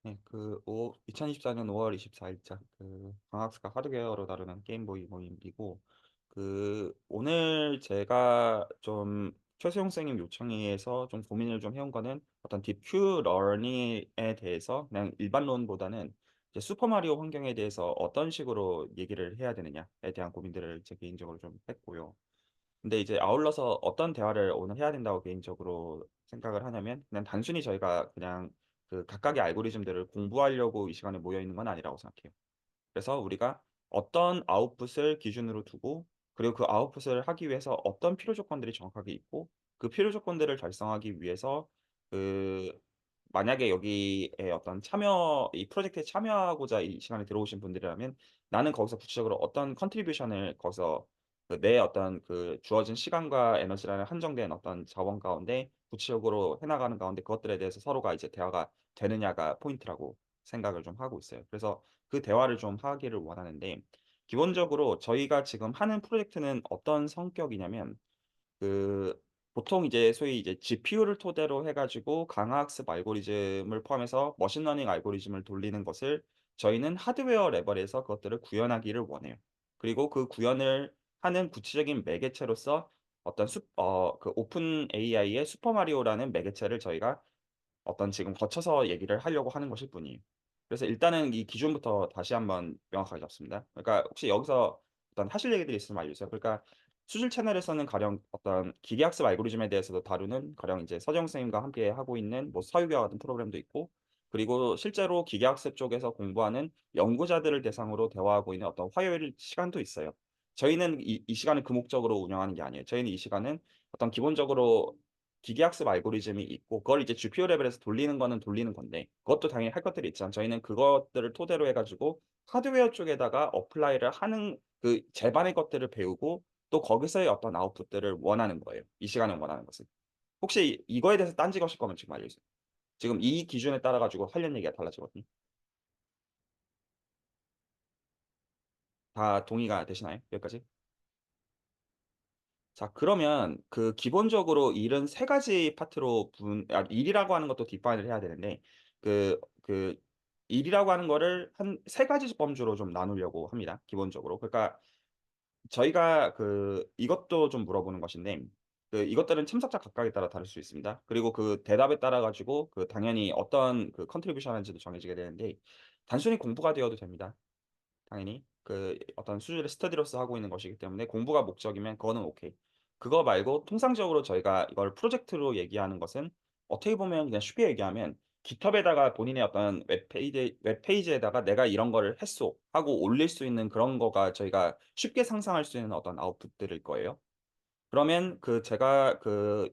네, 2024년 5월 24일자 방학스가 하드웨어로 다루는 게임보이 모임이고, 오늘 제가 좀 최수용 선생님 요청에 의해서 좀 고민을 좀 해온 거는 어떤 딥큐 러닝에 대해서 그냥 일반론보다는 이제 슈퍼마리오 환경에 대해서 어떤 식으로 얘기를 해야 되느냐에 대한 고민들을 제 개인적으로 좀 했고요. 근데 이제 아울러서 어떤 대화를 오늘 해야 된다고 개인적으로 생각을 하냐면, 그냥 단순히 저희가 그냥 각각의 알고리즘들을 공부하려고 이 시간에 모여 있는 건 아니라고 생각해요. 그래서 우리가 어떤 아웃풋을 기준으로 두고, 그리고 그 아웃풋을 하기 위해서 어떤 필요 조건들이 정확하게 있고, 그 필요 조건들을 달성하기 위해서 그 만약에 여기에 어떤 이 프로젝트에 참여하고자 이 시간에 들어오신 분들이라면, 나는 거기서 구체적으로 어떤 컨트리뷰션을 거기서 내 어떤 주어진 시간과 에너지라는 한정된 어떤 자원 가운데 구체적으로 해 나가는 가운데 그것들에 대해서 서로가 이제 대화가 되느냐가 포인트라고 생각을 좀 하고 있어요. 그래서 그 대화를 좀 하기를 원하는데, 기본적으로 저희가 지금 하는 프로젝트는 어떤 성격이냐면, 그 보통 이제 소위 이제 GPU를 토대로 해 가지고 강화학습 알고리즘을 포함해서 머신러닝 알고리즘을 돌리는 것을 저희는 하드웨어 레벨에서 그것들을 구현하기를 원해요. 그리고 그 구현을 하는 구체적인 매개체로서 어떤 오픈 AI의 슈퍼 마리오라는 매개체를 저희가 어떤 지금 거쳐서 얘기를 하려고 하는 것일 뿐이에요. 그래서 일단은 이 기준부터 다시 한번 명확하게 잡습니다. 그러니까 혹시 여기서 어떤 하실 얘기들이 있으면 알려주세요. 그러니까 수질 채널에서는 가령 어떤 기계학습 알고리즘에 대해서도 다루는, 가령 이제 서정 선생님과 함께 하고 있는 뭐 서유기와 같은 프로그램도 있고, 그리고 실제로 기계학습 쪽에서 공부하는 연구자들을 대상으로 대화하고 있는 어떤 화요일 시간도 있어요. 저희는 이 시간을 그 목적으로 운영하는 게 아니에요. 저희는 이 시간은 어떤 기본적으로 기계학습 알고리즘이 있고, 그걸 이제 GPU 레벨에서 돌리는 거는 돌리는 건데, 그것도 당연히 할 것들이 있지만 저희는 그것들을 토대로 해 가지고 하드웨어 쪽에다가 어플라이를 하는 제반의 것들을 배우고, 또 거기서의 어떤 아웃풋들을 원하는 거예요. 이 시간에 원하는 것은. 혹시 이거에 대해서 딴지 거실 거면 지금 알려주세요. 지금 이 기준에 따라 가지고 하려는 얘기가 달라지거든요. 다 동의가 되시나요? 여기까지? 자, 그러면 기본적으로 일은 세 가지 파트로 일이라고 하는 것도 디파인을 해야 되는데, 그 일이라고 하는 거를 한 세 가지 범주로 좀 나누려고 합니다, 기본적으로. 그러니까 저희가 이것도 좀 물어보는 것인데, 이것들은 참석자 각각에 따라 다를 수 있습니다. 그리고 그 대답에 따라 가지고 당연히 어떤 컨트리뷰션 하는지도 정해지게 되는데, 단순히 공부가 되어도 됩니다. 당연히 어떤 수준의 스터디로서 하고 있는 것이기 때문에 공부가 목적이면 그거는 오케이. 그거 말고 통상적으로 저희가 이걸 프로젝트로 얘기하는 것은, 어떻게 보면 그냥 쉽게 얘기하면 깃허브에다가 본인의 어떤 웹페이지에다가 "내가 이런 거를 했소." 하고 올릴 수 있는 그런 거가 저희가 쉽게 상상할 수 있는 어떤 아웃풋들일 거예요. 그러면 제가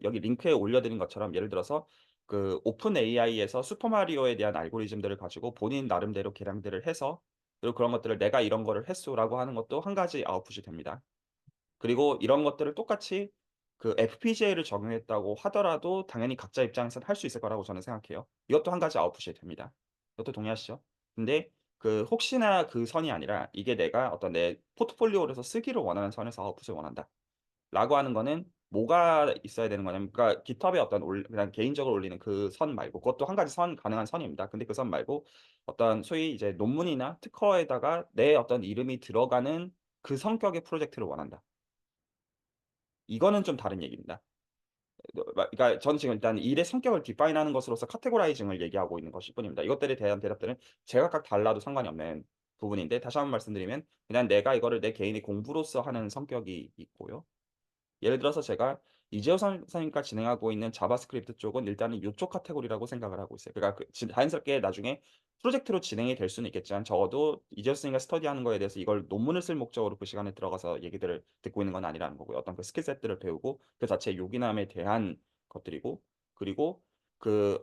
여기 링크에 올려 드린 것처럼, 예를 들어서 오픈 AI에서 슈퍼 마리오에 대한 알고리즘들을 가지고 본인 나름대로 계량들을 해서, 그리고 그런 것들을 "내가 이런 거를 했소."라고 하는 것도 한 가지 아웃풋이 됩니다. 그리고 이런 것들을 똑같이 FPGA를 적용했다고 하더라도 당연히 각자 입장에서는 할 수 있을 거라고 저는 생각해요. 이것도 한 가지 아웃풋이 됩니다. 이것도 동의하시죠? 근데 혹시나 그 선이 아니라, 이게 내가 어떤 내 포트폴리오로서 쓰기를 원하는 선에서 아웃풋을 원한다. 라고 하는 거는 뭐가 있어야 되는 거냐면, 그러니까 깃허브에 어떤 그냥 개인적으로 올리는 그 선 말고, 그것도 한 가지 가능한 선입니다. 근데 그 선 말고 어떤 소위 이제 논문이나 특허에다가 내 어떤 이름이 들어가는 그 성격의 프로젝트를 원한다. 이거는 좀 다른 얘기입니다. 그러니까 저는 지금 일단 일의 성격을 디파인하는 것으로서 카테고라이징을 얘기하고 있는 것일 뿐입니다. 이것들에 대한 대답들은 제각각 달라도 상관이 없는 부분인데, 다시 한번 말씀드리면 그냥 내가 이거를 내 개인의 공부로서 하는 성격이 있고요. 예를 들어서 제가 이재호 선생님과 진행하고 있는 자바스크립트 쪽은 일단은 요쪽 카테고리라고 생각을 하고 있어요. 그러니까 자연스럽게 나중에 프로젝트로 진행이 될 수는 있겠지만, 적어도 이재호 선생님과 스터디하는 거에 대해서 이걸 논문을 쓸 목적으로 그 시간에 들어가서 얘기들을 듣고 있는 건 아니라는 거고요. 어떤 스킬셋들을 배우고 그 자체의 요긴함에 대한 것들이고, 그리고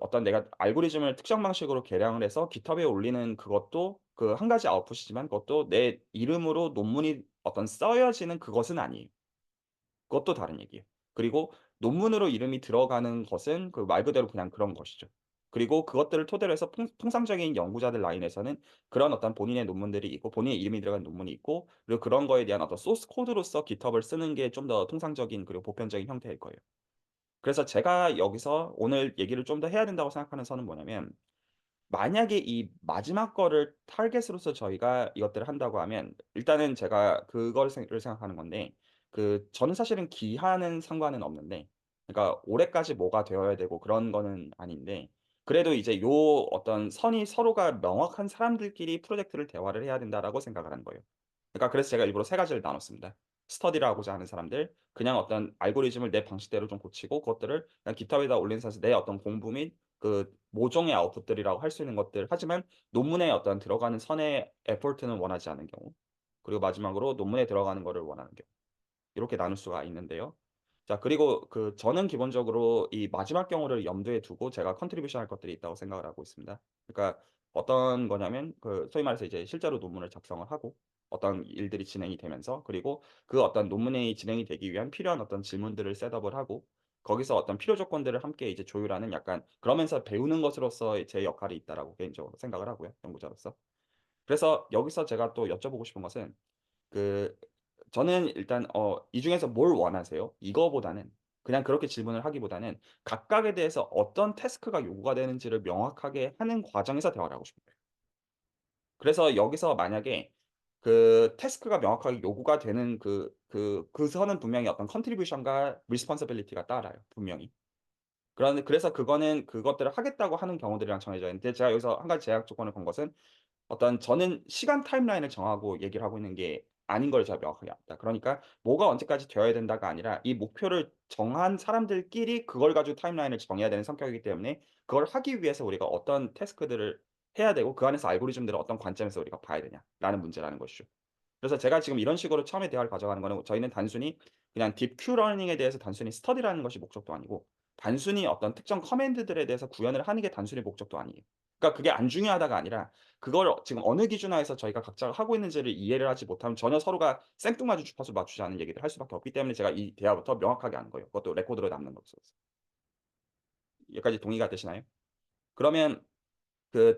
어떤 내가 알고리즘을 특정 방식으로 계량을 해서 깃허브에 올리는 그것도 한 가지 아웃풋이지만, 그것도 내 이름으로 논문이 어떤 써여지는 그것은 아니에요. 그것도 다른 얘기예요. 그리고 논문으로 이름이 들어가는 것은 말 그대로 그냥 그런 것이죠. 그리고 그것들을 토대로 해서 통상적인 연구자들 라인에서는 그런 어떤 본인의 논문들이 있고, 본인의 이름이 들어간 논문이 있고, 그리고 그런 거에 대한 어떤 소스 코드로서 깃허브를 쓰는 게 좀 더 통상적인 그리고 보편적인 형태일 거예요. 그래서 제가 여기서 오늘 얘기를 좀 더 해야 된다고 생각하는 선은 뭐냐면, 만약에 이 마지막 거를 타겟으로서 저희가 이것들을 한다고 하면 일단은 제가 그걸 생각하는 건데 저는 사실은 기한은 상관은 없는데 그러니까 올해까지 뭐가 되어야 되고 그런 거는 아닌데 그래도 이제 요 어떤 선이 서로가 명확한 사람들끼리 프로젝트를 대화를 해야 된다라고 생각을 하는 거예요. 그러니까 그래서 제가 일부러 세 가지를 나눴습니다. 스터디를 하고자 하는 사람들, 그냥 어떤 알고리즘을 내 방식대로 좀 고치고 그것들을 그냥 GitHub에다 올리는 선에서 내 어떤 공부 및 모종의 아웃풋들이라고 할 수 있는 것들 하지만 논문에 어떤 들어가는 선의 에포트는 원하지 않는 경우. 그리고 마지막으로 논문에 들어가는 거를 원하는 경우. 이렇게 나눌 수가 있는데요. 자 그리고 저는 기본적으로 이 마지막 경우를 염두에 두고 제가 컨트리뷰션 할 것들이 있다고 생각을 하고 있습니다. 그러니까 어떤 거냐면 소위 말해서 이제 실제로 논문을 작성을 하고 어떤 일들이 진행이 되면서 그리고 그 어떤 논문이 진행이 되기 위한 필요한 어떤 질문들을 셋업을 하고 거기서 어떤 필요 조건들을 함께 이제 조율하는 약간 그러면서 배우는 것으로서의 제 역할이 있다라고 개인적으로 생각을 하고요, 연구자로서. 그래서 여기서 제가 또 여쭤보고 싶은 것은 그 저는 일단 "이 중에서 뭘 원하세요?" 이거보다는 그냥 그렇게 질문을 하기보다는 각각에 대해서 어떤 태스크가 요구가 되는지를 명확하게 하는 과정에서 대화를 하고 싶은 거예요. 그래서 여기서 만약에 태스크가 명확하게 요구가 되는 그 선은 분명히 어떤 contribution과 responsibility가 따라요, 분명히. 그래서 그거는 그것들을 하겠다고 하는 경우들이랑 정해져 있는데 제가 여기서 한 가지 제약 조건을 건 것은 저는 시간 타임라인을 정하고 얘기를 하고 있는 게 아닌 걸 제가 명확하게 압니다. 그러니까 뭐가 언제까지 되어야 된다가 아니라 이 목표를 정한 사람들끼리 그걸 가지고 타임라인을 정해야 되는 성격이기 때문에 그걸 하기 위해서 우리가 어떤 태스크들을 해야 되고 그 안에서 알고리즘들을 어떤 관점에서 우리가 봐야 되냐라는 문제라는 것이죠. 그래서 제가 지금 이런 식으로 처음에 대화를 가져가는 거는 저희는 단순히 그냥 딥 러닝에 대해서 단순히 스터디라는 것이 목적도 아니고 단순히 어떤 특정 커맨드들에 대해서 구현을 하는 게 단순히 목적도 아니에요. 그러니까 그게 안 중요하다가 아니라 그걸 지금 어느 기준하에서 저희가 각자가 하고 있는지를 이해를 하지 못하면 전혀 서로가 생뚱맞은 주파수를 맞추지 않는 얘기를 할 수밖에 없기 때문에 제가 이 대화부터 명확하게 하는 거예요. 그것도 레코드로 남는 것으로서. 여기까지 동의가 되시나요? 그러면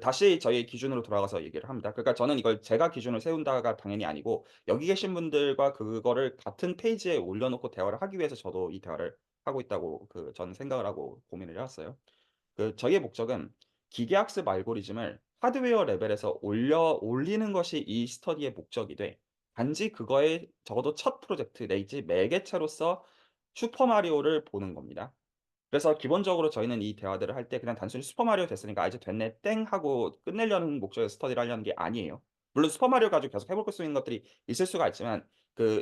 다시 저희 기준으로 돌아가서 얘기를 합니다. 그러니까 저는 이걸 제가 기준을 세운다가 당연히 아니고 여기 계신 분들과 그거를 같은 페이지에 올려 놓고 대화를 하기 위해서 저도 이 대화를 하고 있다고 저는 생각을 하고 고민을 해 왔어요. 저희의 목적은 기계학습 알고리즘을 하드웨어 레벨에서 올리는 것이 이 스터디의 목적이되 단지 그거의 적어도 첫 프로젝트 내지 매개체로서 슈퍼 마리오를 보는 겁니다. 그래서 기본적으로 저희는 이 대화들을 할 때 그냥 단순히 "슈퍼 마리오 됐으니까 아 이제 됐네. 땡." 하고 끝내려는 목적의 스터디를 하려는 게 아니에요. 물론 슈퍼 마리오 가지고 계속 해볼 수 있는 것들이 있을 수가 있지만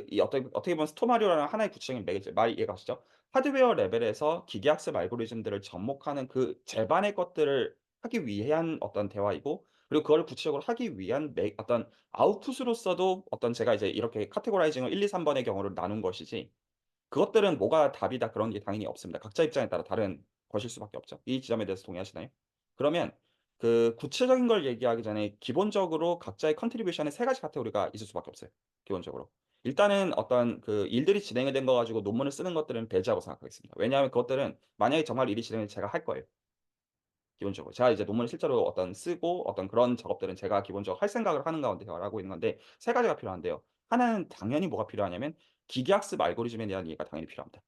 이 어떻게 보면 슈퍼 마리오라는 하나의 구체적인 매개체 말 이해가 가시죠? 하드웨어 레벨에서 기계학습 알고리즘들을 접목하는 그 제반의 것들을 하기 위한 어떤 대화이고 그리고 그걸 구체적으로 하기 위한 어떤 아웃풋으로서도 어떤 제가 이제 이렇게 카테고라이징을 1, 2, 3 번의 경우를 나눈 것이지 그것들은 뭐가 답이다 그런 게 당연히 없습니다. 각자 입장에 따라 다른 것일 수밖에 없죠. 이 지점에 대해서 동의하시나요? 그러면 구체적인 걸 얘기하기 전에 기본적으로 각자의 컨트리뷰션에 세 가지 카테고리가 있을 수밖에 없어요, 기본적으로. 일단은 어떤 일들이 진행이 된 거 가지고 논문을 쓰는 것들은 배제하고 생각하겠습니다. 왜냐하면 그것들은 만약에 정말 일이 진행이 제가 할 거예요, 기본적으로. 제가 이제 논문을 실제로 쓰고 어떤 그런 작업들은 제가 기본적으로 할 생각을 하는 가운데 대화를 하고 있는 건데 세 가지가 필요한데요. 하나는 당연히 뭐가 필요하냐면 기계학습 알고리즘에 대한 이해가 당연히 필요합니다.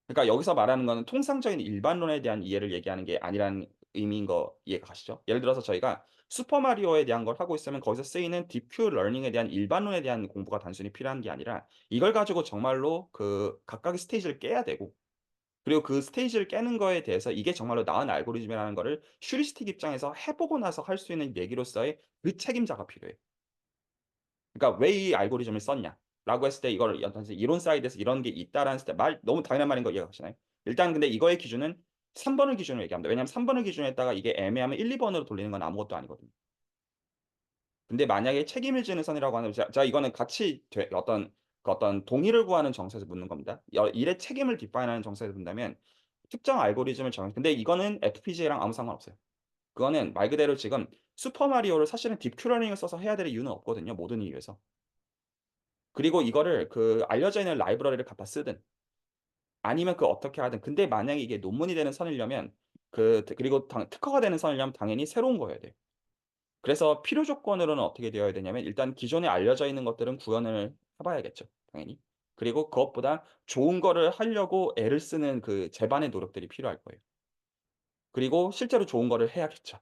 그러니까 여기서 말하는 거는 통상적인 일반론에 대한 이해를 얘기하는 게 아니라는 의미인 거 이해가 가시죠? 예를 들어서 저희가 슈퍼 마리오에 대한 걸 하고 있으면 거기서 쓰이는 딥 러닝에 대한 일반론에 대한 공부가 단순히 필요한 게 아니라 이걸 가지고 정말로 각각의 스테이지를 깨야 되고 그리고 그 스테이지를 깨는 거에 대해서 이게 정말로 나은 알고리즘이라는 거를 휴리스틱 입장에서 해 보고 나서 할 수 있는 얘기로서의 그 책임자가 필요해요. 그러니까 "왜 이 알고리즘을 썼냐?"라고 했을 때 이거를 단지 이론 사이드에서 이런 게 있다라는 했을 때 너무 당연한 말인 거 이해가시나요? 일단 근데 이거의 기준은 3 번을 기준으로 얘기합니다. 왜냐하면 3 번을 기준으로 했다가 이게 애매하면 1-2 번으로 돌리는 건 아무것도 아니거든요. 근데 만약에 책임을 지는 선이라고 하면 제가 이거는 같이 어떤 동의를 구하는 정서에서 묻는 겁니다. 일의 책임을 뒷받침하는 정서에서 본다면 특정 알고리즘을 근데 이거는 FPGA랑 아무 상관없어요. 그거는 말 그대로 지금 슈퍼 마리오를 사실은 딥 큐러닝을 써서 해야 될 이유는 없거든요, 모든 이유에서. 그리고 이거를 알려져 있는 라이브러리를 갖다 쓰든 아니면 어떻게 하든 근데 만약에 이게 논문이 되는 선이려면 그리고 특허가 되는 선이려면 당연히 새로운 거여야 돼요. 그래서 필요 조건으로는 어떻게 되어야 되냐면 일단 기존에 알려져 있는 것들은 구현을 해 봐야겠죠, 당연히. 그리고 그것보다 좋은 거를 하려고 애를 쓰는 제반의 노력들이 필요할 거예요. 그리고 실제로 좋은 거를 해야겠죠.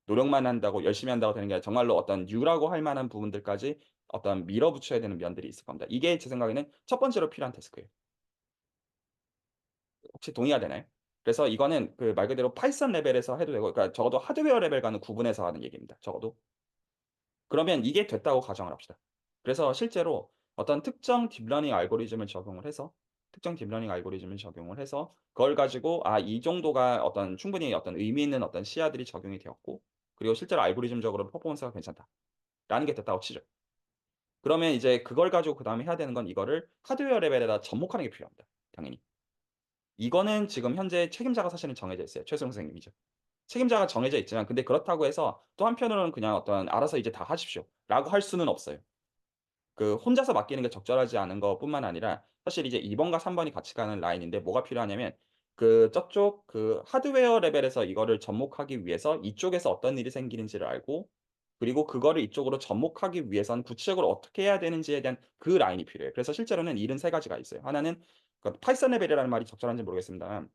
노력만 한다고 열심히 한다고 되는 게 아니라 정말로 어떤 유라고 할 만한 부분들까지 어떤 밀어붙여야 되는 면들이 있을 겁니다. 이게 제 생각에는 첫 번째로 필요한 태스크예요. 혹시 동의가 되나요? 그래서 이거는 그 말 그대로 파이썬 레벨에서 해도 되고, 그러니까 적어도 하드웨어 레벨과는 구분해서 하는 얘기입니다, 적어도. 그러면 이게 됐다고 가정을 합시다. 그래서 실제로 어떤 특정 딥러닝 알고리즘을 적용을 해서 그걸 가지고 이 정도가 어떤 충분히 어떤 의미 있는 어떤 시야들이 적용이 되었고, 그리고 실제로 알고리즘적으로 퍼포먼스가 괜찮다라는 게 됐다고 치죠. 그러면 이제 그걸 가지고 그다음에 해야 되는 건 이거를 하드웨어 레벨에다 접목하는 게 필요합니다, 당연히. 이거는 지금 현재 책임자가 사실은 정해져 있어요. 최수영 선생님이죠. 책임자가 정해져 있지만, 근데 그렇다고 해서 또 한편으로는 그냥 어떤 "알아서 이제 다 하십시오."라고 할 수는 없어요. 그 혼자서 맡기는 게 적절하지 않은 것뿐만 아니라 사실 이제 2 번과 3 번이 같이 가는 라인인데, 뭐가 필요하냐면 그 저쪽 그 하드웨어 레벨에서 이거를 접목하기 위해서 이쪽에서 어떤 일이 생기는지를 알고, 그리고 그거를 이쪽으로 접목하기 위해서는 구체적으로 어떻게 해야 되는지에 대한 그 라인이 필요해요. 그래서 실제로는 일은 3 가지가 있어요. 하나는 그 파이썬 레벨이라는 말이 적절한지 모르겠습니다만,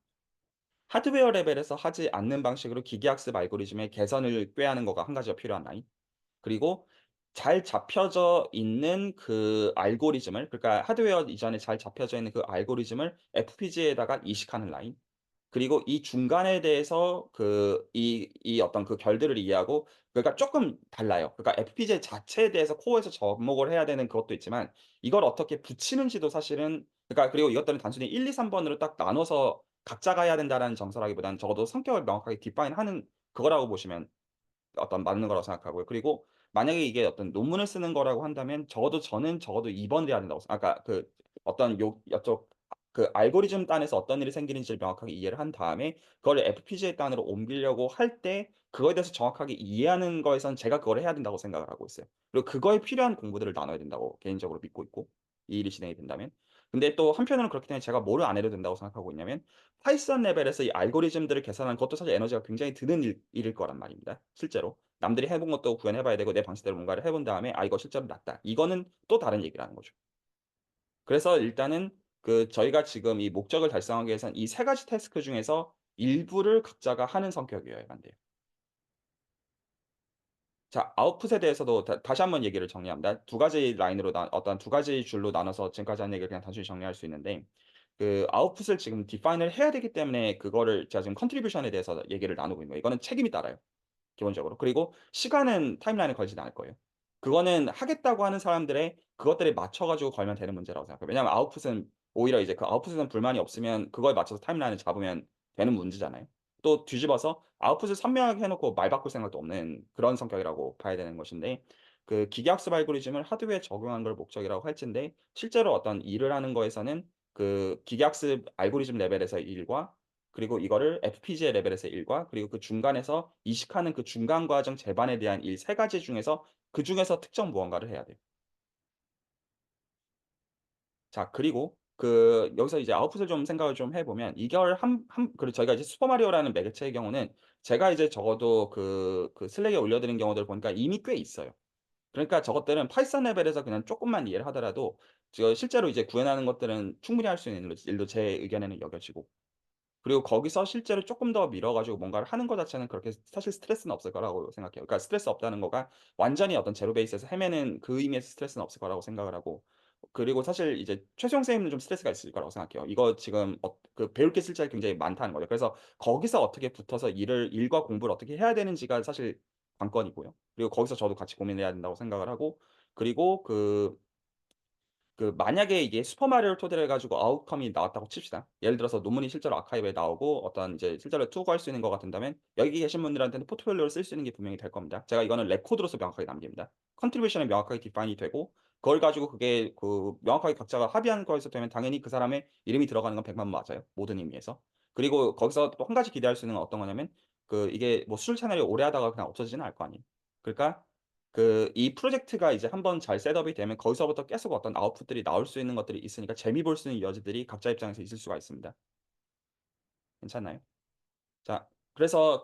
하드웨어 레벨에서 하지 않는 방식으로 기계학습 알고리즘의 개선을 꾀하는 거가 한 가지가 필요한 라인. 그리고 잘 잡혀져 있는 그 알고리즘을, 그러니까 하드웨어 이전에 잘 잡혀져 있는 그 알고리즘을 FPGA에다가 이식하는 라인. 그리고 이 중간에 대해서 이 어떤 그 결들을 이해하고, 그러니까 쪼끔 달라요. 그러니까 FPGA 자체에 대해서 코어에서 접목을 해야 되는 그것도 있지만, 이걸 어떻게 붙이는지도 사실은, 그러니까 그리고 이것들은 단순히 1, 2, 3 번으로 딱 나눠서 각자가 해야 된다라는 정서라기보다는 적어도 성격을 명확하게 디파인하는 그거라고 보시면 어떤 맞는 거라고 생각하고요. 그리고 만약에 이게 어떤 논문을 쓰는 거라고 한다면 저는 적어도 2 번 돼야 된다고 그러니까 그 어떤 요쪽 그 알고리즘 단에서 어떤 일이 생기는지를 명확하게 이해를 한 다음에 그걸 FPGA 단으로 옮기려고 할 때 그거에 대해서 정확하게 이해하는 거에선 제가 그걸 해야 된다고 생각을 하고 있어요. 그리고 그거에 필요한 공부들을 나눠야 된다고 개인적으로 믿고 있고, 이 일이 진행이 된다면. 근데 또 한편으로는 그렇기 때문에 제가 뭐를 안 해도 된다고 생각하고 있냐면, 파이썬 레벨에서 이 알고리즘들을 계산하는 것도 사실 에너지가 굉장히 드는 일일 거란 말입니다, 실제로. 남들이 해본 것도 구현해 봐야 되고 내 방식대로 뭔가를 해본 다음에 '아 이거 실제로 낫다.' 이거는 또 다른 얘기라는 거죠. 그래서 일단은 그 저희가 지금 이 목적을 달성하기 위해서는 이 3 가지 태스크 중에서 일부를 각자가 하는 성격이어야만 돼요. 자, 아웃풋에 대해서도 다시 한번 얘기를 정리합니다. 두 가지 라인으로 어떤 두 가지 줄로 나눠서 지금까지 한 얘기를 그냥 단순히 정리할 수 있는데, 그 아웃풋을 지금 디파인을 해야 되기 때문에 그거를 제가 지금 컨트리뷰션에 대해서 얘기를 나누고 있는 거예요. 이거는 책임이 따라요, 기본적으로. 그리고 시간은 타임라인에 걸리지는 않을 거예요. 그거는 하겠다고 하는 사람들의 그것들에 맞춰 가지고 걸면 되는 문제라고 생각해요. 왜냐하면 아웃풋은 오히려 이제 그 아웃풋에는 불만이 없으면 그거에 맞춰서 타임라인을 잡으면 되는 문제잖아요. 또 뒤집어서 아웃풋을 선명하게 해 놓고 말 바꿀 생각도 없는 그런 성격이라고 봐야 되는 것인데, 그 기계학습 알고리즘을 하드웨어에 적용하는 걸 목적이라고 할진데, 실제로 어떤 일을 하는 거에서는 그 기계학습 알고리즘 레벨에서의 일과, 그리고 이거를 FPGA 레벨에서의 일과, 그리고 그 중간에서 이식하는 그 중간 과정 제반에 대한 일 3 가지 중에서 그중에서 특정 무언가를 해야 돼요. 자, 그리고 그 여기서 이제 아웃풋을 좀 생각을 좀 해 보면, 이걸 그리고 저희가 이제 슈퍼 마리오라는 매개체의 경우는 제가 이제 적어도 그 슬랙에 올려 드린 경우들을 보니까 이미 꽤 있어요. 그러니까 저것들은 파이썬 레벨에서 그냥 쪼끔만 이해를 하더라도 실제로 이제 구현하는 것들은 충분히 할 수 있는 일로 제 의견에는 여겨지고, 그리고 거기서 실제로 쪼끔 더 밀어 가지고 뭔가를 하는 거 자체는 그렇게 사실 스트레스는 없을 거라고 생각해요. 그러니까 스트레스 없다는 거가 완전히 어떤 제로 베이스에서 헤매는 그 의미에서 스트레스는 없을 거라고 생각을 하고, 그리고 사실 이제 최수영 선생님은 좀 스트레스가 있을 거라고 생각해요. 이거 지금 그 배울 게 실제로 굉장히 많다는 거죠. 그래서 거기서 어떻게 붙어서 일과 공부를 어떻게 해야 되는지가 사실 관건이고요. 그리고 거기서 저도 같이 고민을 해야 된다고 생각을 하고, 그리고 만약에 이게 슈퍼 마리오를 토대로 해 가지고 아웃컴이 나왔다고 칩시다. 예를 들어서 논문이 실제로 아카이브에 나오고 어떤 이제 실제로 투고할 수 있는 것 같은다면, 여기 계신 분들한테는 포트폴리오로 쓸 수 있는 게 분명히 될 겁니다. 제가 이거는 레코드로서 명확하게 남깁니다. 컨트리뷰션이 명확하게 디파인이 되고, 그걸 가지고 그게 명확하게 각자가 합의하는 거에서 되면 당연히 그 사람의 이름이 들어가는 건 100만 맞아요, 모든 의미에서. 그리고 거기서 또 한 가지 기대할 수 있는 건 어떤 거냐면, 이게 뭐 수출 채널이 오래 하다가 그냥 없어지지는 않을 거 아니에요. 그러니까 이 프로젝트가 이제 한번 잘 셋업이 되면 거기서부터 계속 어떤 아웃풋들이 나올 수 있는 것들이 있으니까 재미 볼 수 있는 여지들이 각자 입장에서 있을 수가 있습니다. 괜찮나요? 자, 그래서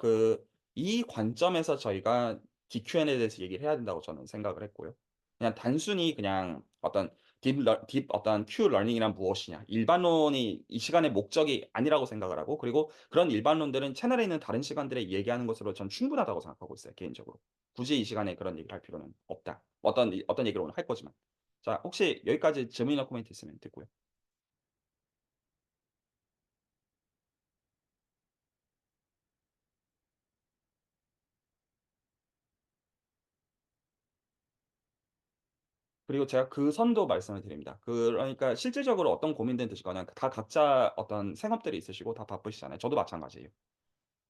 이 관점에서 저희가 DQN에 대해서 얘기를 해야 된다고 저는 생각을 했고요. 그냥 단순히 그냥 어떤 딥 어떤 Q 러닝이란 무엇이냐. 일반론이 이 시간의 목적이 아니라고 생각을 하고, 그리고 그런 일반론들은 채널에 있는 다른 시간들에 얘기하는 것으로 전 충분하다고 생각하고 있어요, 개인적으로. 굳이 이 시간에 그런 얘기를 할 필요는 없다. 어떤 얘기를 오늘 할 거지만. 자, 혹시 여기까지 질문이나 코멘트 있으면 듣고요. 그리고 제가 그 선도 말씀을 드립니다. 그러니까 실질적으로 어떤 고민들 드시거나 다 각자 어떤 생업들이 있으시고 다 바쁘시잖아요. 저도 마찬가지예요.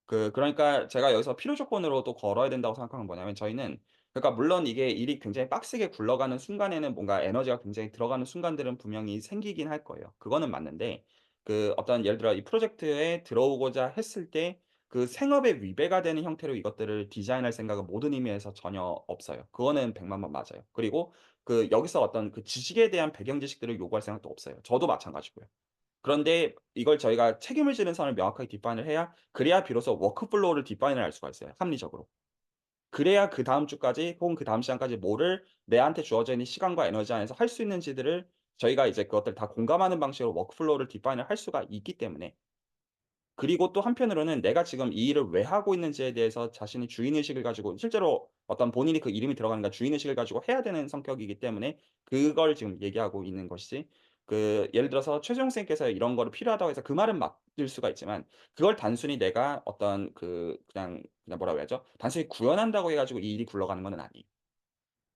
그러니까 제가 여기서 필요 조건으로 또 걸어야 된다고 생각하는 건 뭐냐면, 저희는 그러니까 물론 이게 일이 굉장히 빡세게 굴러가는 순간에는 뭔가 에너지가 굉장히 들어가는 순간들은 분명히 생기긴 할 거예요. 그거는 맞는데, 어떤 예를 들어 이 프로젝트에 들어오고자 했을 때 그 생업에 위배가 되는 형태로 이것들을 디자인할 생각은 모든 의미에서 전혀 없어요. 그거는 100만 번 맞아요. 그리고 여기서 어떤 지식에 대한 배경 지식들을 요구할 생각도 없어요. 저도 마찬가지고요. 그런데 이걸 저희가 책임을 지는 선을 명확하게 디파인을 해야, 그래야 비로소 워크플로우를 디파인을 할 수가 있어요, 합리적으로. 그래야 그다음 주까지 혹은 그다음 시간까지 뭐를 내한테 주어져 있는 시간과 에너지 안에서 할 수 있는지들을 저희가 이제 그것들 다 공감하는 방식으로 워크플로우를 디파인을 할 수가 있기 때문에. 그리고 또 한편으로는 내가 지금 이 일을 왜 하고 있는지에 대해서 자신이 주인의식을 가지고, 실제로 어떤 본인이 그 이름이 들어가니까 주인의식을 가지고 해야 되는 성격이기 때문에 그걸 지금 얘기하고 있는 것이지, 예를 들어서 최수영 선생님께서 이런 거를 필요하다고 해서 그 말은 맞을 수가 있지만, 그걸 단순히 내가 어떤 그냥 뭐라고 해야죠? 단순히 구현한다고 해 가지고 이 일이 굴러가는 거는 아니에요.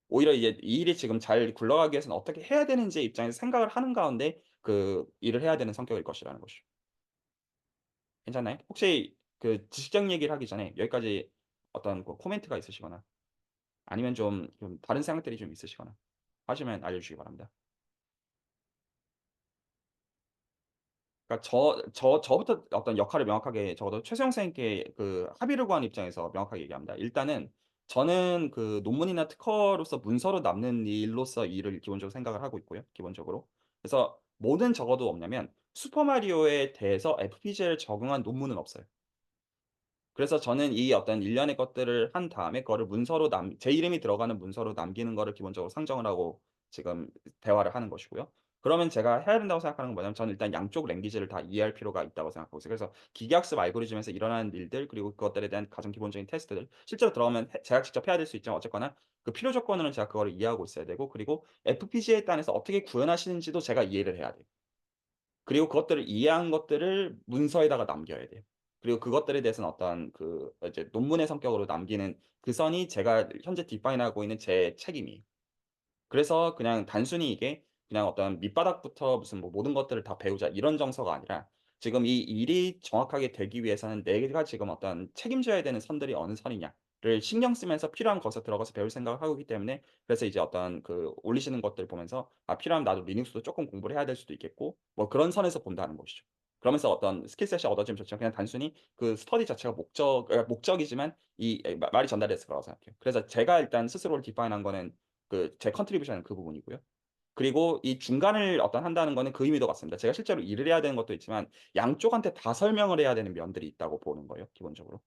오히려 이제 이 일이 지금 잘 굴러가기 위해서는 어떻게 해야 되는지의 입장에서 생각을 하는 가운데 일을 해야 되는 성격일 것이라는 것이죠. 괜찮나요? 혹시 지식적 얘기를 하기 전에 여기까지 어떤 코멘트가 있으시거나, 아니면 좀 다른 생각들이 좀 있으시거나 하시면 알려주시기 바랍니다. 그러니까 저부터 어떤 역할을 명확하게, 적어도 최수영 선생님께 합의를 구한 입장에서 명확하게 얘기합니다. 일단은 저는 논문이나 특허로서 문서로 남는 일로서 이 일을 기본적으로 생각을 하고 있고요, 기본적으로. 그래서 뭐는 적어도 없냐면, 슈퍼 마리오에 대해서 FPGA를 적용한 논문은 없어요. 그래서 저는 이 어떤 일련의 것들을 한 다음에 그거를 문서로 제 이름이 들어가는 문서로 남기는 거를 기본적으로 상정을 하고 지금 대화를 하는 것이고요. 그러면 제가 해야 된다고 생각하는 건 뭐냐면, 저는 일단 양쪽 랭귀지를 다 이해할 필요가 있다고 생각하고 있어요. 그래서 기계학습 알고리즘에서 일어나는 일들, 그리고 그것들에 대한 가장 기본적인 테스트들, 실제로 들어가면 제가 직접 해야 될 수 있지만 어쨌거나 그 필요 조건으로는 제가 그거를 이해하고 있어야 되고, 그리고 FPGA에 따라서 어떻게 구현하시는지도 제가 이해를 해야 돼요. 그리고 그것들을 이해한 것들을 문서에다가 남겨야 돼요. 그리고 그것들에 대해서는 어떤 이제 논문의 성격으로 남기는 그 선이 제가 현재 디파인하고 있는 제 책임이에요. 그래서 그냥 단순히 이게 그냥 어떤 밑바닥부터 무슨 뭐 모든 것들을 다 배우자 이런 정서가 아니라, 지금 이 일이 정확하게 되기 위해서는 내가 지금 어떤 책임져야 되는 선들이 어느 선이냐를 신경 쓰면서 필요한 것에 들어가서 배울 생각을 하고 있기 때문에, 그래서 이제 어떤 올리시는 것들 보면서 필요하면 나도 리눅스도 쪼끔 공부를 해야 될 수도 있겠고, 뭐 그런 선에서 본다는 것이죠. 그러면서 어떤 스킬셋이 얻어지면 좋지만, 그냥 단순히 스터디 자체가 목적이지만 말이 전달이 됐을 거라고 생각해요. 그래서 제가 일단 스스로를 디파인한 거는 제 컨트리뷰션은 그 부분이고요. 그리고 이 중간을 한다는 거는 그 의미도 같습니다. 제가 실제로 일을 해야 되는 것도 있지만 양쪽한테 다 설명을 해야 되는 면들이 있다고 보는 거예요, 기본적으로.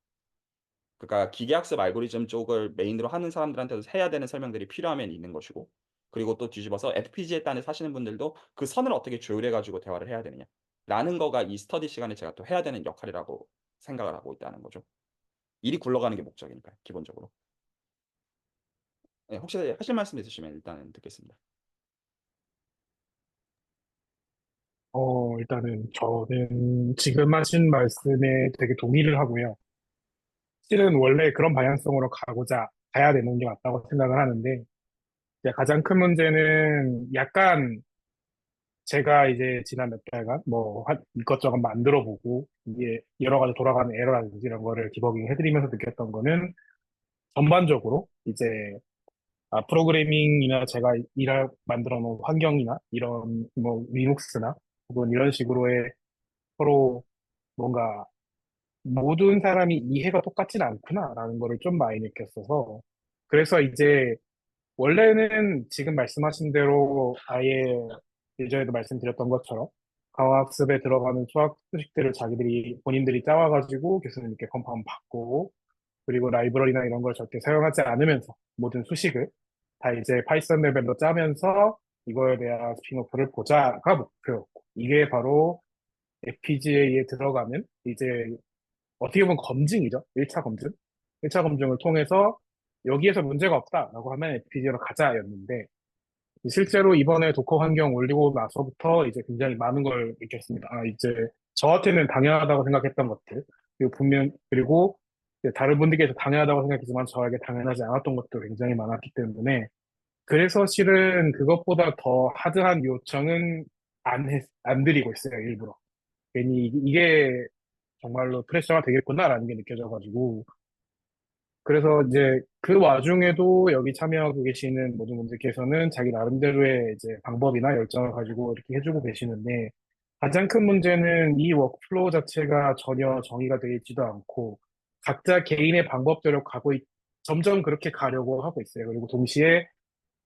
그러니까 기계학습 알고리즘 쪽을 메인으로 하는 사람들한테도 해야 되는 설명들이 필요하면 있는 것이고, 그리고 또 뒤집어서 FPGA 단에 사시는 분들도 그 선을 어떻게 조율해 가지고 대화를 해야 되느냐라는 거가 이 스터디 시간에 제가 또 해야 되는 역할이라고 생각을 하고 있다는 거죠. 일이 굴러가는 게 목적이니까요, 기본적으로. 네, 혹시 하실 말씀 있으시면 일단은 듣겠습니다. 일단은 저는 지금 하신 말씀에 되게 동의를 하고요. 실은 원래 그런 방향성으로 가야 되는 게 맞다고 생각을 하는데, 이제 가장 큰 문제는 약간 제가 이제 지난 몇 달간 이것저것 만들어 보고, 이게 여러 가지 돌아가는 에러라든지 이런 거를 디버깅 해드리면서 느꼈던 거는, 전반적으로 이제 프로그래밍이나 제가 만들어 놓은 환경이나 이런 뭐 리눅스나 혹은 이런 식으로의 서로 뭔가 모든 사람이 이해가 똑같진 않구나라는 거를 좀 많이 느꼈어서, 그래서 이제 원래는 지금 말씀하신 대로 아예 예전에도 말씀드렸던 것처럼 과학습에 들어가는 수학 수식들을 본인들이 짜와가지고 교수님께 컨펌 받고, 그리고 라이브러리나 이런 걸 절대 사용하지 않으면서 모든 수식을 다 이제 파이썬 레벨로 짜면서 이거에 대한 스핀오프를 보자가 목표였고, 이게 바로 FPGA에 들어가는 이제 어떻게 보면 검증이죠. 1차 검증. 1차 검증을 통해서 여기에서 문제가 없다라고 하면 FPGA로 가자였는데, 실제로 이번에 도커 환경 올리고 나서부터 이제 굉장히 많은 걸 느꼈습니다. 아, 이제 저한테는 당연하다고 생각했던 것들, 그리고 그리고 이제 다른 분들께서 당연하다고 생각했지만 저에게 당연하지 않았던 것도 굉장히 많았기 때문에, 그래서 실은 그것보다 더 하드한 요청은 안 드리고 있어요, 일부러. 괜히 이게 정말로 프레셔가 되겠구나라는 게 느껴져가지고, 그래서 이제 그 와중에도 여기 참여하고 계시는 모든 분들께서는 자기 나름대로의 이제 방법이나 열정을 가지고 이렇게 해주고 계시는데, 가장 큰 문제는 이 워크플로우 자체가 전혀 정의가 되어 있지도 않고 각자 개인의 방법대로 점점 그렇게 가려고 하고 있어요. 그리고 동시에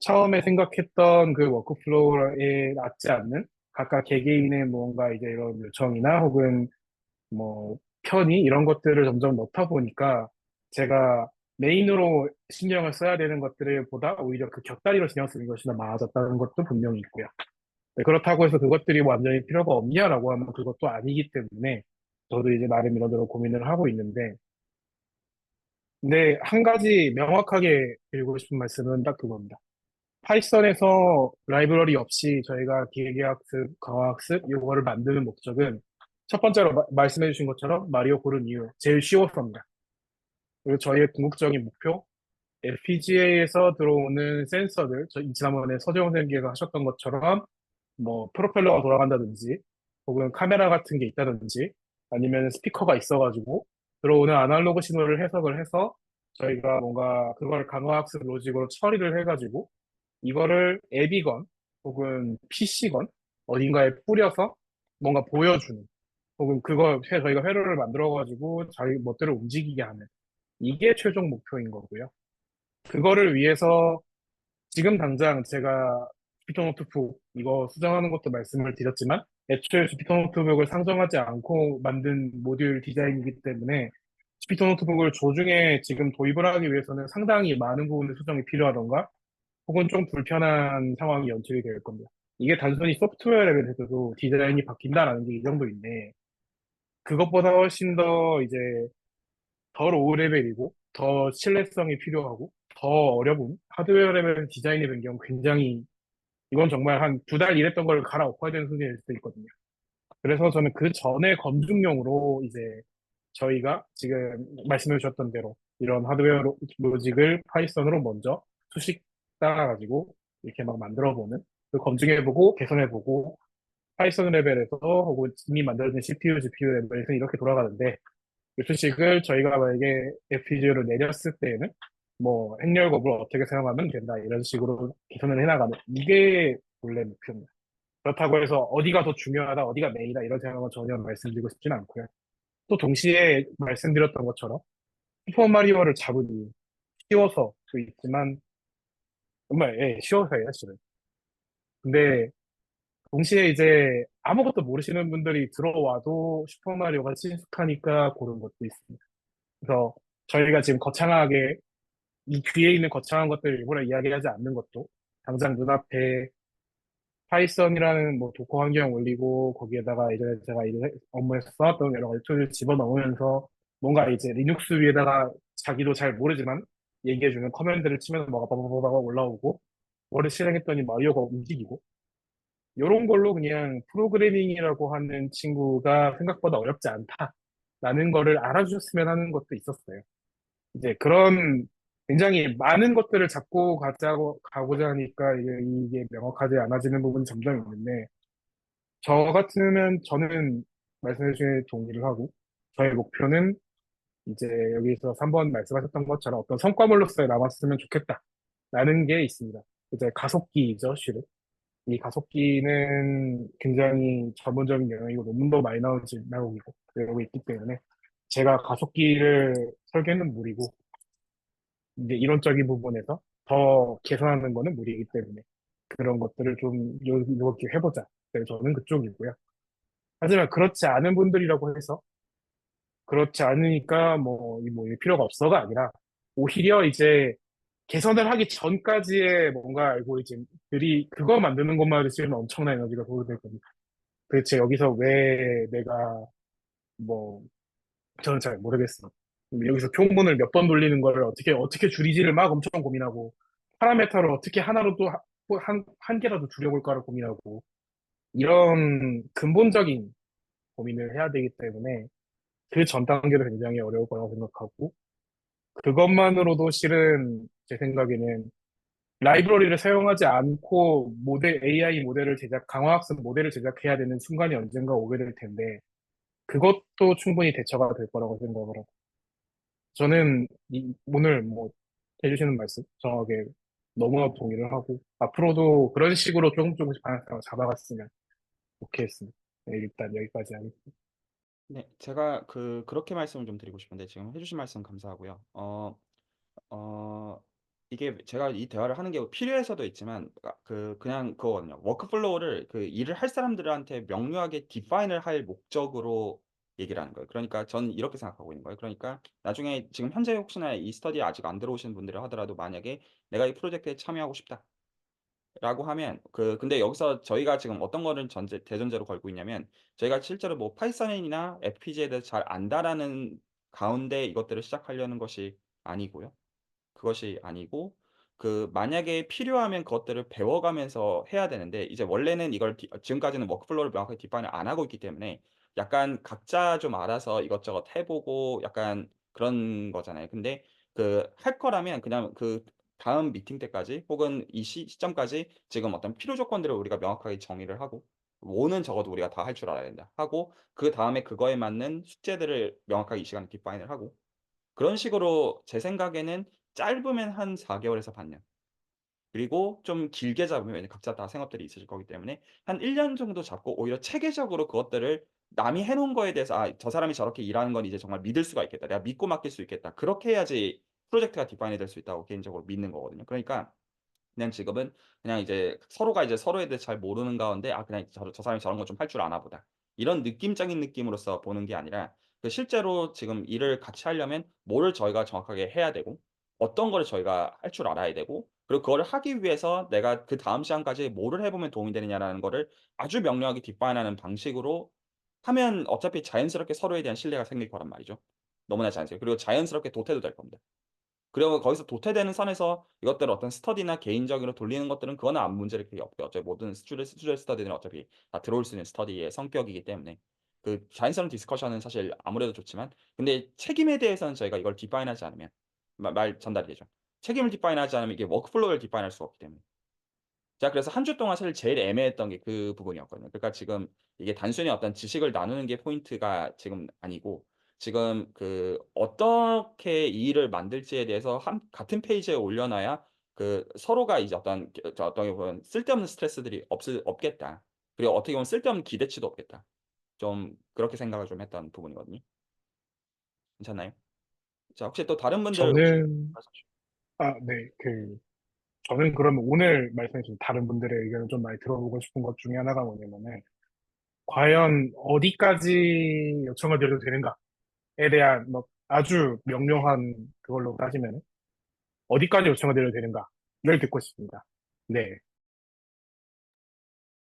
처음에 생각했던 그 워크플로우에 맞지 않는 각각 개개인의 뭔가 이제 이런 요청이나 혹은 뭐 편의 이런 것들을 점점 넣다 보니까 제가 메인으로 신경을 써야 되는 것들을 보다 오히려 그 곁다리로 신경 쓰는 것이 더 많아졌다는 것도 분명히 있고요. 네, 그렇다고 해서 그것들이 완전히 필요가 없냐라고 하면 그것도 아니기 때문에 저도 이제 나름 이런저런 고민을 하고 있는데, 근데 한 가지 명확하게 드리고 싶은 말씀은 딱 그겁니다. 파이썬에서 라이브러리 없이 저희가 기계학습, 강화학습 이거를 만드는 목적은 첫 번째로 말씀해 주신 것처럼 마리오 고른 이유 제일 쉬웠습니다. 그리고 저희의 궁극적인 목표 FPGA에서 들어오는 센서들 지난번에 서재원 선생님께서 하셨던 것처럼 뭐 프로펠러가 돌아간다든지 혹은 카메라 같은 게 있다든지 아니면 스피커가 있어가지고 들어오는 아날로그 신호를 해석을 해서 저희가 뭔가 그걸 강화학습 로직으로 처리를 해가지고 이거를 앱이건 혹은 PC건 어딘가에 뿌려서 뭔가 보여주는 혹은 저희가 회로를 만들어가지고 자기 멋대로 움직이게 하는 이게 최종 목표인 거고요. 그거를 위해서 지금 당장 제가 주피터 노트북 이거 수정하는 것도 말씀을 드렸지만 애초에 주피터 노트북을 상정하지 않고 만든 모듈 디자인이기 때문에 주피터 노트북을 조중에 지금 도입을 하기 위해서는 상당히 많은 부분의 수정이 필요하던가 혹은 좀 불편한 상황이 연출이 될 겁니다. 이게 단순히 소프트웨어 레벨에서도 디자인이 바뀐다라는 게 이 정도인데, 그것보다 훨씬 더 이제 더 로우 레벨이고, 더 신뢰성이 필요하고, 더 어려운 하드웨어 레벨 디자인의 변경 굉장히, 이건 정말 한 두 달 일했던 걸 갈아엎어야 되는 수준일 수도 있거든요. 그래서 저는 그 전에 검증용으로 이제 저희가 지금 말씀해 주셨던 대로 이런 하드웨어 로직을 파이썬으로 먼저 수식 따라가지고 이렇게 막 만들어보는 그 검증해보고 개선해보고 파이썬 레벨에서 혹은 이미 만들어진 CPU, GPU 레벨에서 이렇게 돌아가는데 이 수식을 저희가 만약에 FPGA로 내렸을 때에는 뭐 행렬법을 어떻게 사용하면 된다 이런 식으로 개선을 해나가는 이게 원래 목표입니다. 그렇다고 해서 어디가 더 중요하다, 어디가 메인이다 이런 생각은 전혀 말씀드리고 싶지는 않고요. 또 동시에 말씀드렸던 것처럼 슈퍼마리오를 잡으니 쉬워서도 있지만 정말 예, 쉬워서예요, 사실은. 근데 동시에 이제 아무것도 모르시는 분들이 들어와도 슈퍼마리오가 친숙하니까 그런 것도 있습니다. 그래서 저희가 지금 거창하게 이 귀에 있는 거창한 것들을 일부러 이야기하지 않는 것도 당장 눈앞에 파이썬이라는 뭐 도커 환경 올리고 거기에다가 예전에 제가 업무에서 써왔던 여러 가지 툴을 집어넣으면서 뭔가 이제 리눅스 위에다가 자기도 잘 모르지만 얘기해주는 커맨드를 치면 뭐가 바바바바가 올라오고 뭐를 실행했더니 마리오가 움직이고 이런 걸로 그냥 프로그래밍이라고 하는 친구가 생각보다 어렵지 않다라는 거를 알아주셨으면 하는 것도 있었어요. 이제 그런 굉장히 많은 것들을 잡고 가고자 하니까 이게 명확하지 않아지는 부분이 점점 있는데, 저 같으면 저는 말씀해 주신 동의를 하고, 저의 목표는 이제 여기서 3번 말씀하셨던 것처럼 어떤 성과물로서 남았으면 좋겠다. 라는 게 있습니다. 이제 가속기죠, 실은. 이 가속기는 굉장히 전문적인 영역이고 논문도 많이 나오고 그러고 있기 때문에 제가 가속기를 설계는 무리고 이제 이론적인 부분에서 더 개선하는 거는 무리이기 때문에 그런 것들을 좀 이렇게 해보자. 그래서 저는 그쪽이고요. 하지만 그렇지 않은 분들이라고 해서 그렇지 않으니까 뭐, 이 필요가 없어가 아니라 오히려 이제 개선을 하기 전까지의 뭔가 알고리즘들이 그거 만드는 것만 해도 지금 엄청난 에너지가 소요될 겁니다. 도대체 여기서 왜 내가 뭐 저는 잘 모르겠어요. 여기서 교문을 몇 번 돌리는 거를 어떻게 줄이지를 막 엄청 고민하고 파라메터를 어떻게 하나로 또 한 개라도 줄여볼까를 고민하고 이런 근본적인 고민을 해야 되기 때문에 그 전 단계도 굉장히 어려울 거라고 생각하고 그것만으로도 실은 제 생각에는 라이브러리를 사용하지 않고 AI 모델을 강화학습 모델을 제작해야 되는 순간이 언젠가 오게 될 텐데 그것도 충분히 대처가 될 거라고 생각을 하고 저는 오늘 뭐 해주시는 말씀 정확하게 너무나 동의를 하고 앞으로도 그런 식으로 조금씩 방향성을 잡아갔으면 좋겠습니다. 네, 일단 여기까지 하겠습니다. 네, 제가 그렇게 말씀을 좀 드리고 싶은데 지금 해주신 말씀 감사하고요. 어, 이게 제가 이 대화를 하는 게 필요해서도 있지만 그냥 그거거든요. 워크플로우를 그 일을 할 사람들한테 명료하게 디파인을 할 목적으로 얘기를 하는 거예요. 그러니까 저는 이렇게 생각하고 있는 거예요. 그러니까 나중에 지금 현재 혹시나 이 스터디에 아직 안 들어오신 분들을 하더라도 만약에 내가 이 프로젝트에 참여하고 싶다. 라고 하면 근데 여기서 저희가 지금 어떤 거를 대전제로 걸고 있냐면 저희가 실제로 뭐 파이썬이나 FPGA에 대해서 잘 안다라는 가운데 이것들을 시작하려는 것이 아니고요. 그것이 아니고 만약에 필요하면 그것들을 배워가면서 해야 되는데 이제 원래는 이걸 지금까지는 워크플로우를 명확하게 디파인을 안 하고 있기 때문에 약간 각자 좀 알아서 이것저것 해보고 약간 그런 거잖아요. 근데 할 거라면 그냥 다음 미팅 때까지 혹은 이 시점까지 지금 어떤 필요 조건들을 우리가 명확하게 정의를 하고 뭐는 적어도 우리가 다 할 줄 알아야 된다 하고 그 다음에 그거에 맞는 숙제들을 명확하게 이 시간에 디파인을 하고 그런 식으로 제 생각에는 짧으면 한 4개월에서 반년. 그리고 좀 길게 잡으면 왜냐면 각자 다 생업들이 있으실 거기 때문에 한 1년 정도 잡고 오히려 체계적으로 그것들을 남이 해 놓은 거에 대해서 '아 저 사람이 저렇게 일하는 건 이제 정말 믿을 수가 있겠다. 내가 믿고 맡길 수 있겠다.' 그렇게 해야지 프로젝트가 디파인이 될 수 있다고 개인적으로 믿는 거거든요. 그러니까 그냥 지금은 그냥 이제 서로가 이제 서로에 대해서 잘 모르는 가운데 '아 그냥 저 사람이 저런 거 좀 할 줄 아나 보다.' 이런 느낌적인 느낌으로서 보는 게 아니라 실제로 지금 일을 같이 하려면 뭐를 저희가 정확하게 해야 되고 어떤 거를 저희가 할 줄 알아야 되고 그리고 그거를 하기 위해서 내가 그다음 시간까지 뭐를 해 보면 도움이 되느냐라는 거를 아주 명료하게 뒷바인하는 방식으로 하면 어차피 자연스럽게 서로에 대한 신뢰가 생길 거란 말이죠. 너무나 자연스럽게. 그리고 자연스럽게 도태도 될 겁니다. 그리고 거기서 도태되는 선에서 이것들을 어떤 스터디나 개인적으로 돌리는 것들은 그거는 아무 문제를 크게 없고요. 어차피 모든 스튜디오 스터디는 어차피 다 들어올 수 있는 스터디의 성격이기 때문에 자연스러운 디스커션은 사실 아무래도 좋지만 근데 책임에 대해서는 저희가 이걸 디파인하지 않으면 말 전달이 되죠. 책임을 디파인하지 않으면 이게 워크플로우를 디파인할 수가 없기 때문에. 제가 그래서 한 주 동안 사실 제일 애매했던 게 그 부분이었거든요. 그러니까 지금 이게 단순히 어떤 지식을 나누는 게 포인트가 지금 아니고 지금 어떻게 이 일을 만들지에 대해서 같은 페이지에 올려놔야 서로가 이제 어떻게 보면 '쓸데없는 스트레스들이 없겠다.' 그리고 어떻게 보면 '쓸데없는 기대치도 없겠다.' 좀 그렇게 생각을 좀 했던 부분이거든요. 괜찮나요? 자 혹시 또 다른 분들 혹시 저는 말씀하시죠. 네, 저는 그러면 오늘 말씀해주신 다른 분들의 의견을 좀 많이 들어보고 싶은 것 중에 하나가 뭐냐면은 과연 어디까지 요청을 드려도 되는가에 대한 뭐 아주 명료한 그걸로 따지면 어디까지 요청을 드려도 되는가를 듣고 싶습니다. 네,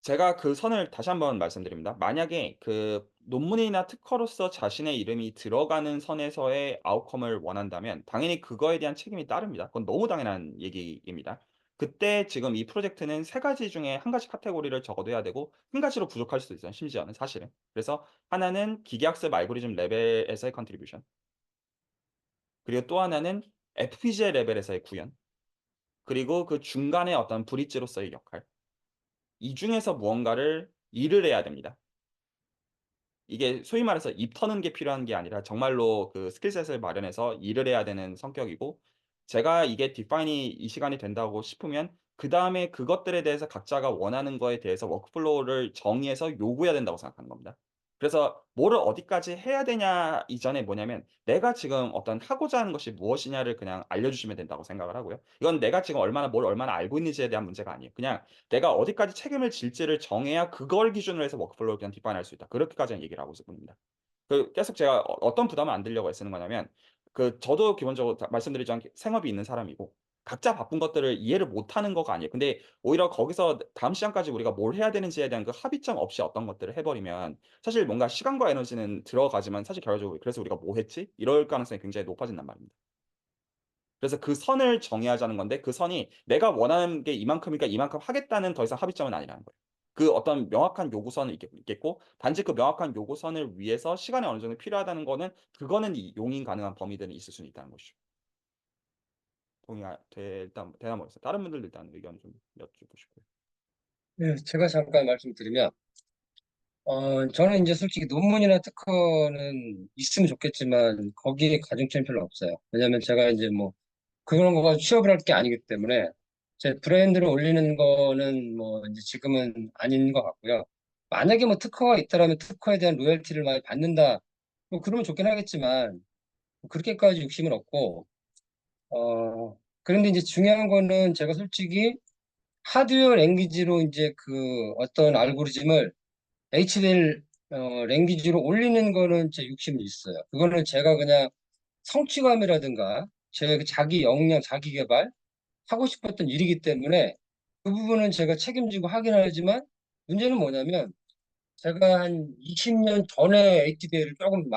제가 그 선을 다시 한번 말씀드립니다. 만약에 논문이나 특허로서 자신의 이름이 들어가는 선에서의 아웃컴을 원한다면 당연히 그거에 대한 책임이 따릅니다. 그건 너무 당연한 얘기입니다. 그때 지금 이 프로젝트는 3 가지 중에 1 가지 카테고리를 적어둬야 되고 1 가지로 부족할 수도 있어요, 심지어는 사실은. 그래서 하나는 기계학습 알고리즘 레벨에서의 컨트리뷰션 그리고 또 하나는 FPGA 레벨에서의 구현 그리고 그 중간에 어떤 브릿지로서의 역할. 이 중에서 무언가를 일을 해야 됩니다. 이게 소위 말해서 입 터는 게 필요한 게 아니라 정말로 스킬셋을 마련해서 일을 해야 되는 성격이고 제가 이게 디파인이 이 시간이 된다고 싶으면 그다음에 그것들에 대해서 각자가 원하는 거에 대해서 워크플로우를 정의해서 요구해야 된다고 생각하는 겁니다. 그래서 뭐를 어디까지 해야 되냐 이전에 뭐냐면 내가 지금 어떤 하고자 하는 것이 무엇이냐를 그냥 알려주시면 된다고 생각을 하고요. 이건 내가 지금 뭘 얼마나 알고 있는지에 대한 문제가 아니에요. 그냥 내가 어디까지 책임을 질지를 정해야 그걸 기준으로 해서 워크플로우를 그냥 디파인할 수 있다. 그렇게까지는 얘기를 하고 있습니다. 계속 제가 어떤 부담을 안 들려고 애쓰는 거냐면 저도 기본적으로 말씀드리자면 생업이 있는 사람이고 각자 바쁜 것들을 이해를 못하는 거가 아니에요. 근데 오히려 거기서 다음 시간까지 우리가 뭘 해야 되는지에 대한 그 합의점 없이 어떤 것들을 해 버리면 사실 뭔가 시간과 에너지는 들어가지만 사실 결과적으로 '그래서 우리가 뭐 했지?' 이럴 가능성이 굉장히 높아진단 말입니다. 그래서 그 선을 정해야자는 건데 그 선이 내가 원하는 게 이만큼이니까 이만큼 하겠다는 더 이상 합의점은 아니라는 거예요. 그 어떤 명확한 요구선은 있겠고 단지 그 명확한 요구선을 위해서 시간이 어느 정도 필요하다는 거는 그거는 이 용인 가능한 범위들은 있을 수는 있다는 것이죠. 일단 되나 모르겠어요. 다른 분들도 일단 의견 좀 여쭙고 싶고요. 네, 제가 잠깐 말씀드리면, 저는 이제 솔직히 논문이나 특허는 있으면 좋겠지만, 거기에 가중점이 별로 없어요. 왜냐면 제가 이제 뭐, 그런 거 가지고 취업을 할 게 아니기 때문에, 제 브랜드를 올리는 거는 뭐, 이제 지금은 아닌 것 같고요. 만약에 뭐 특허가 있다라면 특허에 대한 로열티를 많이 받는다, 뭐 그러면 좋긴 하겠지만, 뭐 그렇게까지 욕심은 없고, 그런데 이제 중요한 거는 제가 솔직히 하드웨어 랭귀지로 이제 그 어떤 알고리즘을 HDL 랭귀지로 올리는 거는 제 욕심이 있어요. 그거는 제가 그냥 성취감이라든가 제 자기 역량, 자기 개발 하고 싶었던 일이기 때문에 그 부분은 제가 책임지고 하긴 하지만 문제는 뭐냐면 제가 한 20년 전에 HDL을 조금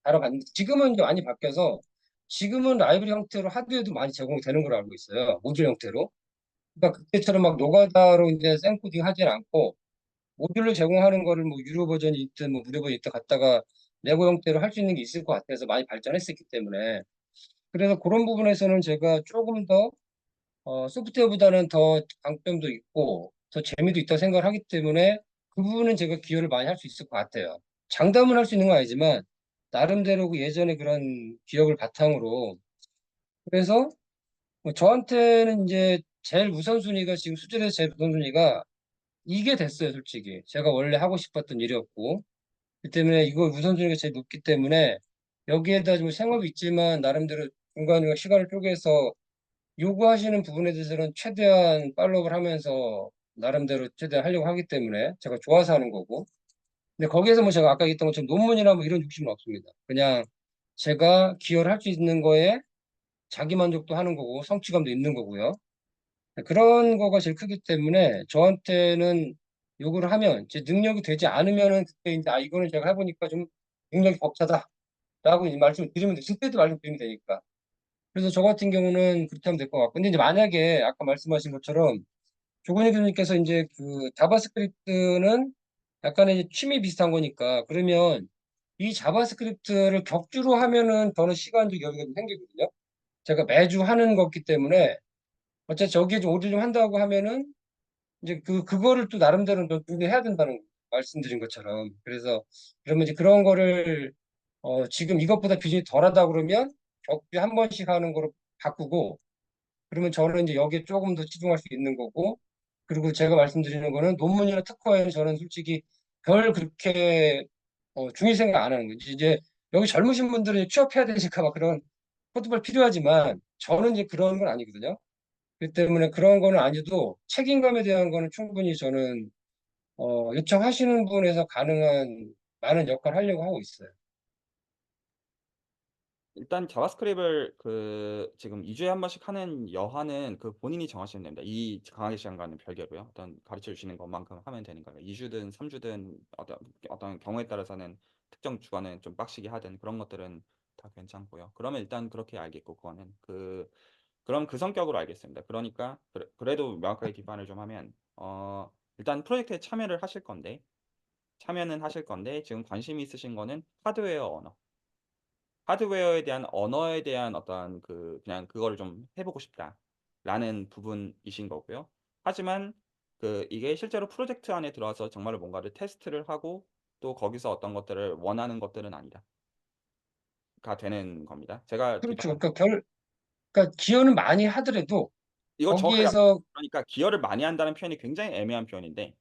다뤄봤는데 지금은 이제 많이 바뀌어서 지금은 라이브러리 형태로 하드웨어도 많이 제공이 되는 걸로 알고 있어요. 모듈 형태로. 그러니까 그때처럼 막 노가다로 이제 생코딩 하진 않고 모듈로 제공하는 거를 뭐 유료 버전이 있든 뭐 무료 버전이 있든 갖다가 레고 형태로 할 수 있는 게 있을 것 같아서 많이 발전했었기 때문에 그래서 그런 부분에서는 제가 조금 더 소프트웨어보다는 더 강점도 있고 더 재미도 있다고 생각을 하기 때문에 그 부분은 제가 기여를 많이 할 수 있을 것 같아요. 장담은 할 수 있는 건 아니지만 나름대로 그 예전에 그런 기억을 바탕으로 그래서 뭐 저한테는 이제 제일 우선순위가 지금 수준에서 제일 우선순위가 이게 됐어요, 솔직히. 제가 원래 하고 싶었던 일이었고. 그 때문에 이거 우선순위가 제일 높기 때문에 여기에다 좀 생업이 있지만 나름대로 중간중간 시간을 쪼개서 요구하시는 부분에 대해서는 최대한 팔로우를 하면서 나름대로 최대한 하려고 하기 때문에 제가 좋아서 하는 거고. 근데 거기에서 뭐 제가 아까 얘기했던 것처럼 논문이나 뭐 이런 욕심은 없습니다. 그냥 제가 기여를 할 수 있는 거에 자기 만족도 하는 거고 성취감도 있는 거고요. 그런 거가 제일 크기 때문에 저한테는 요구를 하면 제 능력이 되지 않으면은 그때 이제 아 이거는 제가 해보니까 좀 능력이 벅차다라고 이제 말씀을 드리면 돼. 그때도 말씀드리면 되니까. 그래서 저 같은 경우는 그렇게 하면 될 것 같고. 근데 이제 만약에 아까 말씀하신 것처럼 조건희 교수님께서 이제 그 자바스크립트는 약간의 이제 취미 비슷한 거니까 그러면 이 자바스크립트를 격주로 하면은 저는 시간적 여유가 좀 생기거든요. 제가 매주 하는 거기 때문에 어차피 저기에 좀 오류 좀 한다고 하면은 이제 그거를 또 나름대로 또 해야 된다는 말씀드린 것처럼. 그래서 그러면 이제 그런 거를 지금 이것보다 비중이 덜하다 그러면 격주에 한 번씩 하는 거로 바꾸고 그러면 저는 이제 여기에 조금 더 치중할 수 있는 거고 그리고 제가 말씀드리는 거는 논문이나 특허에는 저는 솔직히 별 그렇게 중요 생각 안 하는 거지. 이제 여기 젊으신 분들은 취업해야 되니까 막 그런 포트폴 필요하지만 저는 이제 그런 건 아니거든요. 그렇기 때문에 그런 거는 아니어도 책임감에 대한 거는 충분히 저는 요청하시는 분에서 가능한 많은 역할을 하려고 하고 있어요. 일단 자바스크립트를 지금 2 주에 한 번씩 하는 여하는 본인이 정하시면 됩니다. 이 강의 시간과는 별개로요. 어떤 가르쳐 주시는 것만큼 하면 되는 거예요. 2 주든 3 주든 어떤 경우에 따라서는 특정 주간은 좀 빡시게 하든 그런 것들은 다 괜찮고요. 그러면 일단 그렇게 알겠고 그거는 그럼 그 성격으로 알겠습니다. 그러니까 그래도 명확하게 뒷반을 좀 하면 일단 프로젝트에 참여는 하실 건데 지금 관심이 있으신 거는 하드웨어 언어. 하드웨어에 대한 언어에 대한 어떤 그냥 그거를 좀 해 보고 싶다라는 부분이신 거고요. 하지만 이게 실제로 프로젝트 안에 들어와서 정말로 뭔가를 테스트를 하고 또 거기서 어떤 것들을 원하는 것들은 아니다가 되는 겁니다. 제가 그렇죠. 뒷받침 그러니까 기여는 많이 하더라도 이거 정확하게 거기에서 그러니까 기여를 많이 한다는 표현이 굉장히 애매한 표현인데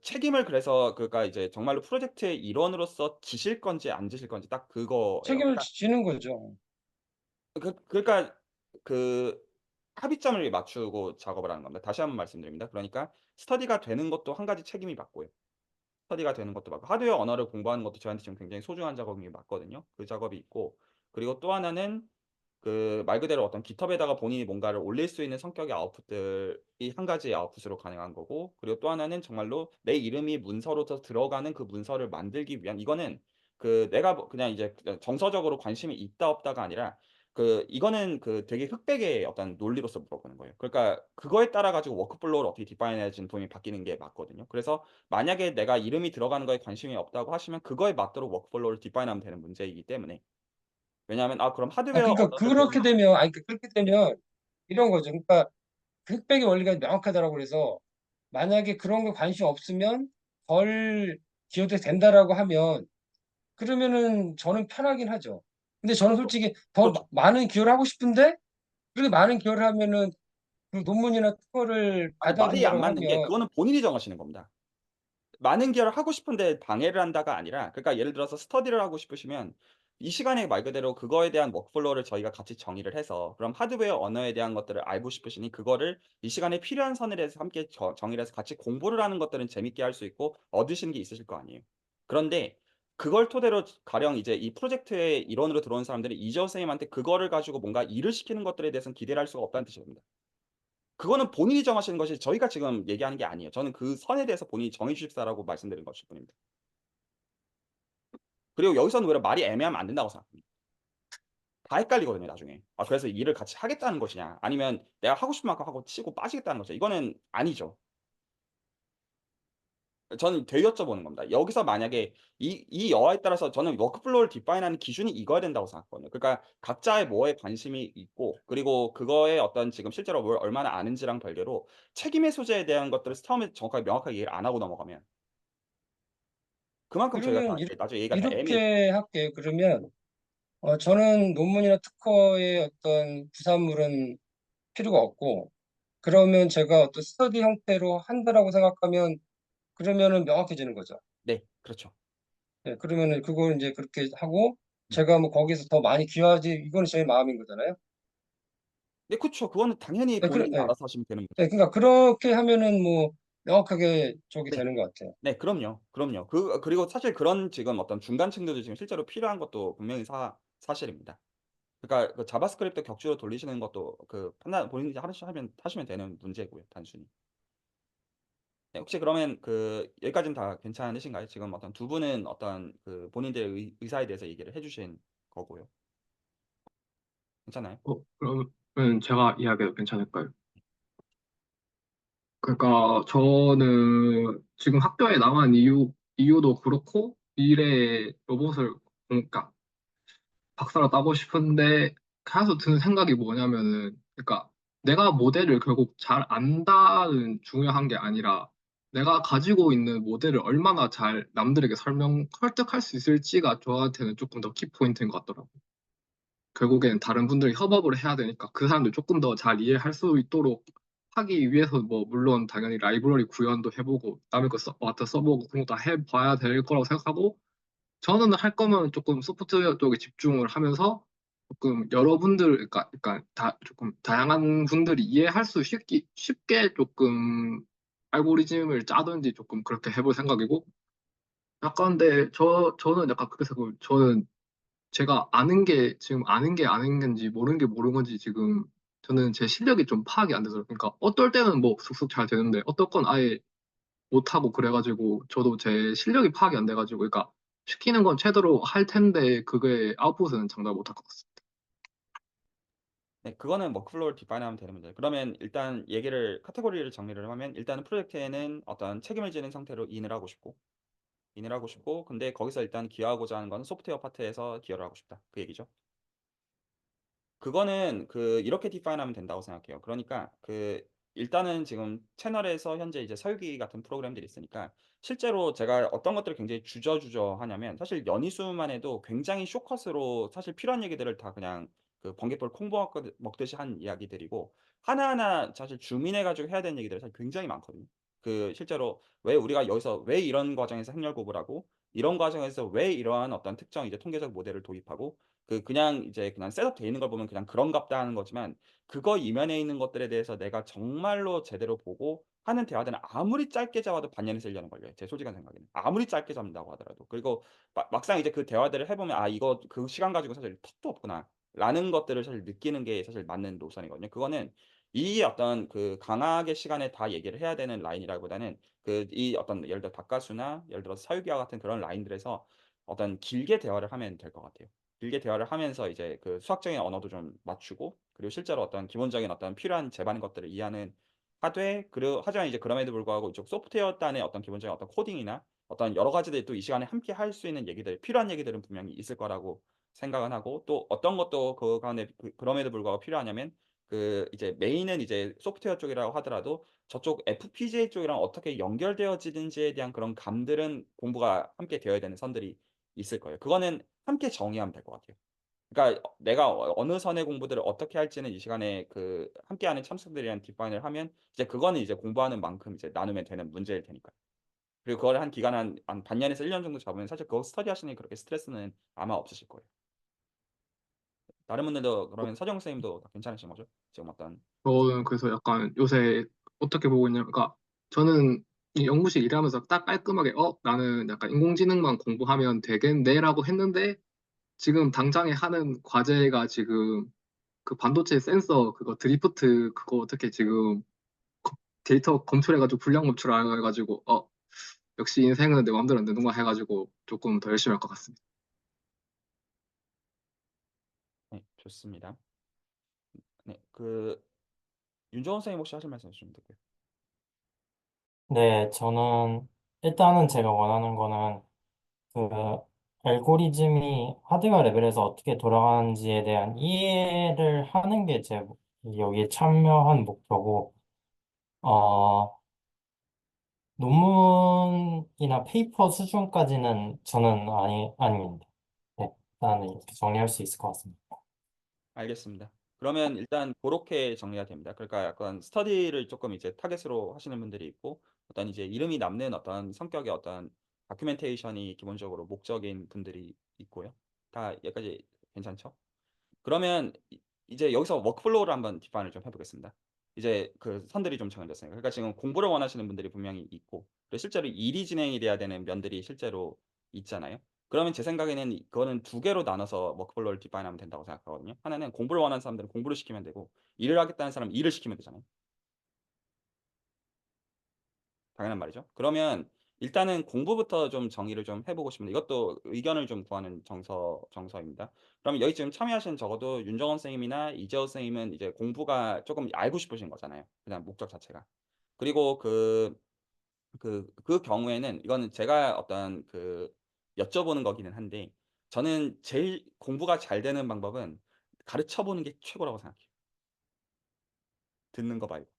책임을 그래서 그러니까 이제 정말로 프로젝트의 일원으로서 지실 건지 안 지실 건지 딱 그거예요. 책임을 그러니까 지는 거죠. 그러니까 그 합의점을 맞추고 작업을 하는 겁니다. 다시 한번 말씀드립니다. 그러니까 스터디가 되는 것도 한 가지 책임이 맞고요. 스터디가 되는 것도 맞고 하드웨어 언어를 공부하는 것도 저한테 지금 굉장히 소중한 작업인 게 맞거든요. 그 작업이 있고 그리고 또 하나는 그 말 그대로 어떤 GitHub에다가 본인이 뭔가를 올릴 수 있는 성격의 아웃풋들이 한 가지 아웃풋으로 가능한 거고, 그리고 또 하나는 정말로 내 이름이 문서로 들어가는 그 문서를 만들기 위한, 이거는 그 내가 그냥 이제 정서적으로 관심이 있다 없다가 아니라 그 이거는 그 되게 흑백의 어떤 논리로서 물어보는 거예요. 그러니까 그거에 따라 가지고 워크플로우를 어떻게 디파인해야지 본인이 바뀌는 게 맞거든요. 그래서 만약에 내가 이름이 들어가는 거에 관심이 없다고 하시면 그거에 맞도록 워크플로우를 디파인하면 되는 문제이기 때문에. 왜냐하면 그럼 아, 하드웨어 그러니까 언어를 그렇게 되면, 아니, 그렇게 되면 이런 거죠. 그러니까 그 흑백의 원리가 명확하다라고 그래서 만약에 그런 거 관심 없으면 덜 기여도 된다라고 하면 그러면은 저는 편하긴 하죠. 근데 저는 솔직히 더 그렇죠. 많은 기여를 하고 싶은데 그렇게 많은 기여를 하면은 그 논문이나 특허를 아니, 말이 안 받아준다고 맞는 게 하면 그거는 본인이 정하시는 겁니다. 많은 기여를 하고 싶은데 방해를 한다가 아니라, 그러니까 예를 들어서 스터디를 하고 싶으시면 이 시간에 말 그대로 그거에 대한 워크플로우를 저희가 같이 정의를 해서, 그럼 하드웨어 언어에 대한 것들을 알고 싶으시니 그거를 이 시간에 필요한 선을 함께 정의를 해서 같이 공부를 하는 것들은 재밌게 할 수 있고 얻으시는 게 있으실 거 아니에요. 그런데 그걸 토대로 가령 이제 이 프로젝트의 일원으로 들어온 사람들이 이재 선생님한테 그거를 가지고 뭔가 일을 시키는 것들에 대해서는 기대를 할 수가 없다는 뜻입니다. 그거는 본인이 정하시는 것이 저희가 지금 얘기하는 게 아니에요. 저는 그 선에 대해서 본인이 정해 주십사라고 말씀드린 것일 뿐입니다. 그리고 여기서는 오히려 말이 애매하면 안 된다고 생각합니다. 다 헷갈리거든요, 나중에. 그래서 일을 같이 하겠다는 것이냐, 아니면 내가 하고 싶은 만큼 하고 치고 빠지겠다는 거죠. 이거는 아니죠. 저는 되여쭤보는 겁니다. 여기서 만약에 이 여하에 따라서 저는 워크플로우를 디파인하는 기준이 이거야 된다고 생각하거든요. 그러니까 각자의 뭐에 관심이 있고, 그리고 그거에 어떤 지금 실제로 뭘 얼마나 아는지랑 별개로 책임의 소재에 대한 것들을 처음에 정확하게 명확하게 얘기를 안 하고 넘어가면 그만큼 저희가 다 그러면 이제 나중에 얘기가 다 애매해져요. 이렇게 할게요. 그러면 저는 논문이나 특허의 어떤 부산물은 필요가 없고 그러면 제가 어떤 스터디 형태로 한다라고 생각하면 그러면은 명확해지는 거죠. 네. 그렇죠. 네, 그러면은 그걸 이제 그렇게 하고 음. 제가 뭐 거기서 더 많이 기여하지 이거는 제 마음인 거잖아요. 네, 그쵸. 그거는 당연히 네, 본인이 네. 알아서 하시면 되는 네, 문제죠. 그러니까 그렇게 하면은 뭐 명확하게 저기 네. 되는 것 같아요. 네, 그럼요. 그럼요. 그리고 사실 그런 지금 어떤 중간층들도 지금 실제로 필요한 것도 분명히 사실입니다. 그러니까 그 자바스크립트 격주로 돌리시는 것도 그 판단 본인이 하시면 되는 문제고요, 단순히. 네, 혹시 그러면 그 여기까지는 다 괜찮으신가요? 지금 어떤 두 분은 어떤 그 본인들의 의사에 대해서 얘기를 해 주신 거고요. 괜찮아요? 그러면 제가 이야기해도 괜찮을까요? 그러니까 저는 지금 학교에 남은 이유도 그렇고 미래의 로봇을 그러니까 박사를 따고 싶은데 계속 드는 생각이 뭐냐면은 그러니까 내가 모델을 결국 잘 안다는 중요한 게 아니라 내가 가지고 있는 모델을 얼마나 잘 남들에게 설득할 수 있을지가 저한테는 조금 더 키포인트인 것 같더라고요. 결국엔 다른 분들이 협업을 해야 되니까 그 사람들 조금 더 잘 이해할 수 있도록 하기 위해서 뭐 물론 당연히 라이브러리 구현도 해보고 남의 거 와서 써보고 그런 거 다 해봐야 될 거라고 생각하고 저는 할 거면 조금 소프트웨어 쪽에 집중을 하면서 조금 여러분들 그러니까 다 조금 다양한 분들이 이해할 수 쉽게 조금 알고리즘을 짜든지 조금 그렇게 해볼 생각이고 약간 근데 저는 약간 그렇게 생각해요. 저는 제가 아는 게 아는 건지 모르는 게 모르는 건지 지금 저는 제 실력이 좀 파악이 안 돼서 그러니까 어떨 때는 뭐 쑥쑥 잘 되는데 어떨 건 아예 못하고 그래가지고 저도 제 실력이 파악이 안 돼가지고 그러니까 시키는 건 제대로 할 텐데 그게 아웃풋은 장담 못할 것 같습니다. 네, 그거는 워크플로우를 디파인하면 되는 문제예요. 그러면 일단 카테고리를 정리를 하면 일단은 프로젝트에는 어떤 책임을 지는 상태로 인을 하고 싶고, 근데 거기서 일단 기여하고자 하는 건 소프트웨어 파트에서 기여를 하고 싶다. 그 얘기죠. 그거는 그 이렇게 디파인하면 된다고 생각해요. 그러니까 그 일단은 지금 채널에서 현재 이제 서유기 같은 프로그램들이 있으니까 실제로 제가 어떤 것들을 굉장히 주저주저 하냐면, 사실 연희수만 해도 굉장히 쇼컷으로 사실 필요한 얘기들을 다 그냥 그 번개불 콩 먹듯이 한 이야기들이고, 하나하나 사실 줌인해 가지고 해야 되는 얘기들이 사실 굉장히 많거든요. 그 실제로 왜 우리가 여기서 왜 이런 과정에서 행렬곡을 하고, 이런 과정에서 왜 이러한 어떤 특정 이제 통계적 모델을 도입하고, 그냥 이제 그냥 셋업돼 있는 걸 보면 그냥 그런갑다 하는 거지만, 그거 이면에 있는 것들에 대해서 내가 정말로 제대로 보고 하는 대화들은 아무리 짧게 잡아도 반년에서 1 년은 걸려요, 제 솔직한 생각에는. 아무리 짧게 잡는다고 하더라도. 그리고 막상 이제 그 대화들을 해 보면 '아, 이거 그 시간 가지고 사실 턱도 없구나.' 라는 것들을 사실 느끼는 게 사실 맞는 노선이거든요. 그거는 이 어떤 그 강하게 시간에 다 얘기를 해야 되는 라인이라기보다는 그 이 어떤 예를 들어 다카수나 예를 들어서 사유기와 같은 그런 라인들에서 어떤 길게 대화를 하면 될 것 같아요. 길게 대화를 하면서 이제 그 수학적인 언어도 좀 맞추고 그리고 실제로 어떤 기본적인 어떤 필요한 제반 것들을 이해하는 하되 그리고 하지만 이제 그럼에도 불구하고 이쪽 소프트웨어 단의 어떤 기본적인 어떤 코딩이나 어떤 여러 가지들이 또 이 시간에 함께 할 수 있는 얘기들 필요한 얘기들은 분명히 있을 거라고 생각은 하고 또 어떤 것도 그 가운데 그럼에도 불구하고 필요하냐면 그 이제 메인은 이제 소프트웨어 쪽이라고 하더라도 저쪽 FPGA 쪽이랑 어떻게 연결되어지는지에 대한 그런 감들은 공부가 함께 되어야 되는 선들이 있을 거예요. 그거는 함께 정의하면 될 것 같아요. 그러니까 내가 어느 선의 공부들을 어떻게 할지는 이 시간에 그 함께하는 참석들이랑 디파인을 하면 이제 그거는 이제 공부하는 만큼 이제 나누면 되는 문제일 테니까요. 그리고 그걸 한 기간 한 반년에서 1년 정도 잡으면 사실 그거 스터디 하시는 게 그렇게 스트레스는 아마 없으실 거예요. 다른 분들도 그러면 서정 선생님도 다 괜찮으신 거죠? 지금 어떤 저는 그래서 약간 요새 어떻게 보고 있냐면, 그러니까 저는 이 연구실 일하면서 딱 깔끔하게 나는 약간 인공지능만 공부하면 되겠네라고 했는데 지금 당장에 하는 과제가 지금 그 반도체 센서 그거 드리프트 그거 어떻게 지금 데이터 검출해가지고 분량 검출해가지고 역시 인생은 내 마음대로 안 되는구나 해가지고 조금 더 열심히 할 것 같습니다. 네, 좋습니다. 네, 그 윤정원 선생님 혹시 하실 말씀 있으시면 될게요. 네, 저는 일단은 제가 원하는 거는 그 알고리즘이 하드웨어 레벨에서 어떻게 돌아가는지에 대한 이해를 하는 게 제 여기에 참여한 목표고, 어, 논문이나 페이퍼 수준까지는 저는 아닙니다. 네, 일단은 이렇게 정리할 수 있을 것 같습니다. 알겠습니다. 그러면 일단 그렇게 정리가 됩니다. 그러니까 약간 스터디를 조금 이제 타겟으로 하시는 분들이 있고 어떤 이제 이름이 남는 어떤 성격의 어떤 다큐멘테이션이 기본적으로 목적인 분들이 있고요. 다 여기까지 괜찮죠? 그러면 이제 여기서 워크플로우를 한번 디파인을 좀 해보겠습니다. 이제 그 선들이 좀 정해졌어요. 그러니까 지금 공부를 원하시는 분들이 분명히 있고 그리고 실제로 일이 진행이 돼야 되는 면들이 실제로 있잖아요. 그러면 제 생각에는 그거는 두 개로 나눠서 워크플로우를 디파인하면 된다고 생각하거든요. 하나는 공부를 원하는 사람들은 공부를 시키면 되고 일을 하겠다는 사람은 일을 시키면 되잖아요. 당연한 말이죠. 그러면 일단은 공부부터 좀 정의를 좀 해보고 싶은데 이것도 의견을 좀 구하는 정서입니다. 그러면 여기 지금 참여하신 적어도 윤정원 선생님이나 이재호 선생님은 이제 공부가 조금 알고 싶으신 거잖아요. 그냥 목적 자체가. 그리고 그 경우에는 이거는 제가 어떤 그 여쭤보는 거기는 한데 저는 제일 공부가 잘 되는 방법은 가르쳐 보는 게 최고라고 생각해요. 듣는 거 말고.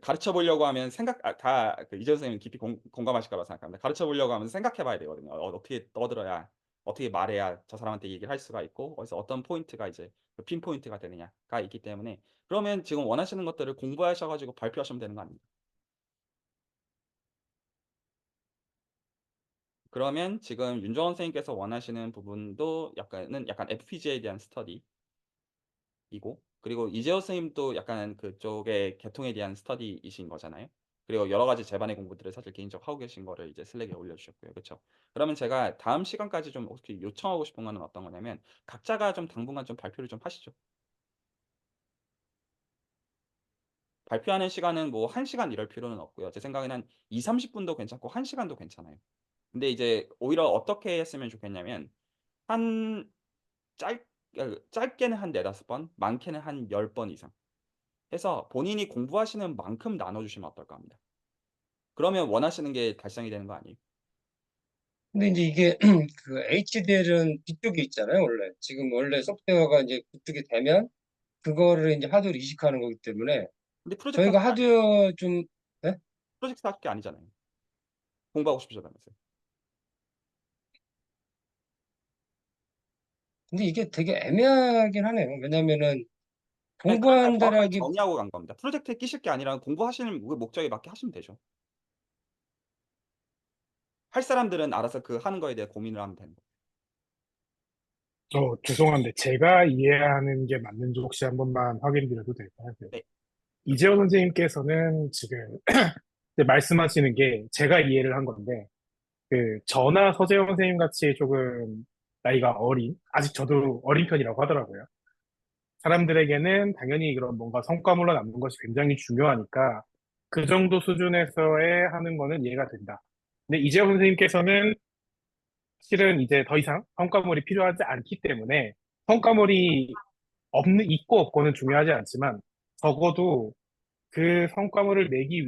가르쳐 보려고 하면 다그 이재호 선생님 깊이 공감하실 거라고 생각합니다. 가르쳐 보려고 하면 생각해 봐야 되거든요. 어떻게 떠들어야 어떻게 말해야 저 사람한테 얘기를 할 수가 있고 어디서 어떤 포인트가 이제 그 핀포인트가 되느냐가 있기 때문에 그러면 지금 원하시는 것들을 공부하셔 가지고 발표하시면 되는 거 아닙니까? 그러면 지금 윤정원 선생님께서 원하시는 부분도 약간 FPGA에 대한 스터디 이고 그리고 이재호 선생님도 약간 그쪽의 계통에 대한 스터디이신 거잖아요. 그리고 여러 가지 제반의 공부들을 사실 개인적으로 하고 계신 거를 이제 슬랙에 올려주셨고요. 그렇죠? 그러면 제가 다음 시간까지 좀 혹시 요청하고 싶은 거는 어떤 거냐면 각자가 좀 당분간 좀 발표를 좀 하시죠. 발표하는 시간은 뭐 1시간 이럴 필요는 없고요. 제 생각에는 한 2, 30분도 괜찮고 1시간도 괜찮아요. 근데 이제 오히려 어떻게 했으면 좋겠냐면 한 짧게는 한 4-5번, 많게는 한 10번 이상 해서 본인이 공부하시는 만큼 나눠주시면 어떨까 합니다. 그러면 원하시는 게 달성이 되는 거 아니에요? 근데 이제 이게 그 HDL은 뒤쪽에 있잖아요, 원래. 지금 원래 소프트웨어가 이제 그쪽에 되면 그거를 이제 하드웨어로 이식하는 거기 때문에 근데 프로젝트 저희가 하실 게 하드웨어 좀, 네? 프로젝트 하실 게 아니잖아요. 공부하고 싶으시다면서요. 근데 이게 되게 애매하긴 하네요. 왜냐면은 아니, 그러니까 정확하게 공부한다라기, 정의하고 간 겁니다. 프로젝트에 끼실 게 아니라 공부하시는 목적에 맞게 하시면 되죠. 할 사람들은 알아서 그 하는 거에 대해 고민을 하면 되는 거예요. 죄송한데 제가 이해하는 게 맞는지 혹시 한 번만 확인드려도 될까요? 네. 이재원 선생님께서는 지금 이제 말씀하시는 게 제가 이해를 한 건데, 저나 서재원 선생님 같이 조금 나이가 어린, 아직 저도 어린 편이라고 하더라고요. 사람들에게는 당연히 그런 뭔가 성과물로 남는 것이 굉장히 중요하니까 그 정도 수준에서의 하는 거는 이해가 된다. 근데 이재호 선생님께서는 실은 이제 더 이상 성과물이 필요하지 않기 때문에 성과물이 있고 없고는 중요하지 않지만 적어도 그 성과물을 내기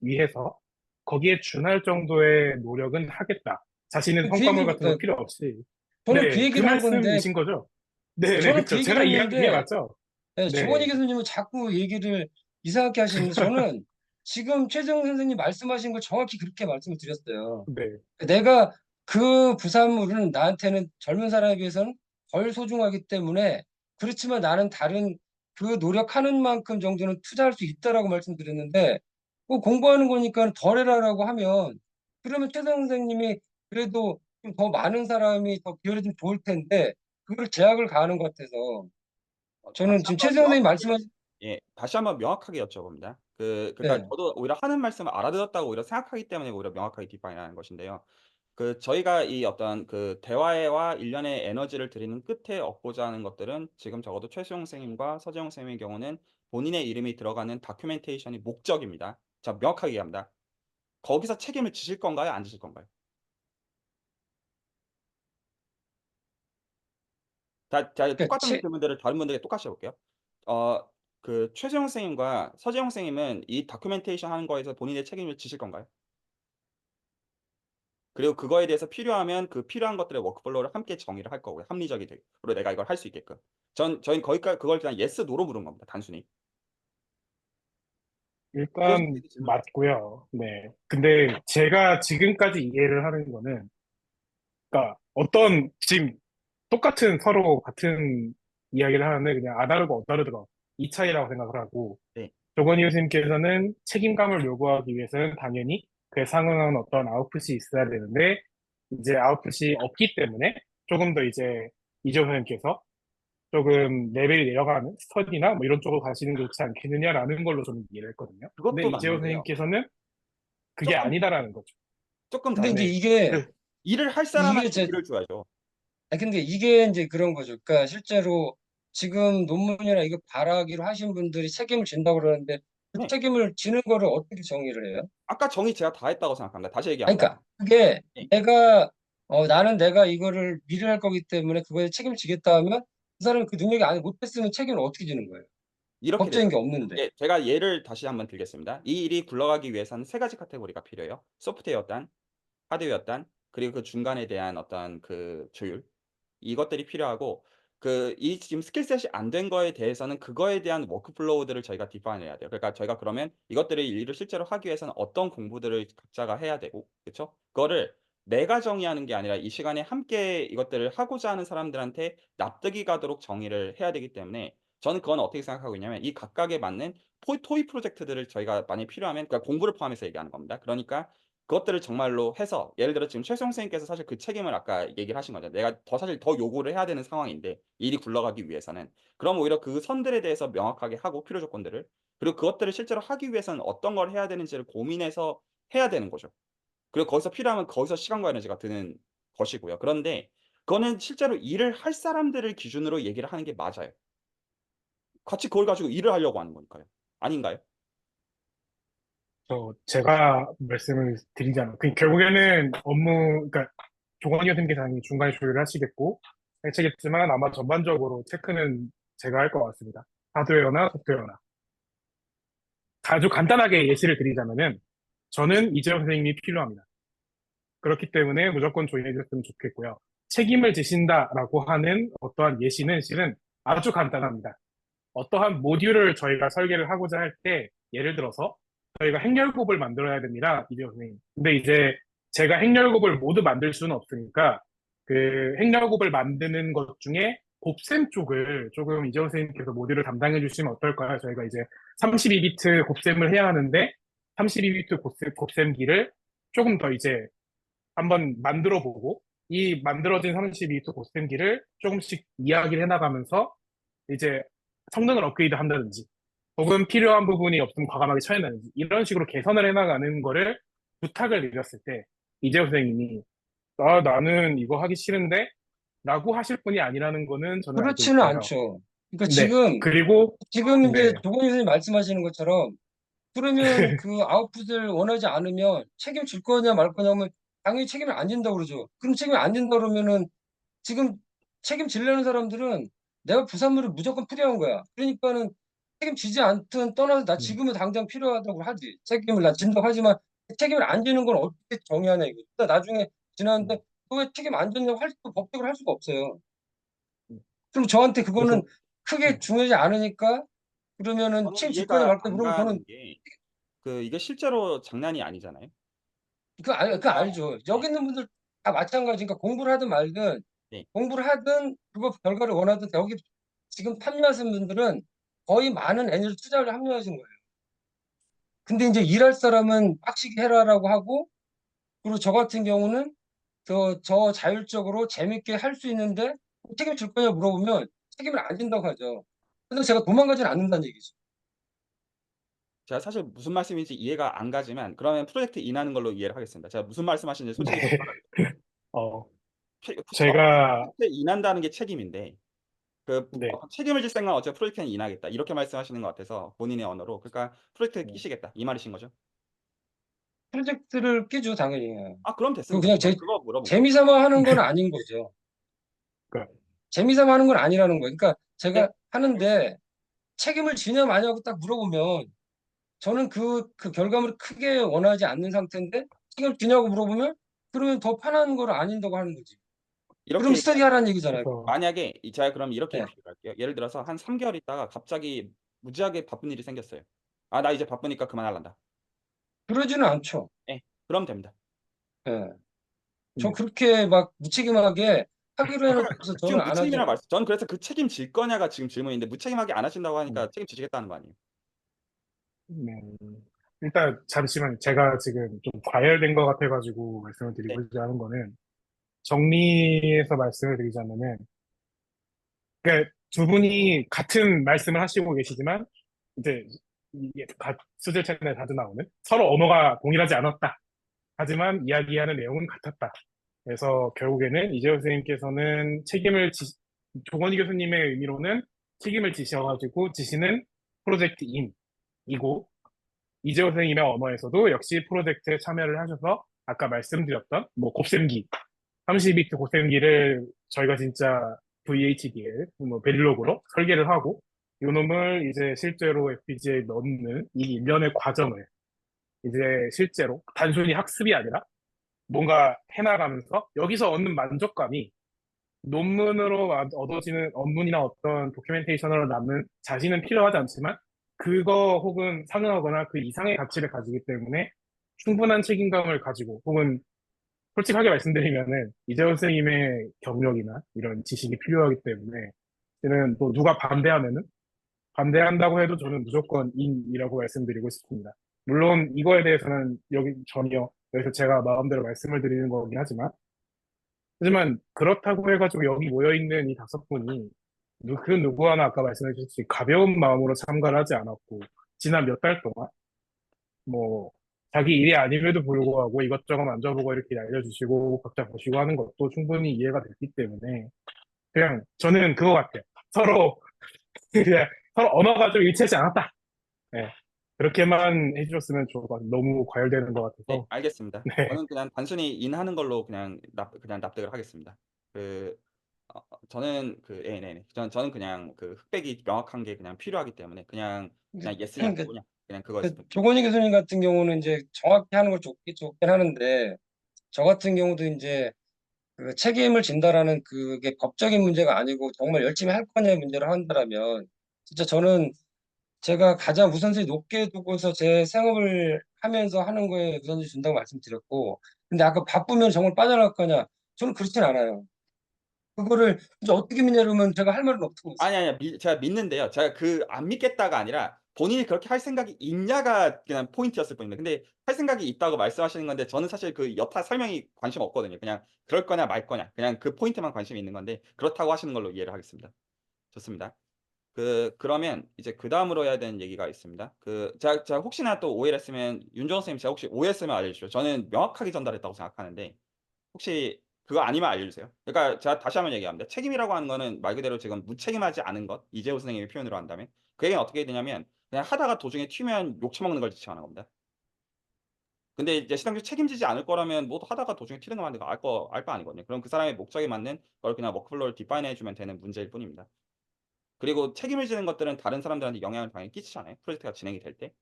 위해서 거기에 준할 정도의 노력은 하겠다. 자신은 그 성과물 같은 거 얘기니까 필요 없이. 저는 그 네, 그 얘기를 한 건데 말씀이신 거죠? 네, 네, 저는 그 그쵸. 얘기를 제가 이해한 게 했는데 맞죠? 조건희 네, 교수님은 자꾸 얘기를 이상하게 하시는데 저는 지금 최정 선생님 말씀하신 걸 정확히 그렇게 말씀을 드렸어요. 네. 내가 그 부산물은 나한테는 젊은 사람에 비해서는 덜 소중하기 때문에 그렇지만 나는 다른 그 노력하는 만큼 정도는 투자할 수 있다라고 말씀드렸는데 뭐 공부하는 거니까 덜 해라라고 하면 그러면 최정 선생님이 그래도 좀 더 많은 사람이 더 기여해주면 좋을 텐데 그걸 제약을 가하는 것 같아서 다시 저는 지금 한번 최정 선생님 명확하게 말씀하신 예, 다시 한번 명확하게 여쭤봅니다. 그러니까 네. 저도 오히려 하는 말씀을 알아들었다고 오히려 생각하기 때문에 오히려 명확하게 디파인하는 것인데요. 저희가 이 어떤 대화와 일련의 에너지를 들이는 끝에 얻고자 하는 것들은 지금 적어도 최수용 선생님과 서재용 선생님의 경우는 본인의 이름이 들어가는 다큐멘테이션이 목적입니다. 자, 명확하게 얘기합니다. 거기서 책임을 지실 건가요? 안 지실 건가요? 자, 그러니까 똑같은 질문들을 다른 분들에게 똑같이 해볼게요. 어, 최수용 선생님과 서재용 선생님은 이 다큐멘테이션 하는 거에서 본인의 책임을 지실 건가요? 그리고 그거에 대해서 필요하면 그 필요한 것들의 워크플로우를 함께 정의를 할 거고요. 합리적이 되고. 그리고 내가 이걸 할 수 있게끔. 저희는 거기까지 그걸 그냥 yes, no로 물은 겁니다. 단순히. 그래서 일단 그 질문 맞고요. 네. 근데 제가 지금까지 이해를 하는 거는, 그러니까 어떤 지금 똑같은 서로 같은 이야기를 하는데 그냥 아다르고 어다르더라 이 차이라고 생각을 하고 네. 조건희 교수님께서는 책임감을 요구하기 위해서는 당연히 그에 상응하는 어떤 아웃풋이 있어야 되는데 이제 아웃풋이 없기 때문에 조금 더 이제 이재호 선생님께서 조금 레벨이 내려가는 스터디나 뭐 이런 쪽으로 가시는 게 좋지 않겠느냐라는 걸로 저는 이해를 했거든요. 근데 그것도 이재호 맞는데요. 선생님께서는 그게 조금 아니다라는 거죠. 다른데 근데 네. 이게 그래서 일을 할 이게 사람한테 제 일을 줘야죠. 근데 이게 이제 그런 거죠. 그러니까 실제로 지금 논문이나 이거 발화하기로 하신 분들이 책임을 진다고 그러는데 그 네. 책임을 지는 거를 어떻게 정의를 해요? 아까 정의 제가 다 했다고 생각합니다. 다시 아니, 얘기합니다. 그러니까 그게 네. 나는 내가 이거를 미래 할 거기 때문에 그거에 책임을 지겠다 하면 그 사람이 그 능력이 아니 못했으면 책임을 어떻게 지는 거예요? 이렇게 되죠. 법적인 게 없는데. 예, 제가 예를 다시 한번 들겠습니다. 이 일이 굴러가기 위해서는 세 가지 카테고리가 필요해요. 소프트웨어 단, 하드웨어 단, 그리고 그 중간에 대한 어떤 조율. 이것들이 필요하고 이 지금 스킬셋이 안 된 거에 대해서는 그거에 대한 워크플로우들을 저희가 디파인을 해야 돼요. 그러니까 저희가 그러면 이것들을 일을 실제로 하기 위해서는 어떤 공부들을 각자가 해야 되고, 그쵸? 그거를 내가 정의하는 게 아니라 이 시간에 함께 이것들을 하고자 하는 사람들한테 납득이 가도록 정의를 해야 되기 때문에 저는 그건 어떻게 생각하고 있냐면 이 각각에 맞는 토이 프로젝트들을 저희가 많이 필요하면 그러니까 공부를 포함해서 얘기하는 겁니다. 그러니까 그것들을 정말로 해서 예를 들어 지금 최수영 선생님께서 사실 그 책임을 아까 얘기를 하신 거죠. 내가 사실 더 요구를 해야 되는 상황인데 일이 굴러가기 위해서는. 그럼 오히려 그 선들에 대해서 명확하게 하고 필요 조건들을 그리고 그것들을 실제로 하기 위해서는 어떤 걸 해야 되는지를 고민해서 해야 되는 거죠. 그리고 거기서 필요하면 거기서 시간과 에너지가 드는 것이고요. 그런데 그거는 실제로 일을 할 사람들을 기준으로 얘기를 하는 게 맞아요. 같이 그걸 가지고 일을 하려고 하는 거니까요. 아닌가요? 제가 말씀을 드리자면, 결국에는 그러니까 조건희 선생님께서 당연히 중간에 조율을 하시겠고, 하시겠지만 아마 전반적으로 체크는 제가 할 것 같습니다. 하드웨어나 소프트웨어나. 아주 간단하게 예시를 드리자면은, 저는 이재호 선생님이 필요합니다. 그렇기 때문에 무조건 조인해 주셨으면 좋겠고요. 책임을 지신다라고 하는 어떠한 예시는 실은 아주 간단합니다. 어떠한 모듈을 저희가 설계를 하고자 할 때, 예를 들어서 저희가 행렬곱을 만들어야 됩니다. 이재호 선생님. 근데 이제 제가 행렬곱을 모두 만들 수는 없으니까 그 행렬곱을 만드는 것 중에 곱셈 쪽을 조금 이재호 선생님께서 모듈을 담당해 주시면 어떨까요? 저희가 이제 32비트 곱셈을 해야 하는데 32비트 곱셈기를 조금 더 이제 한번 만들어 보고 이 만들어진 32비트 곱셈기를 조금씩 이야기를 해나가면서 이제 성능을 업그레이드 한다든지 혹은 필요한 부분이 없으면 과감하게 처리한다든지 이런 식으로 개선을 해나가는 거를 부탁을 드렸을 때 이재호 선생님이 나는 이거 하기 싫은데 라고 하실 분이 아니라는 거는 저는 알고 그렇지는 있고요. 않죠. 그러니까 네. 그리고 지금 이제 네. 조건희 선생님 말씀하시는 것처럼 그러면 그 아웃풋을 원하지 않으면 책임질 거냐 말 거냐면 당연히 책임을 안 진다고 그러죠. 그럼 책임을 안 진다 그러면은 지금 책임지려는 사람들은 내가 부산물이 무조건 필요한 거야. 그러니까는 책임지지 않든 떠나서 나 음, 지금은 당장 필요하다고 하지. 책임을 나 진다고 하지만 책임을 안 지는 건 어떻게 정의하냐 이거. 그러니까 나중에 지나는데 너 왜 책임 안 졌냐고 할 수도 법적으로 할 수가 없어요. 음. 그럼 저한테 그거는 그래서 크게 네. 중요하지 않으니까 그러면은 저는 책임질 거냐 이해가 말 거냐 안 물으면 저는 가는 게 이게 실제로 장난이 아니잖아요. 그거 그러니까 알죠. 네. 여기 있는 분들 다 마찬가지니까 공부를 하든 말든 네. 공부를 하든 그거 결과를 원하든 여기 지금 참여하신 분들은 거의 많은 에너지 투자를 합류하신 거예요. 근데 이제 일할 사람은 빡시게 해라라고 하고 그리고 저 같은 경우는 저 자율적으로 재밌게 할 수 있는데 책임질 거냐 물어보면 책임을 안 진다고 하죠. 근데 제가 도망가지는 않는다는 얘기죠. 제가 사실 무슨 말씀인지 이해가 안 가지만 그러면 프로젝트 인하는 걸로 이해를 하겠습니다. 제가 무슨 말씀하시는지 솔직히 좀 네. 알아요. 어, 채 제가 프로젝트 인한다는 게 책임인데 네. 책임을 질 생각은 어차피 프로젝트는 인하겠다. 이렇게 말씀하시는 것 같아서 본인의 언어로. 그러니까 프로젝트에 네. 끼시겠다. 이 말이신 거죠? 프로젝트를 끼죠, 당연히. 그럼 그 됐습니다. 그냥 저는 그거 물어본 거예요. 재미삼아 하는 건 아닌 거죠. 그러니까 재미삼아 하는 건 아니라는 거예요. 그러니까 네. 제가 하는데 책임을 지냐 마냐고 딱 물어보면 저는 그 결과물을 크게 원하지 않는 상태인데 책임을 지냐고 물어보면 그러면 더 편한 걸 아닌다고 하는 거지. 그럼 이렇게 스터디 하라는 얘기잖아요. 그래서 만약에 제가 그럼 이렇게 네. 비유를 할게요. 예를 들어서 한 3개월 있다가 갑자기 무지하게 바쁜 일이 생겼어요. 나 이제 바쁘니까 그만할란다. 그러지는 않죠. 예. 그럼 됩니다. 예. 저 네. 그렇게 막 무책임하게 하기로 해놓고서 저는 지금 안 무책임이라 하죠. 말씀 저는 그래서 그 책임질 거냐가 지금 질문인데 무책임하게 안 하신다고 하니까 음, 책임지시겠다는 거 아니에요? 네. 일단 잠시만 제가 지금 좀 과열된 것 같아가지고 말씀을 네. 드리고자 하는 거는 정리해서 말씀을 드리자면은 그러니까 두 분이 같은 말씀을 하시고 계시지만 이제 이게 수질 채널에 자주 나오는 서로 언어가 동일하지 않았다. 하지만 이야기하는 내용은 같았다. 그래서 결국에는 이재호 선생님께서는 조건희 교수님의 의미로는 책임을 지셔가지고 지시는 프로젝트 인이고 이재호 선생님의 언어에서도 역시 프로젝트에 참여를 하셔서 아까 말씀드렸던 뭐 곱셈기 32비트 곱셈기를 저희가 진짜 VHDL 뭐 베릴로그로 설계를 하고 요 놈을 이제 실제로 FPGA에 넣는 이 일련의 과정을 이제 실제로 단순히 학습이 아니라 뭔가 해나가면서 여기서 얻는 만족감이 논문으로 얻어지는 원문이나 어떤 도큐멘테이션으로 남는 자신은 필요하지 않지만 그거 혹은 상응하거나 그 이상의 가치를 가지기 때문에 충분한 책임감을 가지고 혹은 솔직하게 말씀드리면은 이재원 선생님의 경력이나 이런 지식이 필요하기 때문에 저는 또 누가 반대한다고 해도 저는 무조건 인이라고 말씀드리고 싶습니다. 물론 이거에 대해서는 여기서 제가 마음대로 말씀을 드리는 거긴 하지만 그렇다고 해가지고 여기 모여있는 이 5분이 그 누구 하나 아까 말씀해 주셨듯이 가벼운 마음으로 참가를 하지 않았고 지난 몇 달 동안 뭐 자기 일이 아님에도 불구하고 이것저것 만져보고 이렇게 알려주시고 각자 보시고 하는 것도 충분히 이해가 됐기 때문에 그냥 저는 그거 같아요. 서로 그냥 서로 언어가 좀 일치하지 않았다. 네. 그렇게만 해주셨으면 좋을 것 같아요. 너무 과열되는 것 네, 같아서. 알겠습니다. 네. 저는 그냥 단순히 인하는 걸로 그냥 납득을 하겠습니다. 그 저는 네네네. 저는 그냥 흑백이 명확한 게 그냥 필요하기 때문에 그냥 예스냐 그러니까 노냐 그냥 그거였을 뿐. 조건희 교수님 같은 경우는 이제 정확히 하는 걸 좋긴 하는데 저 같은 경우도 이제 그 책임을 진다라는 그게 법적인 문제가 아니고 정말 열심히 할 거냐의 문제를 한다라면 진짜 저는 제가 가장 우선순위 높게 두고서 제 생업을 하면서 하는 거에 우선순위 준다고 말씀드렸고 근데 아까 바쁘면 정말 빠져나갈 거냐 저는 그렇진 않아요. 그거를 이제 어떻게 믿냐면 제가 할 말은 없다고 했어요. 아니 제가 믿는데요. 제가 안 믿겠다가 아니라 본인이 그렇게 할 생각이 있냐가 그냥 포인트였을 뿐입니다. 근데 할 생각이 있다고 말씀하시는 건데 저는 사실 그 여타 설명이 관심 없거든요. 그냥 그럴 거냐 말 거냐 그냥 그 포인트만 관심이 있는 건데 그렇다고 하시는 걸로 이해를 하겠습니다. 좋습니다. 그러면 이제 그다음으로 해야 되는 얘기가 있습니다. 제가 혹시나 또 오해를 했으면 윤정호 선생님 제가 혹시 오해했으면 알려주십시오. 저는 명확하게 전달했다고 생각하는데 혹시 그거 아니면 알려주세요. 그러니까 제가 다시 한번 얘기합니다. 책임이라고 하는 거는 말 그대로 지금 무책임하지 않은 것, 이재호 선생님의 표현으로 한다면 그 얘기는 어떻게 되냐면 그냥 하다가 도중에 튀면 욕 처먹는 걸 지칭하는 겁니다. 근데 이제 시당초 책임지지 않을 거라면 뭐 하다가 도중에 튀는 것만 알 거 아니거든요. 그럼 그 사람의 목적에 맞는 걸 그냥 워크플로우를 디파인 해주면 되는 문제일 뿐입니다. 그리고 책임을 지는 것들은 다른 사람들한테 영향을 당연히 끼치잖아요. 프로젝트가 진행이 될 때.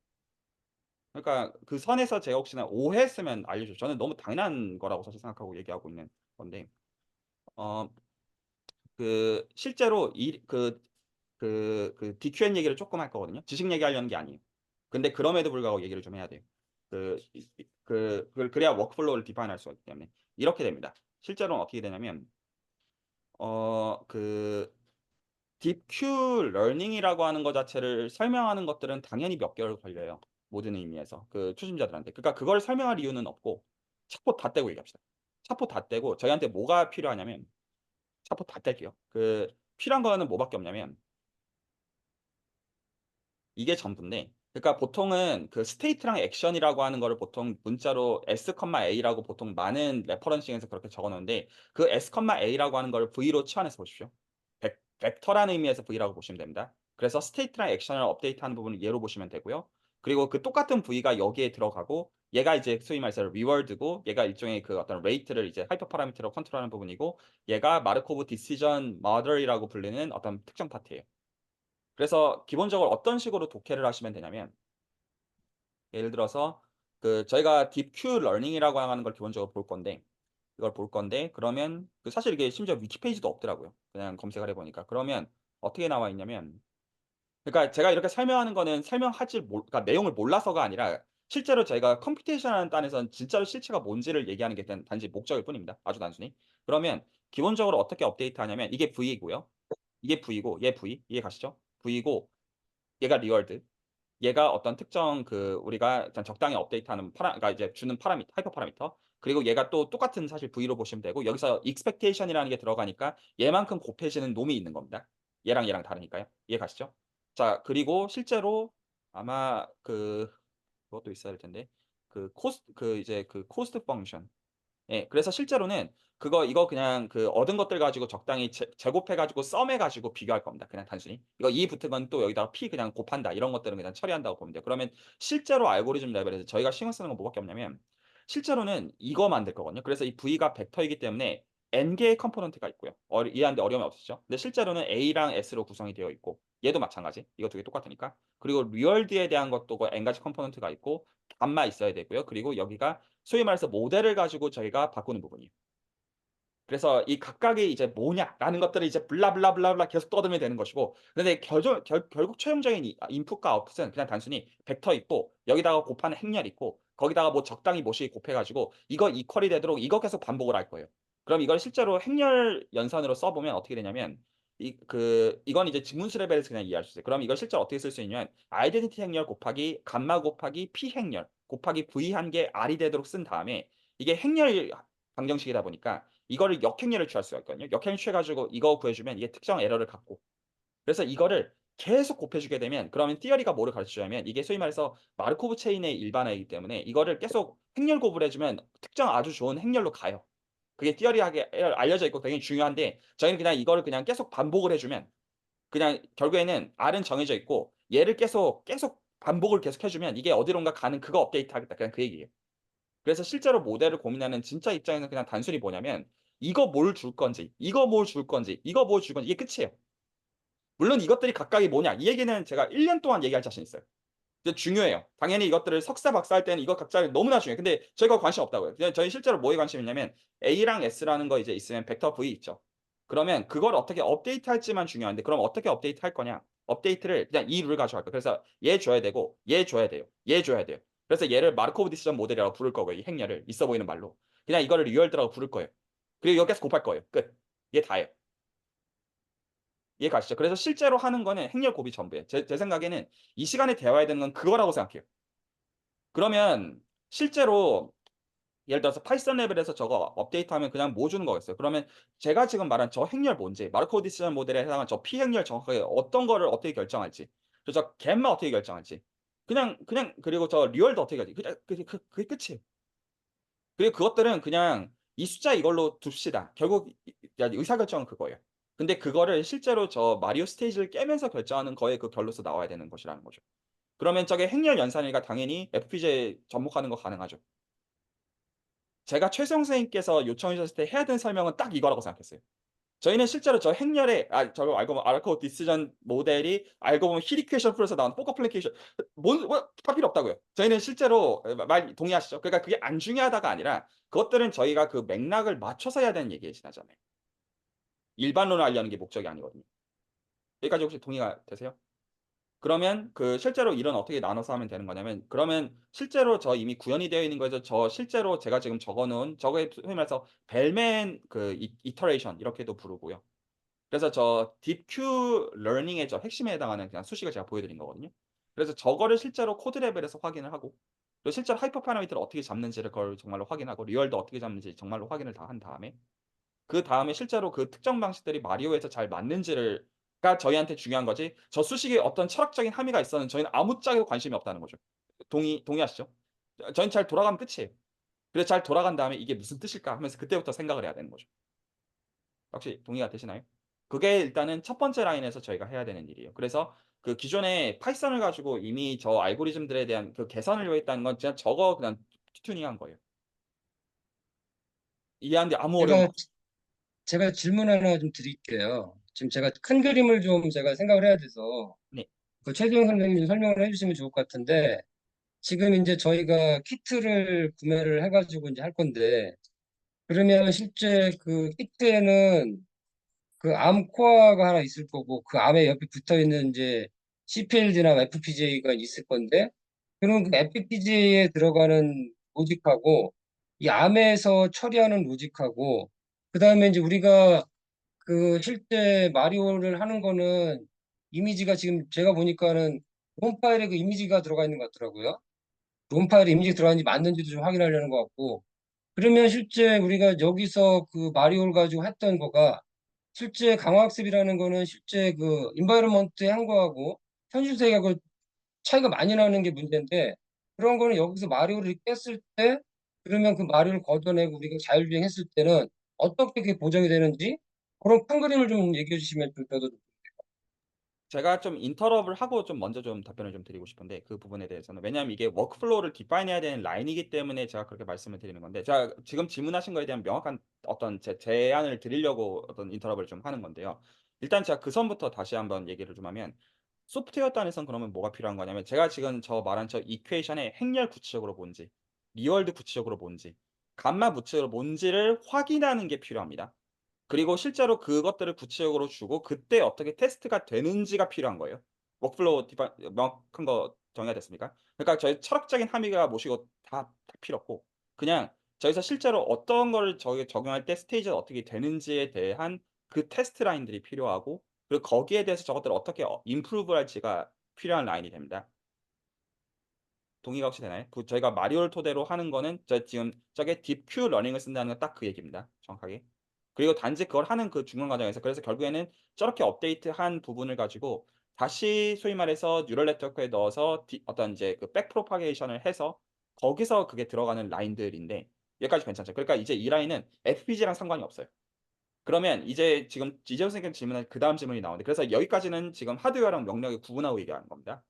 그러니까 그 선에서 제가 혹시나 오해했으면 알려줘. 저는 너무 당연한 거라고 사실 생각하고 얘기하고 있는 건데, 어, 실제로 DQN 얘기를 조금 할 거거든요. 지식 얘기하려는 게 아니에요. 근데 그럼에도 불구하고 얘기를 좀 해야 돼요. 그걸 그래야 워크플로우를 디파인할 수가 있기 때문에 이렇게 됩니다. 실제로는 어떻게 되냐면 딥큐 러닝이라고 하는 것 자체를 설명하는 것들은 당연히 몇 개월 걸려요. 모든 의미에서 초심자들한테. 그러니까 그걸 설명할 이유는 없고 차포 다 떼고 얘기합시다. 차포 다 떼고 저희한테 뭐가 필요하냐면 차포 다 뗄게요. 필요한 거는 뭐밖에 없냐면 이게 전부인데, 그러니까 보통은 스테이트랑 액션이라고 하는 거를 보통 문자로 S,A라고 보통 많은 레퍼런싱에서 그렇게 적어 놓는데 그 S,A라고 하는 걸 V로 치환해서 보십시오. 벡터라는 의미에서 V라고 보시면 됩니다. 그래서 스테이트랑 액션을 업데이트하는 부분을 얘로 보시면 되고요. 그리고 그 똑같은 V가 여기에 들어가고 얘가 이제 소위 말해서 리워드고 얘가 일종의 어떤 레이트를 이제 하이퍼 파라미터로 컨트롤하는 부분이고 얘가 마르코브 디시전 모델이라고 불리는 어떤 특정 파트예요. 그래서 기본적으로 어떤 식으로 독해를 하시면 되냐면 예를 들어서 저희가 딥큐 러닝이라고 하는 걸 기본적으로 볼 건데 이걸 볼 건데 그러면 사실 이게 심지어 위키 페이지도 없더라고요. 그냥 검색을 해보니까. 그러면 어떻게 나와 있냐면 그러니까 제가 이렇게 설명하는 거는 그러니까 내용을 몰라서가 아니라 실제로 저희가 컴퓨테이션하는 단에서는 진짜로 실체가 뭔지를 얘기하는 게 단지 목적일 뿐입니다. 아주 단순히. 그러면 기본적으로 어떻게 업데이트 하냐면 이게 V이고요. 이게 V고 얘 V 이해 가시죠? V고 얘가 리월드. 얘가 어떤 특정 우리가 일단 적당히 업데이트하는 그러니까 이제 주는 파라미터, 하이퍼 파라미터. 그리고 얘가 또 똑같은 사실 V로 보시면 되고 여기서 expectation이라는 게 들어가니까 얘만큼 곱해지는 놈이 있는 겁니다. 얘랑 다르니까요. 이해 가시죠? 자, 그리고 실제로 아마 그것도 있어야 될 텐데 코스트 펑션. 예, 그래서 실제로는 이거 그냥 얻은 것들 가지고 적당히 제곱해가지고 썸해가지고 비교할 겁니다. 그냥 단순히. 이거 이 붙은 건 또 여기다가 P 그냥 곱한다. 이런 것들은 그냥 처리한다고 보면 돼요. 그러면 실제로 알고리즘 레벨에서 저희가 신경 쓰는 건 뭐밖에 없냐면 실제로는 이거 만들 거거든요. 그래서 이 V가 벡터이기 때문에 N개의 컴포넌트가 있고요. 이해하는데 어려움이 없으시죠? 근데 실제로는 A랑 S로 구성이 되어 있고 얘도 마찬가지. 이거 두 개 똑같으니까. 그리고 리얼드에 대한 것도 N가지 컴포넌트가 있고 감마 있어야 되고요. 그리고 여기가 소위 말해서 모델을 가지고 저희가 바꾸는 부분이에요. 그래서 이 각각이 이제 뭐냐라는 것들을 이제 블라블라블라블라 계속 떠들면 되는 것이고 근데 결국 최종적인 인풋과 아웃풋은 그냥 단순히 벡터 있고 여기다가 곱하는 행렬 있고 거기다가 뭐 적당히 뭐씩 곱해가지고 이거 이퀄이 되도록 이거 계속 반복을 할 거예요. 그럼 이걸 실제로 행렬 연산으로 써보면 어떻게 되냐면 이건 이제 지문수 레벨에서 그냥 이해할 수 있어요. 그럼 이걸 실제로 어떻게 쓸 수 있냐면 아이덴티티 행렬 곱하기 감마 곱하기 P 행렬 곱하기 V 한 개 R이 되도록 쓴 다음에 이게 행렬 방정식이다 보니까 이거를 역행렬을 취할 수가 있거든요. 역행을 취해가지고 이거 구해주면 이게 특정 에러를 갖고 그래서 이거를 계속 곱해주게 되면 그러면 티어리가 뭐를 가르쳐주냐면 이게 소위 말해서 마르코브 체인의 일반화이기 때문에 이거를 계속 행렬 곱을 해주면 특정 아주 좋은 행렬로 가요. 그게 티어리하게 알려져 있고 굉장히 중요한데 저희는 그냥 이거를 그냥 계속 반복을 해주면 그냥 결국에는 R은 정해져 있고 얘를 계속 반복을 계속 해주면 이게 어디론가 가는 그거 업데이트 하겠다. 그냥 그 얘기예요. 그래서 실제로 모델을 고민하는 진짜 입장에는 그냥 단순히 뭐냐면 이거 뭘 줄 건지, 이거 뭘 줄 건지, 이거 뭘 줄 건지 이게 끝이에요. 물론 이것들이 각각이 뭐냐 이 얘기는 제가 1년 동안 얘기할 자신 있어요. 근데 중요해요. 당연히 이것들을 석사 박사 할 때는 이거 각자 너무나 중요해요. 근데 저희가 관심 없다고요. 그냥 저희 실제로 뭐에 관심이 있냐면 A랑 S라는 거 이제 있으면 벡터 V 있죠. 그러면 그걸 어떻게 업데이트 할지만 중요한데 그럼 어떻게 업데이트 할 거냐? 업데이트를 그냥 이 룰을 가져갈 거예요. 그래서 얘 줘야 되고 얘 줘야 돼요. 얘 줘야 돼요. 그래서 얘를 마르코브 디시전 모델이라고 부를 거고요. 이 행렬을 있어 보이는 말로. 그냥 이거를 리얼드라고 부를 거예요. 그리고 여기서 곱할 거예요. 끝. 이게 다예요. 이해 가시죠? 그래서 실제로 하는 거는 행렬 곱이 전부예요. 제 생각에는 이 시간에 대화해야 되는 건 그거라고 생각해요. 그러면 실제로 예를 들어서 파이썬 레벨에서 저거 업데이트하면 그냥 뭐 주는 거겠어요? 그러면 제가 지금 말한 저 행렬 뭔지 마르코브 디시전 모델에 해당한 저 P 행렬 정확하게 어떤 거를 어떻게 결정할지 그리고 저 갬마 어떻게 결정할지 그리고 저 리얼도 어떻게 결정할지 그게 끝이에요. 그리고 그것들은 그냥 이 숫자 이걸로 둡시다. 결국 의사결정은 그거예요. 근데 그거를 실제로 저 마리오 스테이지를 깨면서 결정하는 거에 그 결로서 나와야 되는 것이라는 거죠. 그러면 저게 행렬 연산이니까 당연히 FPGA에 접목하는 거 가능하죠. 제가 최수영 선생님께서 요청해 주셨을 때 해야 되는 설명은 딱 이거라고 생각했어요. 저희는 실제로 저 행렬에 저거 알고 보면 아르코 디시전 모델이 알고 보면 힐 이퀘이션 풀어서 나온 포커 플리케이션 다 필요 없다고요. 저희는 실제로 말 동의하시죠? 그러니까 그게 안 중요하다가 아니라 그것들은 저희가 그 맥락을 맞춰서 해야 되는 얘기에 지나잖아요. 일반론을 알려는 게 목적이 아니거든요. 여기까지 혹시 동의가 되세요? 그러면 그 실제로 일은 어떻게 나눠서 하면 되는 거냐면 그러면 실제로 저 이미 구현이 되어 있는 거에서 저 실제로 제가 지금 적어 놓은 저거에 소위 말해서 벨맨 그 이터레이션 이렇게도 부르고요. 그래서 저 딥큐 러닝의 저 핵심에 해당하는 그냥 수식을 제가 보여드린 거거든요. 그래서 저거를 실제로 코드 레벨에서 확인을 하고 또 실제로 하이퍼 파라미터를 어떻게 잡는지를 그걸 정말로 확인하고 리얼도 어떻게 잡는지 정말로 확인을 다 한 다음에 그 다음에 실제로 그 특정 방식들이 마리오에서 잘 맞는지를 가 저희한테 중요한 거지 저 수식에 어떤 철학적인 함의가 있었는 저희는 아무 짝에도 관심이 없다는 거죠. 동의하시죠? 저희는 잘 돌아가면 끝이에요. 그래서 잘 돌아간 다음에 이게 무슨 뜻일까 하면서 그때부터 생각을 해야 되는 거죠. 혹시 동의가 되시나요? 그게 일단은 첫 번째 라인에서 저희가 해야 되는 일이에요. 그래서 그 기존에 파이썬을 가지고 이미 저 알고리즘들에 대한 그 개선을 요했다는 건 그냥 저거 그냥 튜닝한 거예요. 이해하는데 아무 어려움 제가 없어요. 제가 질문 하나 좀 드릴게요. 지금 제가 큰 그림을 좀 제가 생각을 해야 돼서 네. 그 최경 선생님이 설명을 해주시면 좋을 것 같은데 지금 이제 저희가 키트를 구매를 해가지고 이제 할 건데 그러면 실제 그 키트에는 그 암 코어가 하나 있을 거고 그 암에 옆에 붙어 있는 이제 CPLD나 FPGA가 있을 건데 그럼 그 FPGA에 들어가는 로직하고 이 암에서 처리하는 로직하고 그 다음에 이제 우리가 그 실제 마리오를 하는 거는 이미지가 지금 제가 보니까는 롬 파일에 그 이미지가 들어가 있는 것 같더라고요. 롬 파일에 이미지 들어가는지 맞는지도 좀 확인하려는 것 같고 그러면 실제 우리가 여기서 그 마리오를 가지고 했던 거가 실제 강화학습이라는 거는 실제 그 인바이러먼트에 한 거하고 현실 세계하고 차이가 많이 나는 게 문제인데 그런 거는 여기서 마리오를 깼을 때 그러면 그 마리오를 걷어내고 우리가 자율주행했을 때는 어떻게 그게 보정이 되는지 그런 큰 그림을 좀 얘기해 주시면 좀 저도 제가 좀 인터럽을 하고 좀 먼저 좀 답변을 좀 드리고 싶은데 그 부분에 대해서는 왜냐하면 이게 워크플로우를 디파인 해야 되는 라인이기 때문에 제가 그렇게 말씀을 드리는 건데 제가 지금 질문하신 거에 대한 명확한 어떤 제안을 드리려고 어떤 인터럽을 좀 하는 건데요. 일단 제가 그 선부터 다시 한번 얘기를 좀 하면 소프트웨어 단에선 그러면 뭐가 필요한 거냐면 제가 지금 저 말한 저 이퀘이션의 행렬 구체적으로 뭔지 리월드 구체적으로 뭔지 감마 구체적으로 뭔지를 확인하는 게 필요합니다. 그리고 실제로 그것들을 구체적으로 주고 그때 어떻게 테스트가 되는지가 필요한 거예요. 워크플로우 명확한 거 정해야 됐습니까? 그러니까 저희 철학적인 함의가 뭐시고 다 필요 없고 그냥 저기서 실제로 어떤 거를 저희 적용할 때 스테이지가 어떻게 되는지에 대한 그 테스트 라인들이 필요하고 그리고 거기에 대해서 저것들을 어떻게 임프루브 할지가 필요한 라인이 됩니다. 동의가 혹시 되나요? 저희가 마리오를 토대로 하는 거는 지금 저게 딥큐 러닝을 쓴다는 건 딱 그 얘기입니다. 정확하게. 그리고 단지 그걸 하는 그 중간 과정에서 그래서 결국에는 저렇게 업데이트한 부분을 가지고 다시 소위 말해서 뉴럴 네트워크에 넣어서 어떤 이제 그 백 프로파게이션을 해서 거기서 그게 들어가는 라인들인데 여기까지 괜찮죠. 그러니까 이제 이 라인은 FPGA랑 상관이 없어요. 그러면 이제 지금 이재호 선생님 질문한 그 다음 질문이 나오는데 그래서 여기까지는 지금 하드웨어랑 명령을 구분하고 얘기하는 겁니다.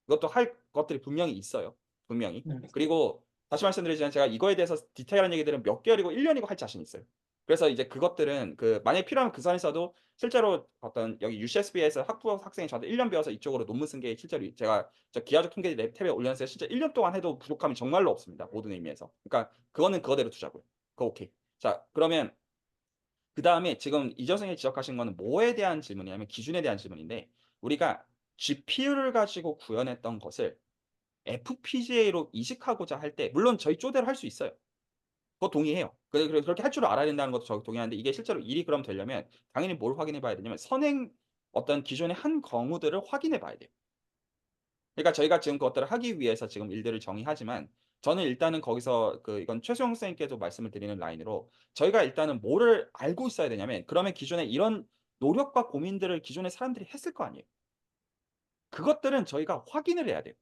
이것도 할 것들이 분명히 있어요. 분명히. 그리고 다시 말씀드리지만 제가 이거에 대해서 디테일한 얘기들은 몇 개월이고 1년이고 할 자신 있어요. 그래서 이제 그것들은 만약에 필요하면 그 선에서도 실제로 어떤 여기 UCSB에서 학생이 저한테 1년 배워서 이쪽으로 논문 쓴 게 실제로 제가 저 기하적 통계 랩탭에 올려놨어요. 실제 1년 동안 해도 부족함이 정말로 없습니다. 모든 의미에서. 그러니까 그거는 그거대로 두자고요. 그거 오케이. 자, 그러면 그다음에 지금 이재 선생님이 지적하신 거는 뭐에 대한 질문이냐면 기준에 대한 질문인데 우리가 GPU를 가지고 구현했던 것을 FPGA로 이식하고자 할 때 물론 저희 쪼대로 할 수 있어요. 그거 동의해요. 그렇게 할 줄 알아야 된다는 것도 저 동의하는데 이게 실제로 일이 그럼 되려면 당연히 뭘 확인해 봐야 되냐면 선행 어떤 기존의 한 경우들을 확인해 봐야 돼요. 그러니까 저희가 지금 그것들을 하기 위해서 지금 일들을 정의하지만 저는 일단은 거기서 이건 최수영 선생님께도 말씀을 드리는 라인으로 저희가 일단은 뭐를 알고 있어야 되냐면 그러면 기존에 이런 노력과 고민들을 기존의 사람들이 했을 거 아니에요. 그것들은 저희가 확인을 해야 돼요.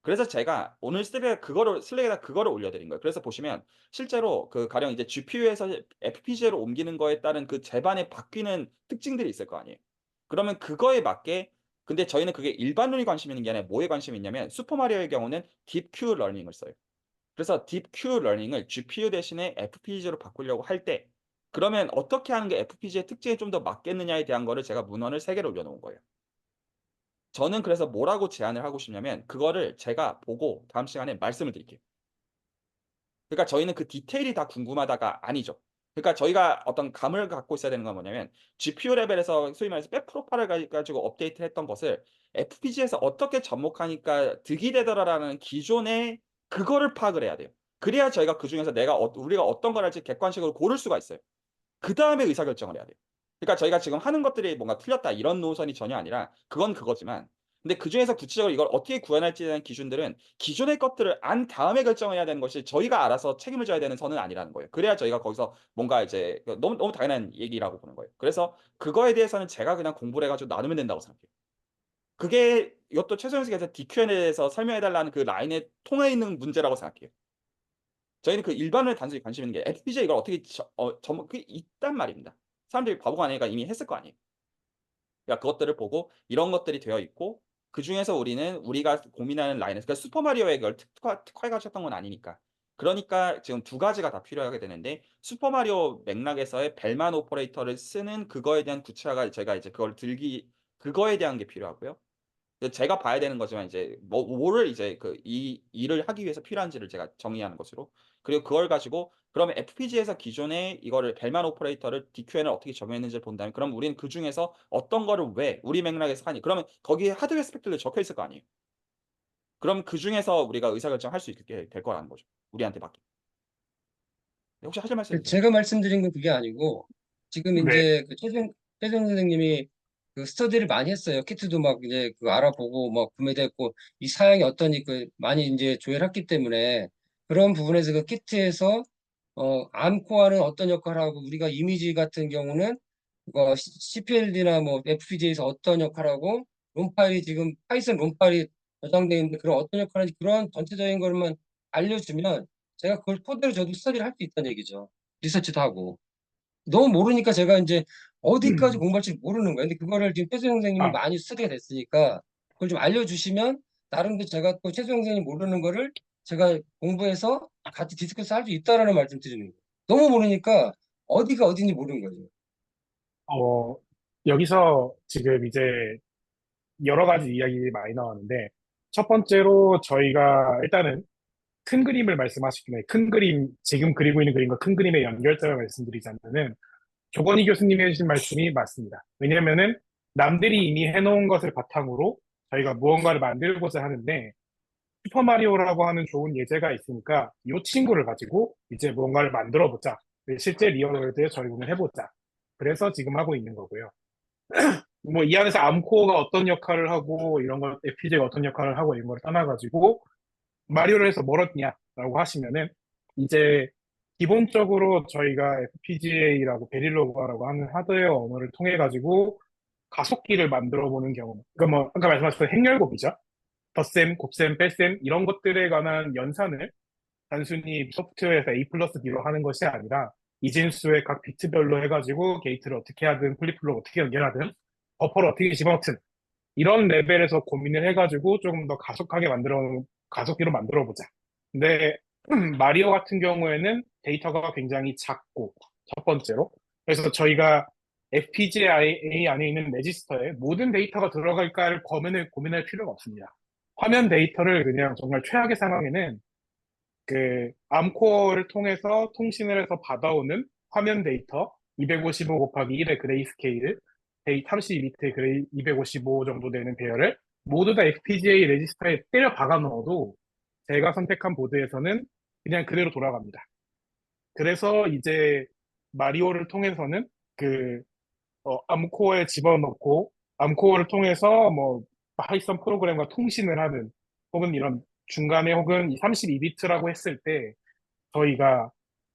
그래서 제가 오늘 슬랙에다 그거를 올려드린 거예요. 그래서 보시면 실제로 그 가령 이제 GPU에서 FPGA로 옮기는 거에 따른 그 제반의 바뀌는 특징들이 있을 거 아니에요. 그러면 그거에 맞게 근데 저희는 그게 일반론이 관심 있는 게 아니라 뭐에 관심이 있냐면 슈퍼마리오의 경우는 딥큐 러닝을 써요. 그래서 딥큐 러닝을 GPU 대신에 FPGA로 바꾸려고 할 때 그러면 어떻게 하는 게 FPGA의 특징에 좀 더 맞겠느냐에 대한 거를 제가 문헌을 3개를 올려 놓은 거예요. 저는 그래서 뭐라고 제안을 하고 싶냐면 그거를 제가 보고 다음 시간에 말씀을 드릴게요. 그러니까 저희는 그 디테일이 다 궁금하다가 아니죠. 그러니까 저희가 어떤 감을 갖고 있어야 되는 건 뭐냐면 GPU 레벨에서 소위 말해서 백 프로파일을 가지고 업데이트를 했던 것을 FPGA에서 어떻게 접목하니까 득이 되더라라는 기존의 그거를 파악을 해야 돼요. 그래야 저희가 그중에서 우리가 어떤 걸 할지 객관식으로 고를 수가 있어요. 그다음에 의사결정을 해야 돼요. 그러니까 저희가 지금 하는 것들이 뭔가 틀렸다 이런 노선이 전혀 아니라 그건 그거지만 근데 그중에서 구체적으로 이걸 어떻게 구현할지에 대한 기준들은 기존의 것들을 안 다음에 결정을 해야 되는 것이 저희가 알아서 책임을 져야 되는 선은 아니라는 거예요. 그래야 저희가 거기서 뭔가 이제 너무 당연한 얘기라고 보는 거예요. 그래서 그거에 대해서는 제가 그냥 공부를 해 가지고 나누면 된다고 생각해요. 그게 이것도 최소영 씨께서 DQN에 대해서 설명해 달라는 그 라인에 통해 있는 문제라고 생각해요. 저희는 그 일반을 단순히 관심 있는 게 FPGA 이걸 어떻게 그게 있단 말입니다. 사람들이 바보가 아니니까 이미 했을 거 아니에요. 그러니까 그것들을 보고 이런 것들이 되어 있고 그중에서 우리가 고민하는 라인에서 그러니까 슈퍼마리오에 그걸 특화해 가셨던 건 아니니까. 그러니까 지금 두 가지가 다 필요하게 되는데 슈퍼마리오 맥락에서의 벨만 오퍼레이터를 쓰는 그거에 대한 구체화가 제가 이제 그거에 대한 게 필요하고요. 제가 봐야 되는 거지만 이제 뭐를 이제 이 일을 하기 위해서 필요한지를 제가 정의하는 것으로. 그리고 그걸 가지고 그러면 FPGA에서 기존에 이거를 벨만 오퍼레이터를 DQN을 어떻게 적용했는지를 본다면 그럼 우리는 그중에서 어떤 거를 왜 우리 맥락에서 하니? 그러면 거기에 하드웨어 스펙들도 적혀 있을 거 아니에요. 그럼 그중에서 우리가 의사결정할 수 있게 될 거라는 거죠. 우리한테 맡긴. 네, 혹시 하실 말씀 있으세요? 제가 말씀드린 건 그게 아니고, 지금 네. 이제 그 최종 선생님이 그 스터디를 많이 했어요. 키트도 막 이제 그 알아보고 막 구매됐고, 이 사양이 어떠니 그 많이 이제 조회했기 때문에 그런 부분에서 그 키트에서 암코어는 어떤 역할을 하고, 우리가 이미지 같은 경우는 CPLD나 뭐 FPGA에서 어떤 역할을 하고, 롬 파일이 지금 파이썬 롬 파일이 저장되어 있는데 그런 어떤 역할을 하는지 그런 전체적인 것만 알려주면 제가 그걸 토대로 저도 스터디를 할 수 있다는 얘기죠. 리서치도 하고. 너무 모르니까 제가 이제 어디까지 공부할지 모르는 거예요. 근데 그거를 지금 최수 선생님이 아, 많이 스터디가 됐으니까 그걸 좀 알려주시면 나름대로 제가 또 최수 선생님 모르는 거를 제가 공부해서 같이 디스커스 할 수 있다라는 말씀 드리는 거예요. 너무 모르니까 어디가 어딘지 모르는 거죠. 어, 여기서 지금 이제 여러 가지 이야기들이 많이 나왔는데, 첫 번째로 저희가 일단은 큰 그림을 말씀하시기 전에 큰 그림, 지금 그리고 있는 그림과 큰 그림의 연결점을 말씀드리자면은, 조건희 교수님이 해주신 말씀이 맞습니다. 왜냐면은 남들이 이미 해놓은 것을 바탕으로 저희가 무언가를 만들고자 하는데, 슈퍼마리오라고 하는 좋은 예제가 있으니까 이 친구를 가지고 이제 무언가를 만들어 보자. 실제 리얼월드에 적용을 해보자. 그래서 지금 하고 있는 거고요. 뭐 이 안에서 암코어가 어떤 역할을 하고 이런 걸 FPGA가 어떤 역할을 하고 이런 걸 떠나가지고 마리오를 해서 뭘 얻냐라고 하시면은 이제 기본적으로 저희가 FPGA라고 베릴로그라고 하는 하드웨어 언어를 통해 가지고 가속기를 만들어 보는 경우. 그러니까 뭐 아까 말씀하셨던 행렬곡이죠. 덧셈, 곱셈, 뺄셈 이런 것들에 관한 연산을 단순히 소프트웨어에서 A 플러스 B로 하는 것이 아니라 이진수의 각 비트별로 해가지고 게이트를 어떻게 하든 플립플로 어떻게 연결하든 버퍼를 어떻게 집어넣든 이런 레벨에서 고민을 해가지고 조금 더 가속기로 만들어 보자. 근데 마리오 같은 경우에는 데이터가 굉장히 작고 첫 번째로 그래서 저희가 FPGA 안에 있는 레지스터에 모든 데이터가 들어갈까를 고민할 필요가 없습니다. 화면 데이터를 그냥 정말 최악의 상황에는 그 암코어를 통해서 통신을 해서 받아오는 화면 데이터 255 곱하기 1의 그레이스케일 32비트의 255 정도 되는 배열을 모두 다 FPGA 레지스터에 때려 박아 넣어도 제가 선택한 보드에서는 그냥 그대로 돌아갑니다. 그래서 이제 마리오를 통해서는 암코어에 집어넣고 암코어를 통해서 뭐 파이썬 프로그램과 통신을 하는 혹은 이런 중간에 혹은 32비트라고 했을 때 저희가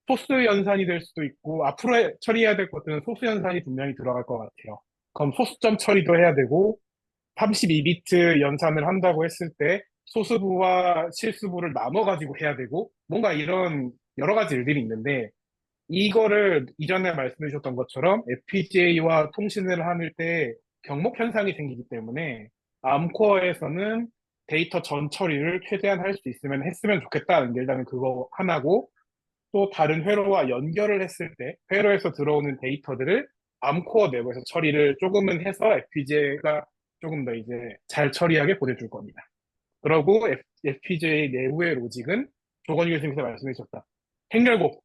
소스 연산이 될 수도 있고 앞으로 처리해야 될 것들은 소스 연산이 분명히 들어갈 것 같아요. 그럼 소수점 처리도 해야 되고 32비트 연산을 한다고 했을 때 소수부와 실수부를 나눠가지고 해야 되고, 뭔가 이런 여러 가지 일들이 있는데, 이거를 이전에 말씀해 주셨던 것처럼 FPGA와 통신을 하는 때 경목 현상이 생기기 때문에 암코어에서는 데이터 전 처리를 최대한 할 수 있으면 했으면 좋겠다는 게 일단은 그거 하나고, 또 다른 회로와 연결을 했을 때 회로에서 들어오는 데이터들을 암코어 내부에서 처리를 조금은 해서 FPGA가 조금 더 이제 잘 처리하게 보내줄 겁니다. 그러고 FPGA 내부의 로직은 조건희 교수님께서 말씀해 주셨다. 행렬곡,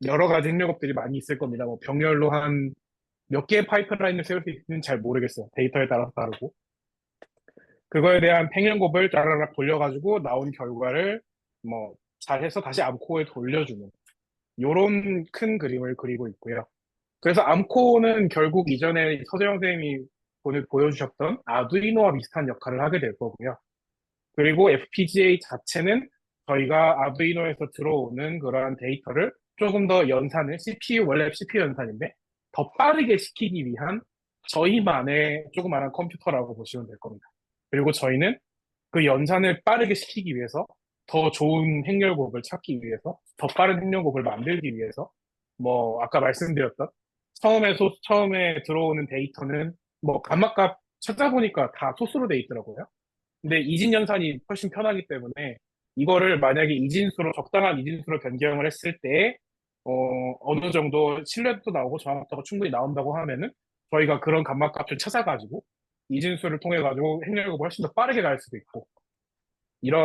여러 가지 행렬곡들이 많이 있을 겁니다. 뭐 병렬로 한 몇 개의 파이프라인을 세울 수 있는지는 잘 모르겠어요. 데이터에 따라서 다르고. 그거에 대한 행렬곡을 따라락 돌려가지고 나온 결과를 뭐 잘해서 다시 암코어에 돌려주는 요런 큰 그림을 그리고 있고요. 그래서 암코어는 결국 이전에 서재영 선생님이 오늘 보여주셨던 아두이노와 비슷한 역할을 하게 될 거고요. 그리고 FPGA 자체는 저희가 아두이노에서 들어오는 그러한 데이터를 조금 더 연산을 CPU, 원래 CPU 연산인데 더 빠르게 시키기 위한 저희만의 조그마한 컴퓨터라고 보시면 될 겁니다. 그리고 저희는 그 연산을 빠르게 시키기 위해서 더 좋은 행렬곡을 찾기 위해서 더 빠른 행렬곡을 만들기 위해서 뭐 아까 말씀드렸던 처음에 들어오는 데이터는 뭐 감마값 찾아보니까 다 소수로 돼 있더라고요. 근데 이진 연산이 훨씬 편하기 때문에 이거를 만약에 적당한 이진수로 변경을 했을 때, 어느 정도 신뢰도 나오고 정확도가 충분히 나온다고 하면은 저희가 그런 감마값을 찾아가지고 이진수를 통해 가지고 행렬곡을 훨씬 더 빠르게 갈 수도 있고,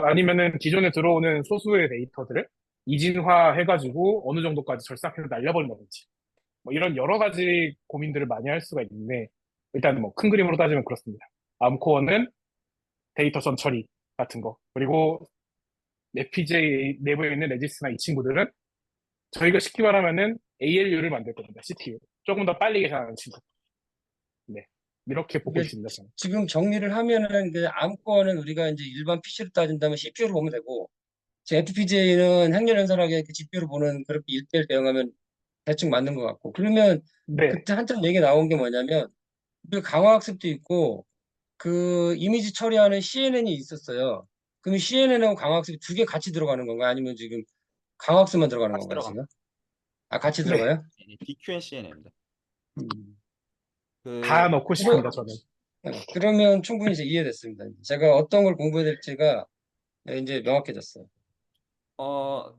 아니면은 기존에 들어오는 소수의 데이터들을 이진화 해가지고 어느 정도까지 절삭해서 날려버린다든지, 뭐 이런 여러 가지 고민들을 많이 할 수가 있는데, 일단 뭐 큰 그림으로 따지면 그렇습니다. 암코어는 데이터 전 처리 같은 거. 그리고 FPGA 내부에 있는 레지스나 이 친구들은 저희가 쉽게 말하면은 ALU를 만들 겁니다. CPU. 조금 더 빨리 계산하는 친구. 네. 이렇게 보고 이게 있습니다, 저는. 지금 정리를 하면은 그 암코어는 우리가 이제 일반 PC로 따진다면 CPU로 보면 되고, FPGA는 행렬 연산하게 GPU로 보는 그렇게 1대1 대응하면 대충 맞는 것 같고. 그러면 네. 그때 한참 얘기 나온 게 뭐냐면, 그 강화학습도 있고 그 이미지 처리하는 CNN이 있었어요. 그럼 CNN하고 강화학습이 두 개 같이 들어가는 건가요? 아니면 지금 강화학습만 들어가는 같이 건가요, 들어갑니다. 지금? 아, 같이 네. 들어가요? DQNCN입니다. 음. 다 그 넣고 그러, 싶습니다, 저는. 그러면 충분히 이제 이해됐습니다. 제가 어떤 걸 공부해야 될지가 이제 명확해졌어요. 어,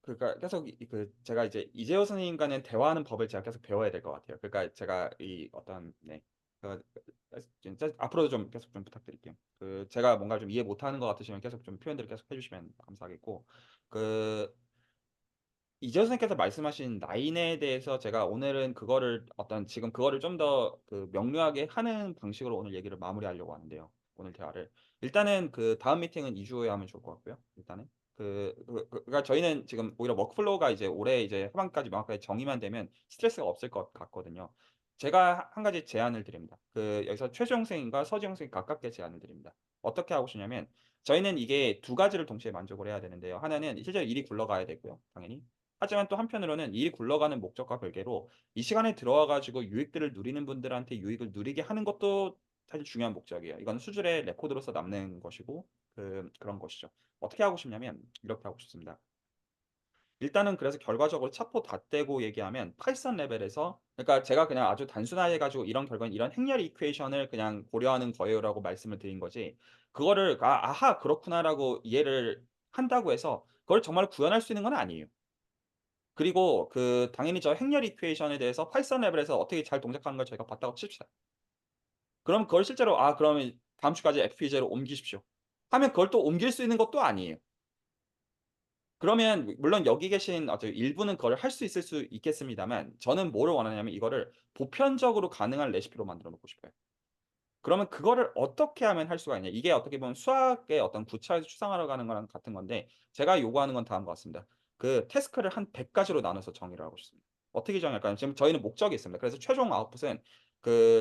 그러니까 계속 제가 이제 이재호 선생님과는 대화하는 법을 제가 계속 배워야 될 것 같아요. 그러니까 제가 이 어떤 진짜 앞으로도 좀 계속 좀 부탁드릴게요. 제가 뭔가 좀 이해 못하는 것 같으시면 계속 좀 표현들을 계속 해주시면 감사하겠고, 그 이재호 선생님께서 말씀하신 라인에 대해서 제가 오늘은 그거를 지금 그거를 좀 더 명료하게 하는 방식으로 오늘 얘기를 마무리하려고 하는데요. 오늘 대화를 일단은 다음 미팅은 2주 후에 하면 좋을 것 같고요. 일단은 그러니까 저희는 지금 오히려 워크플로우가 이제 올해 이제 하반기까지 명확하게 정의만 되면 스트레스가 없을 것 같거든요. 제가 한 가지 제안을 드립니다. 여기서 최수영 선생님과 서지영 선생님 가깝게 제안을 드립니다. 어떻게 하고 싶냐면 저희는 이게 두 가지를 동시에 만족을 해야 되는데요. 하나는 실제로 일이 굴러가야 되고요. 당연히. 하지만 또 한편으로는 일이 굴러가는 목적과 별개로 이 시간에 들어와 가지고 유익들을 누리는 분들한테 유익을 누리게 하는 것도 사실 중요한 목적이에요. 이건 수준의 레코드로서 남는 것이고 그런 것이죠. 어떻게 하고 싶냐면 이렇게 하고 싶습니다. 일단은 그래서 결과적으로 차포 다 떼고 얘기하면 파이썬 레벨에서, 그러니까 제가 그냥 아주 단순하게 가지고 이런 결과는 이런 행렬 이퀘이션을 그냥 고려하는 거예요라고 말씀을 드린 거지, 그거를 아하 그렇구나라고 이해를 한다고 해서 그걸 정말 구현할 수 있는 건 아니에요. 그리고 당연히 저 행렬 이퀘이션에 대해서 파이썬 레벨에서 어떻게 잘 동작하는 걸 저희가 봤다고 칩시다. 그럼 그걸 실제로 그러면 다음 주까지 FPGA로 옮기십시오 하면 그걸 또 옮길 수 있는 것도 아니에요. 그러면 물론 여기 계신 일부는 그걸 할 수 있을 수 있겠습니다만, 저는 뭐를 원하냐면 이거를 보편적으로 가능한 레시피로 만들어 놓고 싶어요. 그러면 그거를 어떻게 하면 할 수가 있냐. 이게 어떻게 보면 수학의 어떤 구차에서 추상화로 가는 거랑 같은 건데, 제가 요구하는 건 다음과 같습니다. 태스크를 한 100가지로 나눠서 정의를 하고 싶습니다. 어떻게 정의할까요? 지금 저희는 목적이 있습니다. 그래서 최종 아웃풋은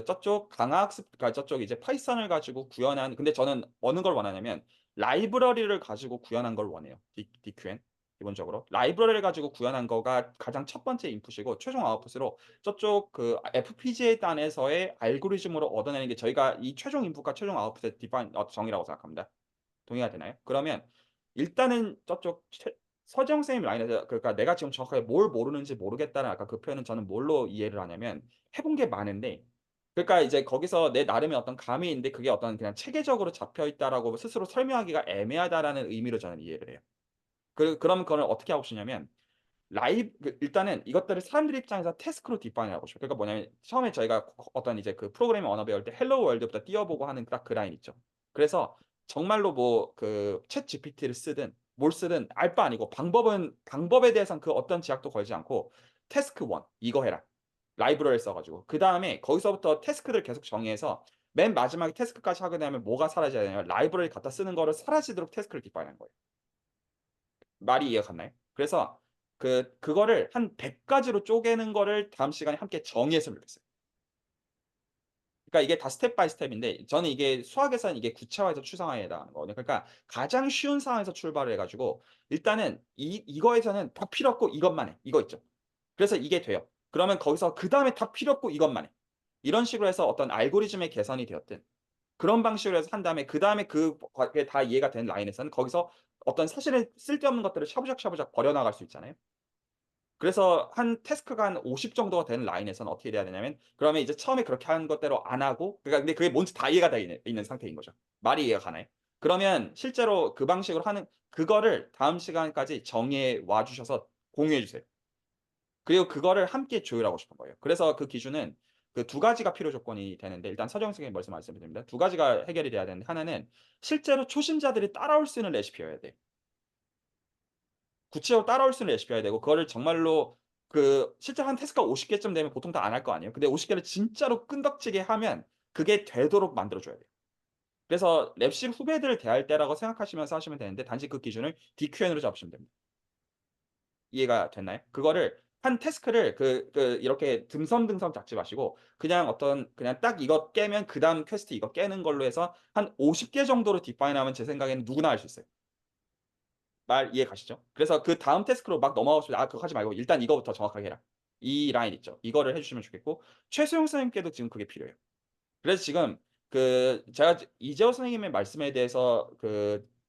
저쪽 강화학습, 그러니까 저쪽 이제 파이썬을 가지고 구현한, 근데 저는 어느 걸 원하냐면 라이브러리를 가지고 구현한 걸 원해요. DQN. 기본적으로 라이브러리를 가지고 구현한 거가 가장 첫 번째 인풋이고, 최종 아웃풋으로 저쪽 FPGA 단에서의 알고리즘으로 얻어내는 게 저희가 이 최종 인풋과 최종 아웃풋의 정의라고 생각합니다. 동의가 되나요? 그러면 일단은 저쪽 서정 선생님 라인에서 그러니까 내가 지금 정확하게 뭘 모르는지 모르겠다는 아까 그 표현은 저는 뭘로 이해를 하냐면 해본 게 많은데 그러니까 이제 거기서 내 나름의 어떤 감이 있는데 그게 어떤 그냥 체계적으로 잡혀 있다라고 스스로 설명하기가 애매하다라는 의미로 저는 이해를 해요. 그러면 그걸 어떻게 하고 싶냐면 일단은 이것들을 사람들 입장에서 태스크로 디파인 하고 싶어요. 그러니까 뭐냐면 처음에 저희가 어떤 이제 그 프로그래밍 언어 배울 때 헬로 월드부터 띄워보고 하는 딱 그 라인 있죠. 그래서 정말로 뭐 그 챗 GPT를 쓰든 뭘 쓰든 알 바 아니고 방법에 대해서는 그 어떤 제약도 걸지 않고 태스크 1 이거 해라. 라이브러리를 써가지고 그 다음에 거기서부터 태스크를 계속 정의해서 맨 마지막에 태스크까지 하게 되면 뭐가 사라져야 되냐면 라이브러리 갖다 쓰는 거를 사라지도록 태스크를 디파인하는 거예요. 말이 이해가 갔나요? 그래서 그거를 한 100가지로 쪼개는 거를 다음 시간에 함께 정의했으면 좋겠어요. 그러니까 이게 다 스텝 바이 스텝인데 저는 이게 수학에서는 이게 구체화해서 추상화해야 하는 거거든요. 그러니까 가장 쉬운 상황에서 출발을 해가지고 일단은 이거에서는 다 필요 없고 이것만 해. 이거 있죠. 그래서 이게 돼요. 그러면 거기서 그 다음에 다 필요 없고 이것만 해. 이런 식으로 해서 어떤 알고리즘의 개선이 되었든 그런 방식으로 해서 한 다음에 그다음에 그게 다 이해가 된 라인에서는 거기서 어떤 사실은 쓸데없는 것들을 샤부작 버려나갈 수 있잖아요. 그래서 한 태스크가 한 50 정도가 되는 라인에서는 어떻게 돼야 되냐면 그러면 이제 처음에 그렇게 하는 것대로 안 하고 그러니까 근데 그게 뭔지 다 이해가 돼 있는 상태인 거죠. 말이 이해가 가나요? 그러면 실제로 그 방식으로 하는 그거를 다음 시간까지 정해 와 주셔서 공유해 주세요. 그리고 그거를 함께 조율하고 싶은 거예요. 그래서 그 기준은 그 두 가지가 필요 조건이 되는데 일단 서정 선생님 말씀드립니다. 두 가지가 해결이 돼야 되는데 하나는 실제로 초심자들이 따라올 수 있는 레시피여야 돼. 구체적으로 따라올 수 있는 레시피여야 되고 그거를 정말로 실제 한 태스크가 50개쯤 되면 보통 다 안 할 거 아니에요. 근데 50개를 진짜로 끈덕지게 하면 그게 되도록 만들어 줘야 돼요. 그래서 랩실 후배들을 대할 때라고 생각하시면서 하시면 되는데 단지 그 기준을 DQN으로 잡으시면 됩니다. 이해가 됐나요? 그거를 한 태스크를 이렇게 듬섬듬섬 잡지 마시고 그냥 딱 이거 깨면 그다음 퀘스트 이거 깨는 걸로 해서 한 50개 정도로 디파인하면 제 생각에는 누구나 할 수 있어요. 말 이해 가시죠? 그래서 그 다음 태스크로 막 넘어가고 싶으면 그거 하지 말고 일단 이거부터 정확하게 해라. 이 라인 있죠. 이거를 해 주시면 좋겠고 최수용 선생님께도 지금 그게 필요해요. 그래서 지금 제가 이재호 선생님의 말씀에 대해서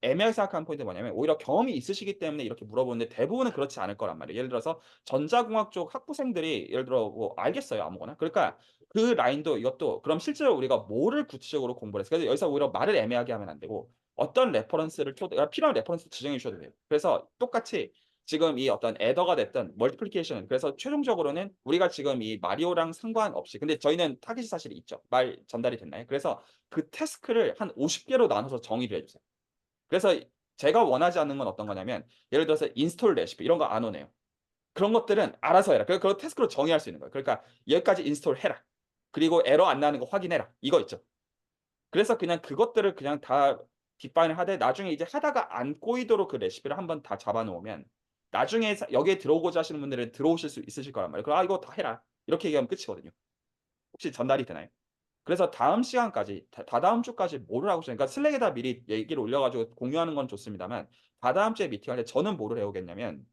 애매하게 생각하는 포인트는 뭐냐면 오히려 경험이 있으시기 때문에 이렇게 물어보는데 대부분은 그렇지 않을 거란 말이에요. 예를 들어서 전자공학 쪽 학부생들이 예를 들어 뭐 알겠어요. 아무거나. 그러니까 그 라인도 이것도 그럼 실제로 우리가 뭐를 구체적으로 공부를 했어요. 그래서 여기서 오히려 말을 애매하게 하면 안 되고 어떤 레퍼런스를 필요한 레퍼런스 지정해 주셔도 돼요. 그래서 똑같이 지금 이 어떤 애더가 됐든 멀티플리케이션은 그래서 최종적으로는 우리가 지금 이 마리오랑 상관없이 근데 저희는 타깃이 사실 있죠. 말 전달이 됐나요? 그래서 그 태스크를 한 50개로 나눠서 정의를 해 주세요. 그래서 제가 원하지 않는 건 어떤 거냐면 예를 들어서 인스톨 레시피 이런 거 안 오네요. 그런 것들은 알아서 해라. 그걸 태스크로 정의할 수 있는 거예요. 그러니까 여기까지 인스톨 해라. 그리고 에러 안 나는 거 확인해라. 이거 있죠. 그래서 그냥 그것들을 그냥 다 뒷반을 하되 나중에 이제 하다가 안 꼬이도록 그 레시피를 한번 다 잡아 놓으면 나중에 여기에 들어오고자 하시는 분들은 들어오실 수 있으실 거란 말이에요. 그럼 이거 다 해라. 이렇게 얘기하면 끝이거든요. 혹시 전달이 되나요? 그래서 다음 시간까지 다다음 주까지 뭐를 하고 싶어요? 그러니까 슬랙에다 미리 얘기를 올려가지고 공유하는 건 좋습니다만 다다음 주에 미팅할 때 저는 뭐를 해오겠냐면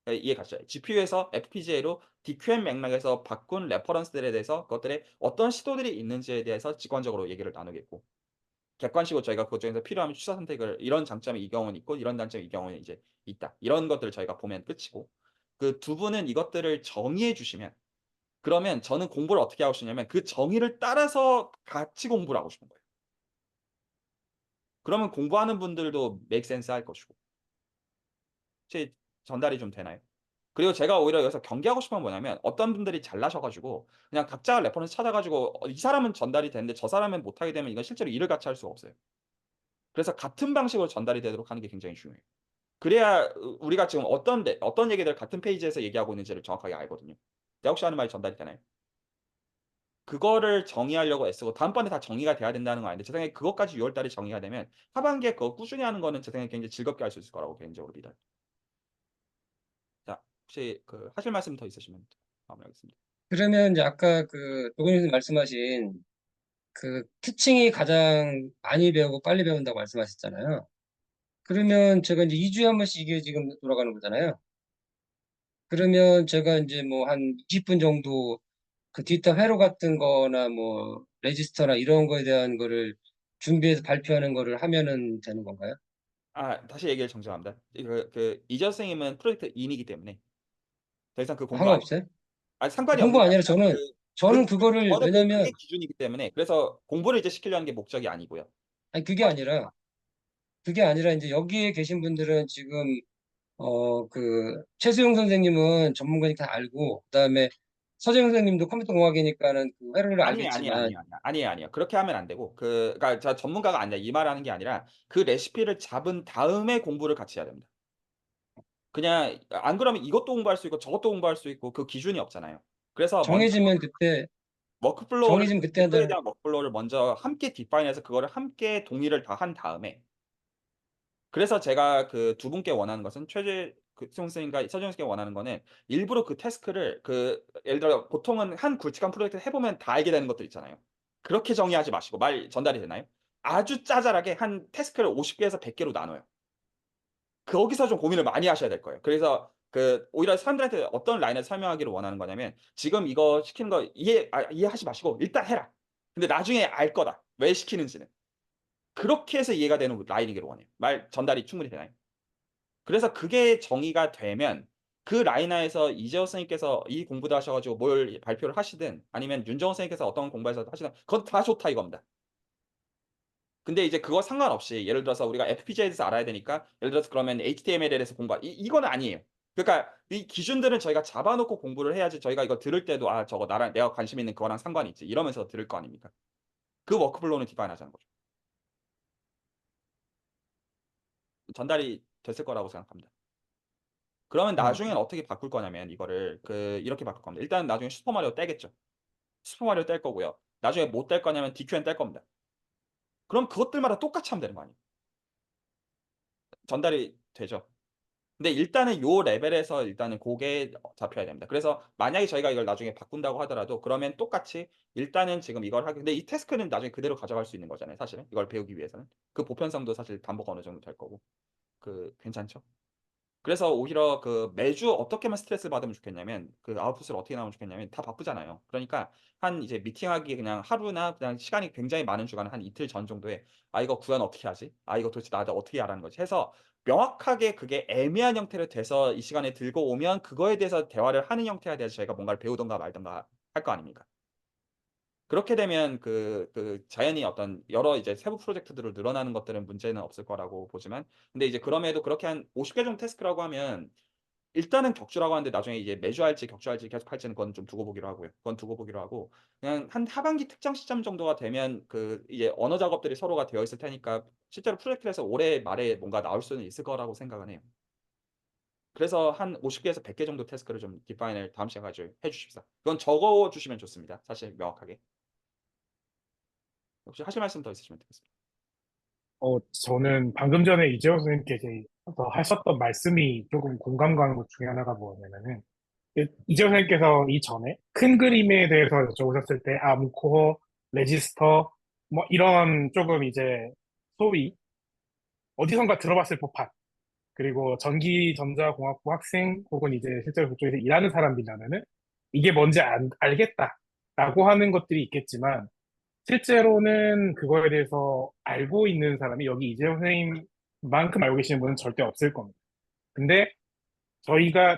이해 가시죠? GPU에서 FPGA로 DQM 맥락에서 바꾼 레퍼런스들에 대해서 그것들의 어떤 시도들이 있는지에 대해서 직관적으로 얘기를 나누겠고 객관식으로 저희가 그것 중에서 필요하면 취사 선택을 이런 장점이 이 경우는 있고 이런 단점이 이 경우는 이제 있다. 이런 것들을 저희가 보면 끝이고 그 두 분은 이것들을 정의해 주시면 그러면 저는 공부를 어떻게 하고 싶냐면 그 정의를 따라서 같이 공부를 하고 싶은 거예요. 그러면 공부하는 분들도 make sense 할 것이고. 혹시 전달이 좀 되나요? 그리고 제가 오히려 여기서 경계하고 싶은 건 뭐냐면 어떤 분들이 잘나셔가지고 그냥 각자 레퍼런스 찾아가지고 이 사람은 전달이 되는데 저 사람은 못하게 되면 이건 실제로 일을 같이 할 수가 없어요. 그래서 같은 방식으로 전달이 되도록 하는 게 굉장히 중요해요. 그래야 우리가 지금 어떤 얘기들 같은 페이지에서 얘기하고 있는지를 정확하게 알거든요. 내가 혹시 하는 말이 전달이 되나요? 그거를 정의하려고 애쓰고 다음번에 다 정의가 돼야 된다는 건 아닌데 제 생각에 그것까지 6월 달에 정의가 되면 하반기에 그거 꾸준히 하는 거는 제 생각에 굉장히 즐겁게 할 수 있을 거라고 개인적으로 믿어요. 자, 혹시 하실 말씀 더 있으시면 마무리하겠습니다. 그러면 이제 아까 도건님 말씀하신 티칭이 가장 많이 배우고 빨리 배운다고 말씀하셨잖아요. 그러면 제가 이제 2주에 한 번씩 이게 지금 돌아가는 거잖아요. 그러면 제가 이제 뭐 한 20분 정도 그 디지털 회로 같은 거나 뭐 레지스터나 이런 거에 대한 거를 준비해서 발표하는 거를 하면은 되는 건가요? 다시 얘기를 정정합니다. 이재 선생님은 프로젝트 인이기 때문에 더 이상 그 공부 안 상관없어요? 상관이 없는 공부 게 아니라 아니라 저는 그거를, 그게 왜냐면, 기준이기 때문에 그래서 공부를 이제 시키려는 게 목적이 아니고요. 아니, 그게 아니라 이제 여기에 계신 분들은 지금, 최수용 선생님은 전문가니까 다 알고, 그다음에 서재영 선생님도 컴퓨터 공학이니까는 그 회로를 아니에요, 아니에요, 알겠지만, 아니에요, 아니에요, 아니에요. 그렇게 하면 안 되고 그러니까 저 전문가가 아니라 이 말하는 게 아니라 그 레시피를 잡은 다음에 공부를 같이 해야 됩니다. 그냥 안 그러면 이것도 공부할 수 있고 저것도 공부할 수 있고 그 기준이 없잖아요. 그래서 먼저 정해지면 그때, 워크플로우를 정해지면 그때 그거에 한다는, 대한 워크플로우를 먼저 함께 디파인해서 그거를 함께 동의를 다 한 다음에 그래서 제가 그 두 분께 원하는 것은 수용 선생님과 서정 선생님께 원하는 거는 일부러 그 태스크를 예를 들어 보통은 한 굵직한 프로젝트를 해 보면 다 알게 되는 것들 있잖아요. 그렇게 정의하지 마시고 말 전달이 되나요? 아주 짜잘하게 한 태스크를 50개에서 100개로 나눠요. 거기서 좀 고민을 많이 하셔야 될 거예요. 그래서 오히려 사람들한테 어떤 라인에서 설명하기를 원하는 거냐면 지금 이거 시키는 거 이해하지 마시고 일단 해라. 근데 나중에 알 거다. 왜 시키는지는. 그렇게 해서 이해가 되는 라인이기를 원해요. 말 전달이 충분히 되나요? 그래서 그게 정의가 되면 그 라인하에서 이재호 선생님께서 이 공부도 하셔 가지고 뭘 발표를 하시든 아니면 윤정호 선생님께서 어떤 공부해서 하시든 그건 다 좋다 이겁니다. 근데 이제 그거 상관없이 예를 들어서 우리가 FPGA에 대해서 알아야 되니까 예를 들어서 그러면 HTML에 대해서 이건 아니에요. 그러니까 이 기준들은 저희가 잡아 놓고 공부를 해야지 저희가 이거 들을 때도 '아 저거 나랑 내가 관심 있는 그거랑 상관이 있지.' 이러면서 들을 거 아닙니까? 그 워크플로우는 디파인 하자는 거죠. 전달이 됐을 거라고 생각합니다. 그러면 음, 나중엔 어떻게 바꿀 거냐면 이거를 이렇게 바꿀 겁니다. 일단 나중에 슈퍼 마리오 떼겠죠. 슈퍼 마리오 뗄 거고요. 나중에 뭐 뗄 거냐면 DQN 뗄 겁니다. 그럼 그것들마다 똑같이 하면 되는 거 아니에요. 전달이 되죠. 근데 일단은 요 레벨에서 일단은 고게 잡혀야 됩니다. 그래서 만약에 저희가 이걸 나중에 바꾼다고 하더라도 그러면 똑같이 일단은 지금 이걸 하기 근데 이 태스크는 나중에 그대로 가져갈 수 있는 거잖아요, 사실은. 이걸 배우기 위해서는. 그 보편성도 사실 반복 어느 정도 될 거고. 괜찮죠? 그래서 오히려 매주 어떻게 하면 스트레스를 받으면 좋겠냐면 아웃풋을 어떻게 나오면 좋겠냐면 다 바쁘잖아요. 그러니까 한 이제 미팅하기 그냥 하루나 그냥 시간이 굉장히 많은 주간 한 이틀 전 정도에 이거 구현 어떻게 하지? 이거 도대체 나한테 어떻게 하라는 거지? 해서 명확하게 그게 애매한 형태로 돼서 이 시간에 들고 오면 그거에 대해서 대화를 하는 형태가 돼서 저희가 뭔가를 배우든가 말든가 할 거 아닙니까? 그렇게 되면 자연히 어떤 여러 이제 세부 프로젝트들로 늘어나는 것들은 문제는 없을 거라고 보지만 근데 이제 그럼에도 그렇게 한 50개 정도 태스크라고 하면 일단은 격주라고 하는데 나중에 이제 매주 할지 격주할지 계속 할지는 그건 좀 두고 보기로 하고요. 그건 두고 보기로 하고 그냥 한 하반기 특정 시점 정도가 되면 이제 언어 작업들이 서로가 되어 있을 테니까 실제로 프로젝트에서 올해 말에 뭔가 나올 수는 있을 거라고 생각은 해요. 그래서 한 50개에서 100개 정도 태스크를 좀 디파인을 다음 시간에 가지고 해 주십사. 그건 적어 주시면 좋습니다. 사실 명확하게. 혹시 하실 말씀 더 있으시면 듣겠습니다. 저는 방금 전에 이재호 선생님께서 하셨던 말씀이 조금 공감 가는 것 중에 하나가 뭐냐면은, 이재호 선생님께서 이전에 큰 그림에 대해서 여쭤보셨을 때, 암코어, 레지스터, 뭐 이런 조금 이제 소위 어디선가 들어봤을 법한, 그리고 전기전자공학부 학생 혹은 이제 실제로 그쪽에서 일하는 사람들이라면은 이게 뭔지 알겠다라고 하는 것들이 있겠지만, 실제로는 그거에 대해서 알고 있는 사람이 여기 이재호 선생님만큼 알고 계시는 분은 절대 없을 겁니다. 근데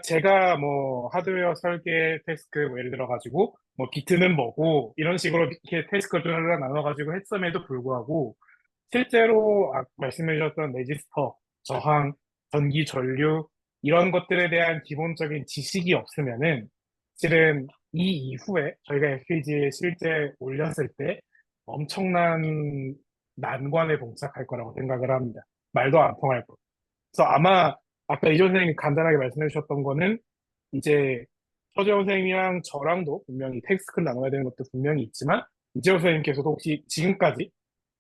제가 뭐 하드웨어 설계 태스크 뭐 예를 들어 가지고 뭐 비트는 뭐고 이런 식으로 이렇게 태스크를 나눠 가지고 했음에도 불구하고 실제로 말씀해 주셨던 레지스터, 저항, 전기 전류 이런 것들에 대한 기본적인 지식이 없으면은 실은 이 이후에 저희가 FPGA에 실제 올렸을 때 엄청난 난관에 봉착할 거라고 생각을 합니다. 말도 안 통할 거. 그래서 아마 아까 이전 선생님이 간단하게 말씀해 주셨던 거는 이제 서재호 선생님이랑 저랑도 분명히 텍스트를 나눠야 되는 것도 분명히 있지만 이재호 선생님께서도 혹시 지금까지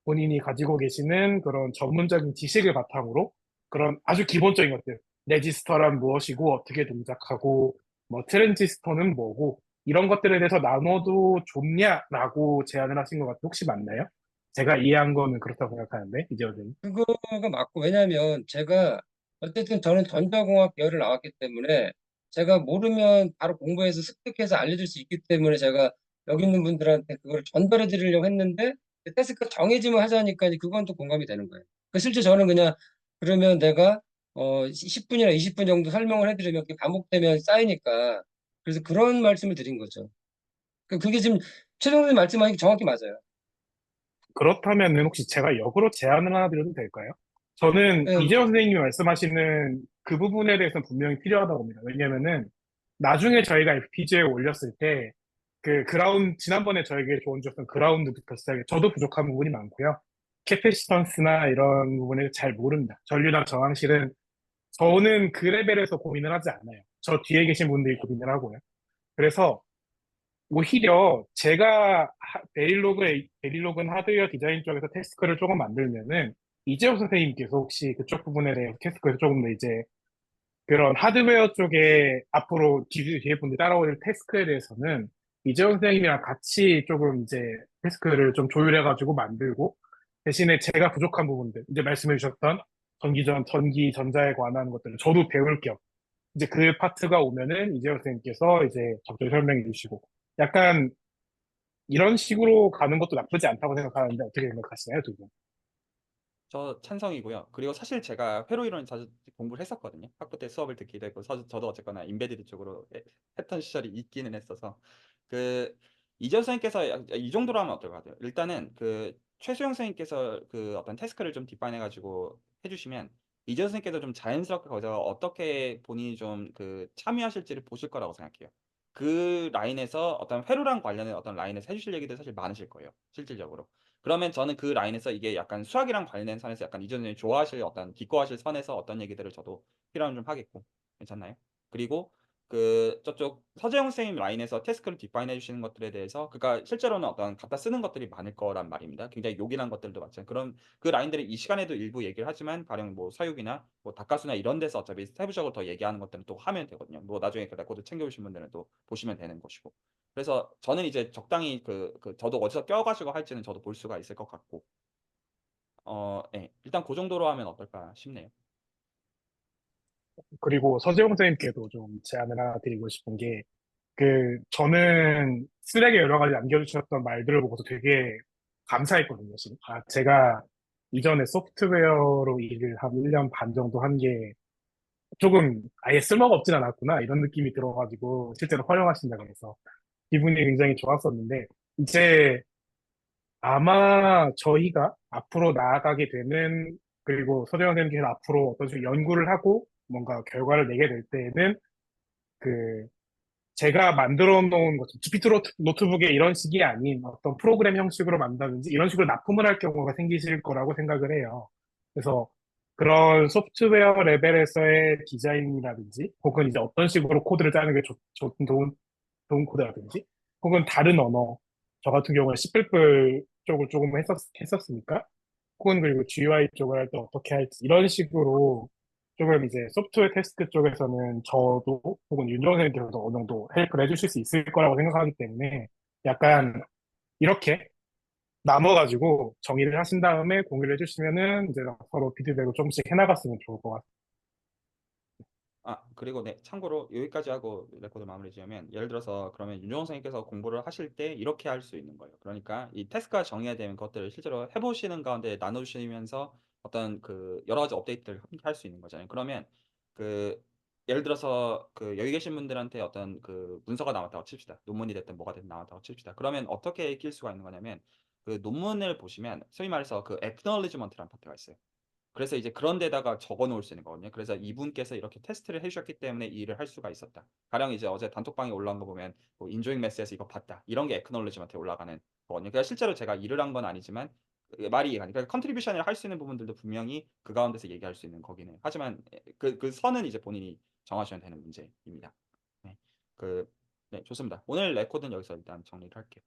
본인이 가지고 계시는 그런 전문적인 지식을 바탕으로 그런 아주 기본적인 것들, 레지스터란 무엇이고 어떻게 동작하고 뭐 트랜지스터는 뭐고 이런 것들에 대해서 나눠도 좋냐라고 제안을 하신 것 같아요. 혹시 맞나요? 제가 이해한 거는 그렇다고 생각하는데 이재 선생님. 그거가 맞고, 왜냐면 제가, 어쨌든 저는 전자공학 계열을 나왔기 때문에, 제가 모르면 바로 공부해서 습득해서 알려줄 수 있기 때문에 제가 여기 있는 분들한테 그걸 전달해 드리려고 했는데, 태스크가 정해지면 하자니까 이제 그건 또 공감이 되는 거예요. 실제 저는 그냥 그러면 내가 10분이나 20분 정도 설명을 해드리면 그게 반복되면 쌓이니까 그래서 그런 말씀을 드린 거죠. 그게 지금 최종님 말씀하신 게 정확히 맞아요. 그렇다면은 혹시 제가 역으로 제안을 하나 드려도 될까요? 저는 예, 이재호 선생님이 말씀하시는 그 부분에 대해서는 분명히 필요하다고 봅니다. 왜냐면은 나중에 저희가 FPGA에 올렸을 때 지난번에 저에게 조언 주셨던 그라운드부터 시작해 저도 부족한 부분이 많고요. 캐패시턴스나 이런 부분을 잘 모릅니다. 전류랑 저항실은 저는 그 레벨에서 고민을 하지 않아요. 저 뒤에 계신 분들이 고민을 하고요. 그래서 오히려 제가 베릴로그는 하드웨어 디자인 쪽에서 태스크를 조금 만들면은 이재호 선생님께서 혹시 그쪽 부분에 대해 태스크에서 조금 더 이제 그런 하드웨어 쪽에 앞으로 뒤에 분들이 따라오는 태스크에 대해서는 이재호 선생님이랑 같이 조금 이제 태스크를 좀 조율해가지고 만들고 대신에 제가 부족한 부분들 이제 말씀해 주셨던 전기 전자에 관한 것들을 저도 배울 겸 이제 그 파트가 오면은 이재호 선생님께서 이제 적절히 설명해 주시고 약간 이런 식으로 가는 것도 나쁘지 않다고 생각하는데 어떻게 생각하시나요, 두 분? 저 찬성이고요. 그리고 사실 제가 회로 이론 자주 공부를 했었거든요. 학부 때 수업을 듣기도 했고, 저도 어쨌거나 인베디드 쪽으로 했던 시절이 있기는 했어서 이재호 선생님께서 이 정도로 하면 어떨 것 같아요? 일단은 최수영 선생님께서 어떤 태스크를 좀 디파인해가지고 해주시면 이재호 선생님께서 좀 자연스럽게 거기서 어떻게 본인이 좀 참여하실지를 보실 거라고 생각해요. 그 라인에서 어떤 회로랑 관련된 어떤 라인에서 해주실 얘기들 사실 많으실 거예요. 실질적으로. 그러면 저는 그 라인에서 이게 약간 수학이랑 관련된 선에서 약간 이전에 좋아하실 어떤 기꺼하실 선에서 어떤 얘기들을 저도 필요하면 좀 하겠고 괜찮나요? 그리고 저쪽 서재영 선생님 라인에서 태스크를 디파인 해주시는 것들에 대해서 그러니까 실제로는 어떤 갖다 쓰는 것들이 많을 거란 말입니다. 굉장히 요긴한 것들도 많죠. 그런 그 라인들이 이 시간에도 일부 얘기를 하지만 가령 뭐 서육이나 뭐 다가수나 이런 데서 어차피 세부적으로 더 얘기하는 것들은 또 하면 되거든요. 뭐 나중에 그 레코드 챙겨오신 분들은 또 보시면 되는 것이고. 그래서 저는 이제 적당히 저도 어디서 껴가지고 할지는 저도 볼 수가 있을 것 같고, 예. 일단 그 정도로 하면 어떨까 싶네요. 그리고 서재용 선생님께도 좀 제안을 하나 드리고 싶은 게, 저는 슬랙에 여러 가지 남겨주셨던 말들을 보고서 되게 감사했거든요, 지금. 제가 이전에 소프트웨어로 일을 한 1년 반 정도 한 게 조금 아예 쓸모가 없진 않았구나, 이런 느낌이 들어가지고, 실제로 활용하신다 그래서 기분이 굉장히 좋았었는데, 이제 아마 저희가 앞으로 나아가게 되는, 그리고 서재원 선생님께서 앞으로 어떤 식으로 연구를 하고 뭔가 결과를 내게 될 때에는 그 제가 만들어 놓은 것, GPT 노트북에 이런 식이 아닌 어떤 프로그램 형식으로 만든다든지 이런 식으로 납품을 할 경우가 생기실 거라고 생각을 해요. 그래서 그런 소프트웨어 레벨에서의 디자인이라든지 혹은 이제 어떤 식으로 코드를 짜는 게 좋은 코드라든지 혹은 다른 언어 저 같은 경우는 C++ 쪽을 조금 했었으니까 혹은 그리고 GUI 쪽을 할 때 어떻게 할지 이런 식으로 조금 이제 소프트웨어 테스트 쪽에서는 저도 혹은 윤정 선생님께서도 어느 정도 헬프를 해주실 수 있을 거라고 생각하기 때문에 약간 이렇게 나눠가지고 정의를 하신 다음에 공유를 해주시면은 이제 서로 피드백을 조금씩 해나갔으면 좋을 것 같아요. 그리고 네, 참고로 여기까지 하고 레코드 마무리 지으면 예를 들어서 그러면 윤종호 선생님께서 공부를 하실 때 이렇게 할 수 있는 거예요. 그러니까 이 태스크가 정해야 되는 것들을 실제로 해보시는 가운데 나눠주시면서 어떤 여러 가지 업데이트를 함께 할 수 있는 거잖아요. 그러면 그 예를 들어서 여기 계신 분들한테 어떤 문서가 나왔다고 칩시다. 논문이 됐든 뭐가 됐든 나왔다고 칩시다. 그러면 어떻게 익힐 수가 있는 거냐면 논문을 보시면 소위 말해서 acknowledgement라는 파트가 있어요. 그래서 이제 그런 데다가 적어 놓을 수 있는 거거든요. 그래서 이분께서 이렇게 테스트를 해주셨기 때문에 이 일을 할 수가 있었다. 가령 이제 어제 단톡방에 올라온 거 보면 뭐 인조잉 메시에서 이거 봤다. 이런 게 액크놀리지먼트에 올라가는 거거든요. 그러니까 실제로 제가 일을 한 건 아니지만 말이 이해가니까 그러니까 컨트리뷰션을 할 수 있는 부분들도 분명히 그 가운데서 얘기할 수 있는 거기는. 하지만 그 선은 이제 본인이 정하셔야 되는 문제입니다. 네. 네, 좋습니다. 오늘 레코드는 여기서 일단 정리를 할게요.